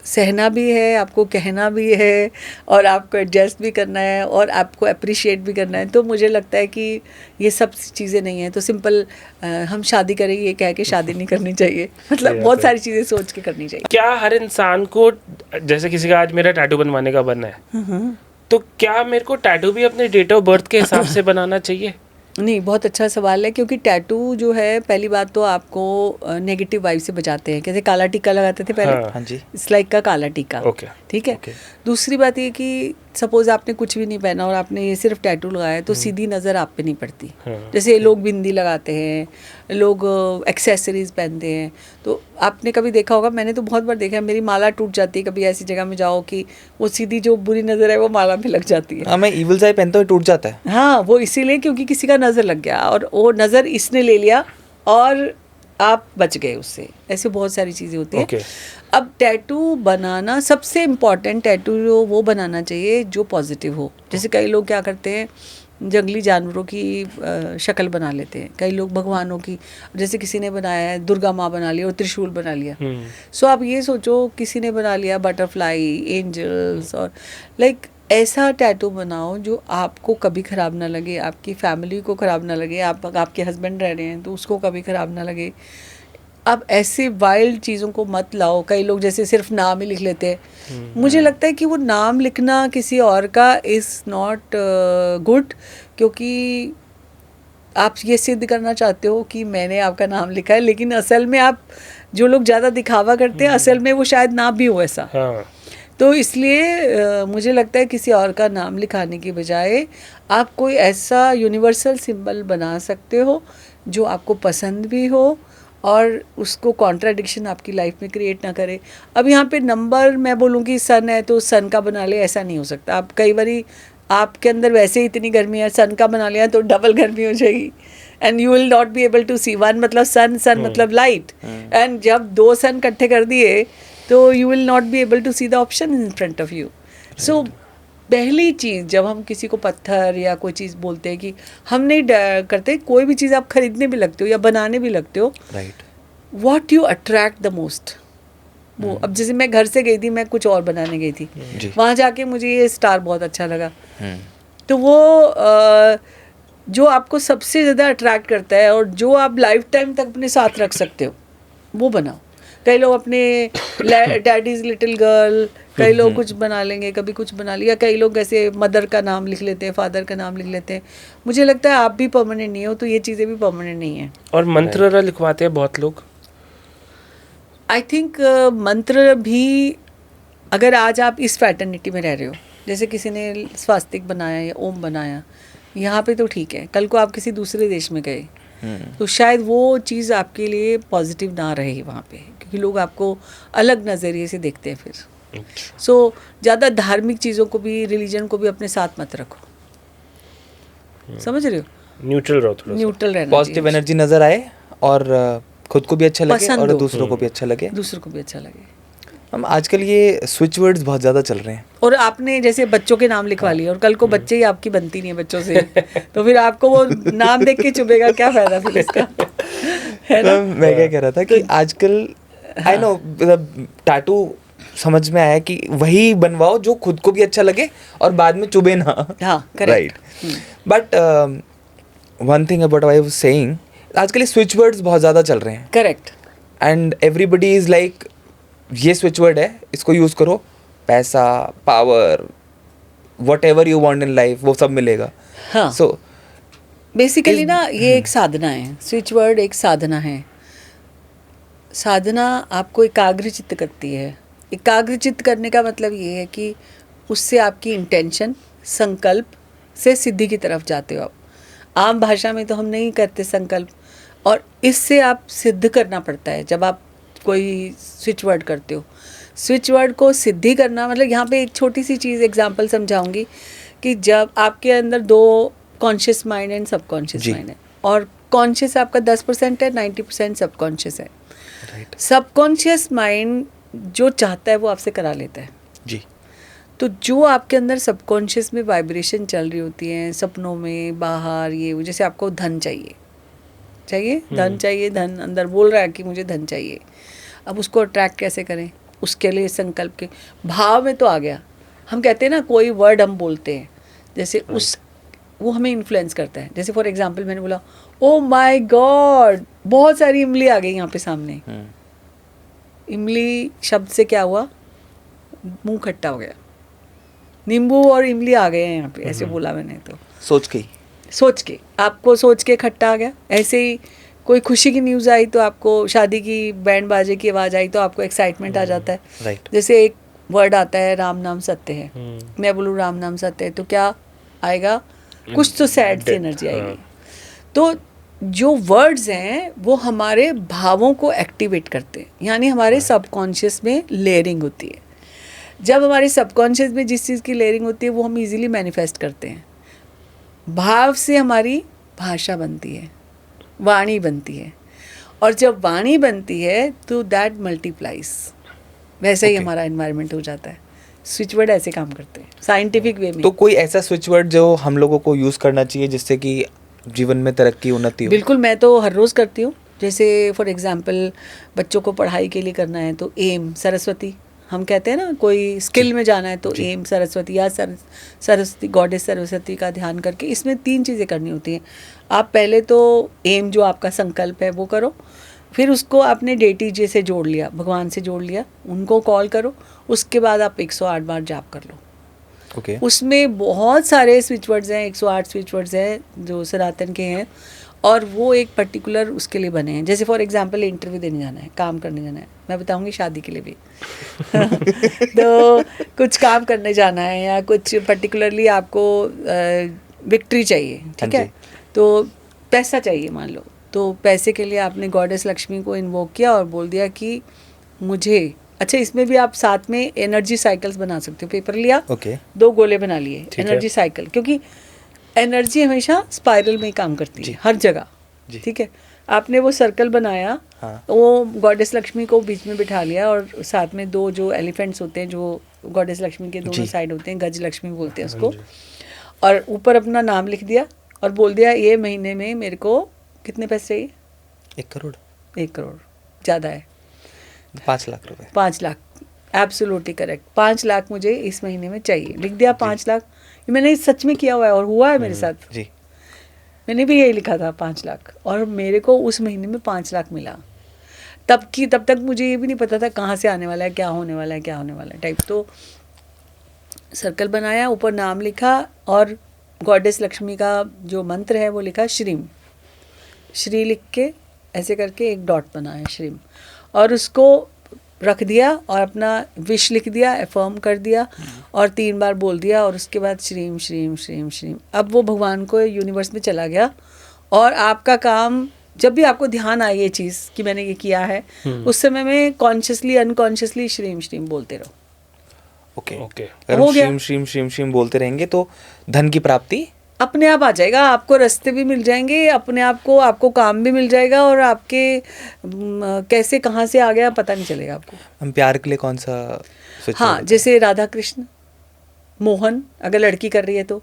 A: सहना भी है, आपको कहना भी है, और आपको एडजस्ट भी करना है, और आपको अप्रिशिएट भी करना है। तो मुझे लगता है कि ये सब चीज़ें नहीं हैं। तो सिंपल हम शादी करें ये कह के शादी नहीं करनी चाहिए। मतलब बहुत सारी चीज़ें सोच के करनी चाहिए।
B: क्या हर इंसान को, जैसे किसी का आज मेरा टैटू बनवाने का बनना है, तो क्या मेरे को टैटू भी अपने डेट ऑफ बर्थ के हिसाब से बनाना चाहिए?
A: नहीं, बहुत अच्छा सवाल है, क्योंकि टैटू जो है, पहली बात तो आपको नेगेटिव वाइब से बचाते हैं। कैसे काला टीका लगाते थे पहले,
B: हाँ।
D: हाँ जी।
A: इस लाइक का काला टीका,
B: ओके।
A: ठीक है।
D: ओके।
A: दूसरी बात ये कि सपोज आपने कुछ भी नहीं पहना और आपने ये सिर्फ टैटू लगाया, तो सीधी नज़र आप पे नहीं पड़ती।
B: हाँ।
A: जैसे लोग बिंदी लगाते हैं, लोग एक्सेसरीज पहनते हैं, तो आपने कभी देखा होगा, मैंने तो बहुत बार देखा है, मेरी माला टूट जाती है कभी ऐसी जगह में जाओ कि वो सीधी जो बुरी नज़र है वो माला में लग जाती है।
D: हाँ, मैं इविल आई पहनता हूँ, टूट जाता है।
A: हाँ, वो इसीलिए क्योंकि किसी का नज़र लग गया, और वो नज़र इसने ले लिया और आप बच गए उससे। ऐसे बहुत सारी चीज़ें होती हैं।
B: Okay.
A: अब टैटू बनाना, सबसे इम्पॉर्टेंट टैटू जो वो बनाना चाहिए जो पॉजिटिव हो। जैसे कई लोग क्या करते हैं, जंगली जानवरों की शक्ल बना लेते हैं, कई लोग भगवानों की, जैसे किसी ने बनाया है दुर्गा माँ बना लिया और त्रिशूल बना लिया। सो आप ये सोचो, किसी ने बना लिया बटरफ्लाई, एंजल्स, और लाइक ऐसा टैटू बनाओ जो आपको कभी ख़राब ना लगे, आपकी फैमिली को ख़राब ना लगे, आपके हस्बैंड रह रहे हैं तो उसको कभी ख़राब ना लगे। आप ऐसे वाइल्ड चीज़ों को मत लाओ। कई लोग जैसे सिर्फ नाम ही लिख लेते हैं। मुझे लगता है कि वो नाम लिखना किसी और का इज़ नॉट गुड, क्योंकि आप ये सिद्ध करना चाहते हो कि मैंने आपका नाम लिखा है, लेकिन असल में आप, जो लोग ज़्यादा दिखावा करते हैं, असल में वो शायद ना भी हो ऐसा।
B: हाँ।
A: तो इसलिए मुझे लगता है किसी और का नाम लिखाने की बजाय आप कोई ऐसा यूनिवर्सल सिंबल बना सकते हो जो आपको पसंद भी हो और उसको कॉन्ट्राडिक्शन आपकी लाइफ में क्रिएट ना करे। अब यहाँ पे नंबर, मैं बोलूँ कि सन है तो सन का बना ले, ऐसा नहीं हो सकता। आप कई बारी आपके अंदर वैसे ही इतनी गर्मी है, सन का बना लिया तो डबल गर्मी हो जाएगी, and you will not be able to see. One मतलब सन, सन मतलब लाइट, एंड जब दो सन इकट्ठे कर दिए तो you will not be able to see the option in front of you. So पहली चीज़, जब हम किसी को पत्थर या कोई चीज़ बोलते हैं कि हम नहीं करते, कोई भी चीज़ आप खरीदने भी लगते हो या बनाने भी लगते हो,
D: right,
A: what you attract the most, वो। अब जैसे मैं घर से गई थी, मैं कुछ और बनाने गई थी, वहाँ जाके मुझे ये स्टार बहुत अच्छा लगा, तो वो जो आपको सबसे ज़्यादा अट्रैक्ट करता है और जो आप लाइफ टाइम तक अपने साथ रख सकते हो, वो बनाओ। कई लोग अपने डैडीज लिटिल गर्ल, कई लोग कुछ बना लेंगे, कभी कुछ बना लिया, कई लोग ऐसे मदर का नाम लिख लेते हैं, फादर का नाम लिख लेते हैं। मुझे लगता है आप भी परमानेंट नहीं हो, तो ये चीज़ें भी परमानेंट नहीं है।
B: और मंत्र लिखवाते हैं बहुत लोग।
A: आई थिंक मंत्र भी, अगर आज आप इस फैटर्निटी में रह रहे हो, जैसे किसी ने स्वास्तिक बनाया या ओम बनाया, यहाँ पे तो ठीक है, कल को आप किसी दूसरे देश में गए तो शायद वो चीज़ आपके लिए पॉजिटिव ना रहे वहाँ पे, क्योंकि लोग आपको अलग नज़रिए से देखते हैं फिर। सो ज़्यादा धार्मिक चीज़ों को भी, रिलीजन को भी अपने साथ मत रखो, समझ रहे हो?
B: न्यूट्रल रहो थोड़ा सा।
A: न्यूट्रल रहना,
D: पॉजिटिव एनर्जी नजर आए और खुद को भी अच्छा लगे
A: पसंद
D: और
A: हो।
D: दूसरों को भी अच्छा लगे।
A: दूसरों को भी अच्छा लगे।
D: हम आजकल ये स्विच वर्ड्स बहुत ज़्यादा चल रहे हैं।
A: और आपने जैसे बच्चों के नाम लिखवा लिए और कल को बच्चे ही आपकी बनती नहीं है बच्चों से, तो फिर आपको वो नाम देख के चुभेगा, क्या फायदा फिर इसका, है ना?
D: तो मैं क्या कह रहा था कि आजकल आई नो टैटू समझ में आया कि वही बनवाओ जो खुद को भी अच्छा लगे और बाद में चुभे ना।
A: हाँ,
D: right, but one thing about I was saying, आजकल ये स्विच वर्ड्स बहुत ज़्यादा चल रहे हैं
A: correct.
D: And everybody is like, ये स्विच वर्ड है, इसको यूज़ करो, पैसा, power, what ever you want in life वो सब मिलेगा।
A: हाँ,
D: सो
A: बेसिकली ना ये एक साधना है, स्विच वर्ड एक साधना है। साधना आपको एकाग्रचित्त करती है। एकाग्रचित्त करने का मतलब ये है कि उससे आपकी इंटेंशन, संकल्प से सिद्धि की तरफ जाते हो आप। आम भाषा में तो हम नहीं करते संकल्प, और इससे आप सिद्ध करना पड़ता है जब आप कोई स्विच वर्ड करते हो। स्विच वर्ड को सिद्धि करना मतलब, यहाँ पे एक छोटी सी चीज़ एग्जांपल समझाऊंगी कि जब आपके अंदर दो conscious mind and subconscious mind है, और कॉन्शियस आपका 10% है, 90% सबकॉन्शियस है। सबकॉन्शियस माइंड जो चाहता है वो आपसे करा लेता है,
D: जी।
A: तो जो आपके अंदर सबकॉन्शियस में वाइब्रेशन चल रही होती है, सपनों में, बाहर, ये वो, जैसे आपको धन चाहिए, धन चाहिए, धन अंदर बोल रहा है कि मुझे धन चाहिए। अब उसको अट्रैक्ट कैसे करें? उसके लिए संकल्प के भाव में तो आ गया। हम कहते हैं ना, कोई वर्ड हम बोलते हैं, जैसे उस वो हमें इन्फ्लुएंस करता है। जैसे फॉर एग्जांपल मैंने बोला ओ माय गॉड, बहुत सारी इमली आ गई यहाँ पे सामने। इमली शब्द से क्या हुआ? मुंह खट्टा हो गया। नींबू और इमली आ गए हैं यहाँ पे, ऐसे बोला मैंने। तो सोच के आपको सोच के खट्टा आ गया। ऐसे ही कोई खुशी की न्यूज़ आई तो आपको, शादी की बैंड बाजे की आवाज़ आई तो आपको एक्साइटमेंट आ जाता है।
D: राइट।
A: जैसे एक वर्ड आता है राम नाम सत्य है, मैं बोलूँ राम नाम सत्य है, तो क्या आएगा? कुछ तो सैड सी एनर्जी आएगी। तो जो वर्ड्स हैं वो हमारे भावों को एक्टिवेट करते हैं, यानी हमारे सबकॉन्शियस में लेयरिंग होती है। जब हमारे सबकॉन्शियस में जिस चीज़ की लेयरिंग होती है वो हम इजीली मैनिफेस्ट करते हैं। भाव से हमारी भाषा बनती है, वाणी बनती है, और जब वाणी बनती है तो दैट मल्टीप्लाइज। वैसे ही हमारा एनवायरनमेंट हो जाता है। स्विच वर्ड ऐसे काम करते हैं साइंटिफिक वे में।
D: तो कोई ऐसा स्विच वर्ड जो हम लोगों को यूज़ करना चाहिए जिससे कि जीवन में तरक्की उन्नति हो?
A: बिल्कुल, मैं तो हर रोज़ करती हूँ। जैसे फॉर एग्जांपल बच्चों को पढ़ाई के लिए करना है तो एम सरस्वती, हम कहते हैं ना, कोई स्किल में जाना है तो एम सरस्वती, या सरस्वती, गॉडेस सरस्वती का ध्यान करके। इसमें 3 चीज़ें करनी होती हैं। आप पहले तो एम जो आपका संकल्प है वो करो, फिर उसको आपने डेटी जी से जोड़ लिया, भगवान से जोड़ लिया, उनको कॉल करो, उसके बाद आप 108 बार जाप कर लो।
D: ओके।
A: उसमें बहुत सारे स्विच वर्ड्स हैं, 108 स्विच वर्ड्स हैं जो सनातन के हैं, और वो एक पर्टिकुलर उसके लिए बने हैं। जैसे फॉर एग्जांपल इंटरव्यू देने जाना है, काम करने जाना है, मैं बताऊंगी शादी के लिए भी तो कुछ काम करने जाना है या कुछ पर्टिकुलरली आपको विक्ट्री चाहिए, ठीक है, तो पैसा चाहिए मान लो, तो पैसे के लिए आपने गॉडेस लक्ष्मी को इन्वोक किया और बोल दिया कि मुझे, अच्छा इसमें भी आप साथ में एनर्जी साइकिल्स बना सकते हो। पेपर लिया,
D: ओके,
A: 2 गोले बना लिए, एनर्जी साइकिल, क्योंकि एनर्जी हमेशा स्पाइरल में ही काम करती है हर जगह, ठीक है। आपने वो सर्कल बनाया, वो गॉडेस लक्ष्मी को बीच में बिठा लिया, और साथ में 2 जो एलिफेंट्स होते हैं जो गॉडेस लक्ष्मी के दोनों साइड होते हैं, गज लक्ष्मी बोलते हैं उसको, और ऊपर अपना नाम लिख दिया और बोल दिया ये महीने में मेरे को कितने पैसे चाहिए?
D: 1 करोड़।
A: 1 करोड़ ज़्यादा है,
D: 5 लाख रुपए।
A: 5 लाख, एब्सोल्युटली करेक्ट। 5 लाख मुझे इस महीने में चाहिए, लिख दिया 5 लाख। ये मैंने सच में किया हुआ है और हुआ है मेरे साथ
D: जी।
A: मैंने भी यही लिखा था 5 लाख, और मेरे को उस महीने में 5 लाख मिला। तब तक मुझे ये भी नहीं पता था कहाँ से आने वाला है, क्या होने वाला है, क्या होने वाला है टाइप। तो सर्कल बनाया, ऊपर नाम लिखा, और गॉडेस लक्ष्मी का जो मंत्र है वो लिखा श्रीम, श्री लिख के ऐसे करके एक डॉट बनाया श्रीम, और उसको रख दिया और अपना विश लिख दिया, अफर्म कर दिया और 3 बार बोल दिया, और उसके बाद श्रीम श्रीम श्रीम श्रीम। अब वो भगवान को यूनिवर्स में चला गया, और आपका काम, जब भी आपको ध्यान आए ये चीज़ कि मैंने ये किया है, उस समय में कॉन्शियसली अनकॉन्शियसली श्रीम श्रीम बोलते रहो।
D: ओके।
A: हो
D: अगर
A: गया।
D: श्रीम श्रीम श्रीम श्रीम बोलते रहेंगे तो धन की प्राप्ति
A: अपने आप आ जाएगा, आपको रास्ते भी मिल जाएंगे, अपने आप को, आपको काम भी मिल जाएगा, और आपके कैसे कहाँ से आ गया पता नहीं चलेगा आपको।
D: हम प्यार के लिए कौन सा switch
A: हाँ,
D: word
A: जैसे राधा कृष्ण, मोहन अगर लड़की कर रही है तो,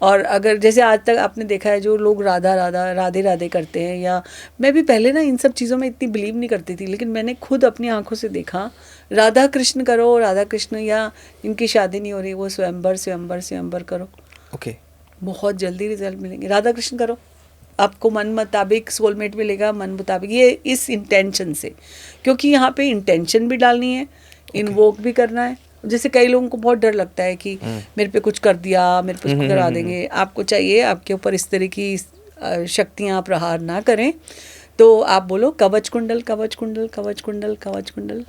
A: और अगर जैसे आज तक आपने देखा है जो लोग राधा राधा राधे राधे करते हैं, या मैं भी पहले ना इन सब चीज़ों में इतनी बिलीव नहीं करती थी, लेकिन मैंने खुद अपनी आंखों से देखा, राधा कृष्ण करो, राधा कृष्ण, या इनकी शादी नहीं हो रही वो स्वयंवर स्वयंवर स्वयंवर करो,
D: ओके,
A: बहुत जल्दी रिजल्ट मिलेंगे। राधा कृष्ण करो, आपको मन मुताबिक सोलमेट मिलेगा, मन मुताबिक, ये इस इंटेंशन से, क्योंकि यहाँ पे इंटेंशन भी डालनी है, इन्वोक भी करना है। जैसे कई लोगों को बहुत डर लगता है कि मेरे पे कुछ कर दिया, मेरे पे कुछ करा देंगे। आपको चाहिए आपके ऊपर इस तरह की शक्तियाँ प्रहार ना करें, तो आप बोलो कवच कुंडल कवच कुंडल कवच कुंडल कवच कुंडल,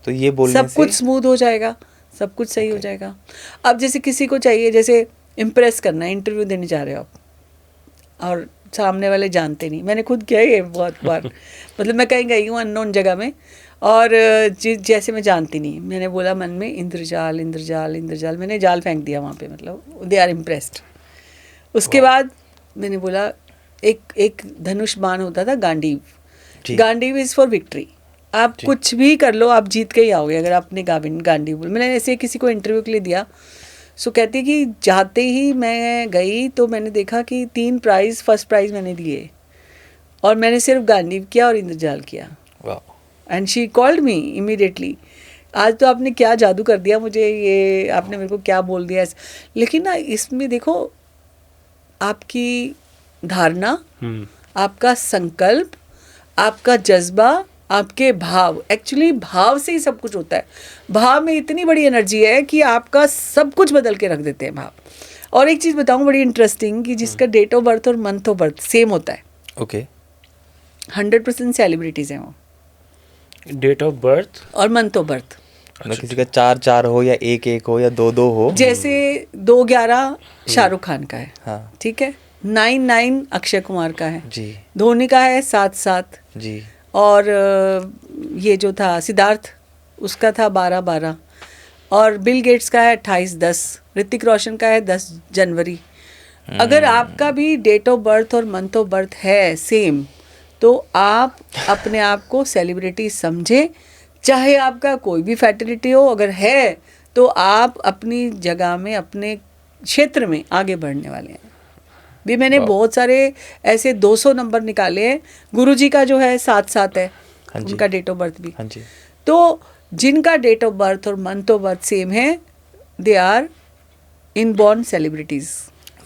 D: तो ये बोलने
A: सब कुछ स्मूथ हो जाएगा, सब कुछ सही हो जाएगा। अब जैसे किसी को चाहिए, जैसे इम्प्रेस करना है, इंटरव्यू देने जा रहे हो आप और सामने वाले जानते नहीं, मैंने खुद किया है बहुत बार मतलब मैं कहीं गई हूँ अननोन जगह में, और जैसे मैं जानती नहीं, मैंने बोला मन में इंद्रजाल इंद्रजाल इंद्रजाल, मैंने जाल फेंक दिया वहाँ पे, मतलब दे आर इम्प्रेस्ड। उसके बाद मैंने बोला एक धनुष बाण होता था Gandiva, Gandiva is for victory, आप कुछ भी कर लो, आप जीत के ही आओगे अगर आपने गांडी बोल। मैंने ऐसे किसी को इंटरव्यू के लिए दिया, सो कहती कि जाते ही मैं गई तो मैंने देखा कि 3 प्राइज़, फर्स्ट प्राइज़ मैंने दिए और मैंने सिर्फ गांडीव किया और इंद्रजाल किया। And she called me immediately, आज तो आपने क्या जादू कर दिया मुझे, ये आपने मेरे को क्या बोल दिया। लेकिन ना इसमें देखो आपकी धारणा, आपका संकल्प, आपका जज्बा, आपके भाव, एक्चुअली भाव से ही सब कुछ होता है। भाव में इतनी बड़ी एनर्जी है कि आपका सब कुछ बदल के रख देते हैं भाव। और एक चीज़ बताऊं बड़ी इंटरेस्टिंग, कि जिसका डेट ऑफ बर्थ और मंथ ऑफ बर्थ सेम होता है,
D: ओके
A: 100% सेलिब्रिटीज़ हैं वो,
B: डेट ऑफ बर्थ
A: और मंथ ऑफ बर्थ।
D: मतलब किसी का 4-4 हो या 1-1 हो या 2-2 हो।
A: जैसे 2/11 शाहरुख खान का है,
D: हाँ
A: ठीक है, 9/9 अक्षय कुमार का है,
D: जी
A: धोनी का है 7/7,
D: जी
A: और ये जो था सिद्धार्थ उसका था 12/12, और बिल गेट्स का है 28/10, ऋतिक रोशन का है 10 जनवरी। अगर आपका भी डेट ऑफ बर्थ और मंथ ऑफ बर्थ है सेम, तो आप अपने आप को सेलिब्रिटी समझे, चाहे आपका कोई भी फैटर्निटी हो, अगर है तो आप अपनी जगह में, अपने क्षेत्र में आगे बढ़ने वाले हैं। भी मैंने बहुत सारे ऐसे 200 नंबर निकाले हैं। गुरुजी का जो है 7/7 है,
D: हाँ जी।
A: उनका डेट ऑफ बर्थ भी।
D: हाँ जी।
A: तो जिनका डेट ऑफ बर्थ और मंथ ऑफ बर्थ सेम है, दे आर इनबॉर्न सेलिब्रिटीज़।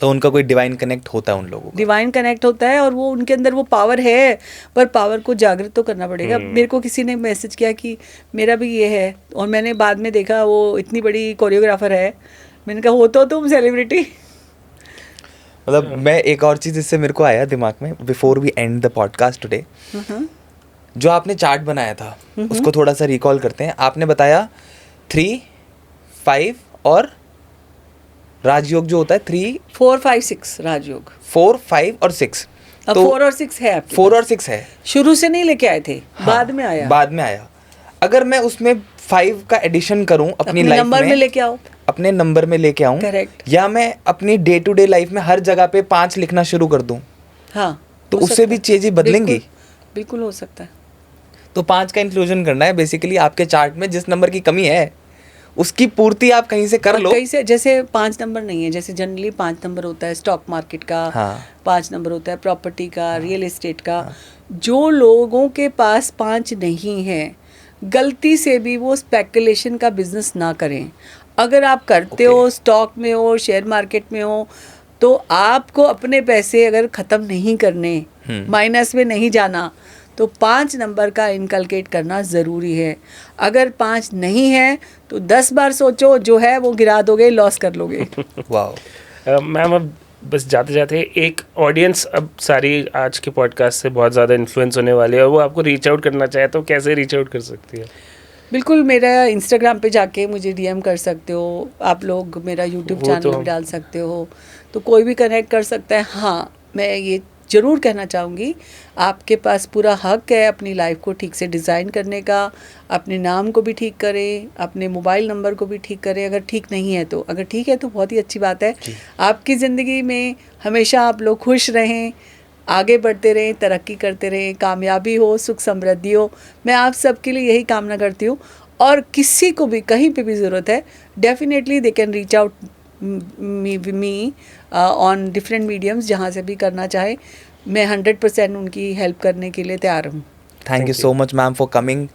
D: तो उनका कोई डिवाइन कनेक्ट होता है उन लोगों को।
A: डिवाइन कनेक्ट होता है, और वो उनके अंदर वो पावर है, पर पावर को जागृत तो करना पड़ेगा। मेरे को किसी ने मैसेज किया कि मेरा भी ये है, और मैंने बाद में देखा वो इतनी बड़ी कोरियोग्राफर है। मैंने कहा हो तो तुम सेलिब्रिटी।
D: मतलब मैं एक और चीज़ इससे मेरे को आया दिमाग में, before we end the podcast today, जो आपने चार्ट बनाया था उसको थोड़ा सा रिकॉल करते हैं। आपने बताया 3, 5 और राजयोग जो होता है 3,
A: 4, 5, 6 राजयोग।
D: 4, 5 और 6।
A: अब 4 और 6 है आपके
D: 4
A: पास।
D: और 6 है,
A: शुरू से नहीं लेके आए थे,
D: हाँ,
A: बाद में आया।
D: बाद में आया। अगर मैं उसमें 5 का एडिशन करूं अपनी लाइफ
A: नंबर में लेके आओ,
D: अपने नंबर में लेके आऊं,
A: Correct.
D: या मैं अपनी डे टू डे लाइफ में हर जगह पे 5 लिखना शुरू कर दूं,
A: हाँ,
D: तो
A: हो
D: उससे
A: सकता
D: भी
A: है।
D: चीजें बदलेंगी।
A: बिल्कुल हो सकता है।
D: तो 5 का इंक्लूजन करना है बेसिकली आपके चार्ट में। जिस नंबर की कमी है उसकी पूर्ति आप कहीं से कर
A: और
D: लो।
A: कहीं से, जैसे 5 नंबर नहीं है, जैसे जनरली 5 नंबर होता है स्टॉक मार्केट का,
D: हाँ।
A: 5 नंबर होता है प्रॉपर्टी का, रियल एस्टेट का। जो लोगों के पास 5 नहीं है, गलती से भी वो स्पेकुलेशन का बिजनेस ना करें। अगर आप करते हो, स्टॉक में हो, शेयर मार्केट में हो, तो आपको अपने पैसे अगर ख़त्म नहीं करने, माइनस में नहीं जाना, तो 5 नंबर का इनकलकेट करना ज़रूरी है। अगर 5 नहीं है तो 10 बार सोचो, जो है वो गिरा दोगे, लॉस कर लोगे।
D: वाह।
B: मैम अब बस जाते जाते एक ऑडियंस अब सारी आज के पॉडकास्ट से बहुत ज़्यादा इन्फ्लुएंस होने वाली है, और वो आपको रीच आउट करना चाहे तो कैसे रीच आउट कर सकती है?
A: बिल्कुल, मेरा इंस्टाग्राम पे जाके मुझे डीएम कर सकते हो आप लोग, मेरा यूट्यूब
B: वो
A: चैनल
B: तो
A: भी डाल सकते हो, तो कोई भी कनेक्ट कर सकता है। हाँ, मैं ये ज़रूर कहना चाहूँगी, आपके पास पूरा हक है अपनी लाइफ को ठीक से डिज़ाइन करने का। अपने नाम को भी ठीक करें, अपने मोबाइल नंबर को भी ठीक करें अगर ठीक नहीं है तो। अगर ठीक है तो बहुत ही अच्छी बात है। आपकी ज़िंदगी में हमेशा आप लोग खुश रहें, आगे बढ़ते रहें, तरक्की करते रहें, कामयाबी हो, सुख समृद्धि हो। मैं आप सबके लिए यही कामना करती हूँ। और किसी को भी कहीं पे भी ज़रूरत है, definitely they can reach out me on different mediums, जहाँ से भी करना चाहे। मैं 100% उनकी हेल्प करने के लिए तैयार हूँ।
D: Thank you so much ma'am for coming.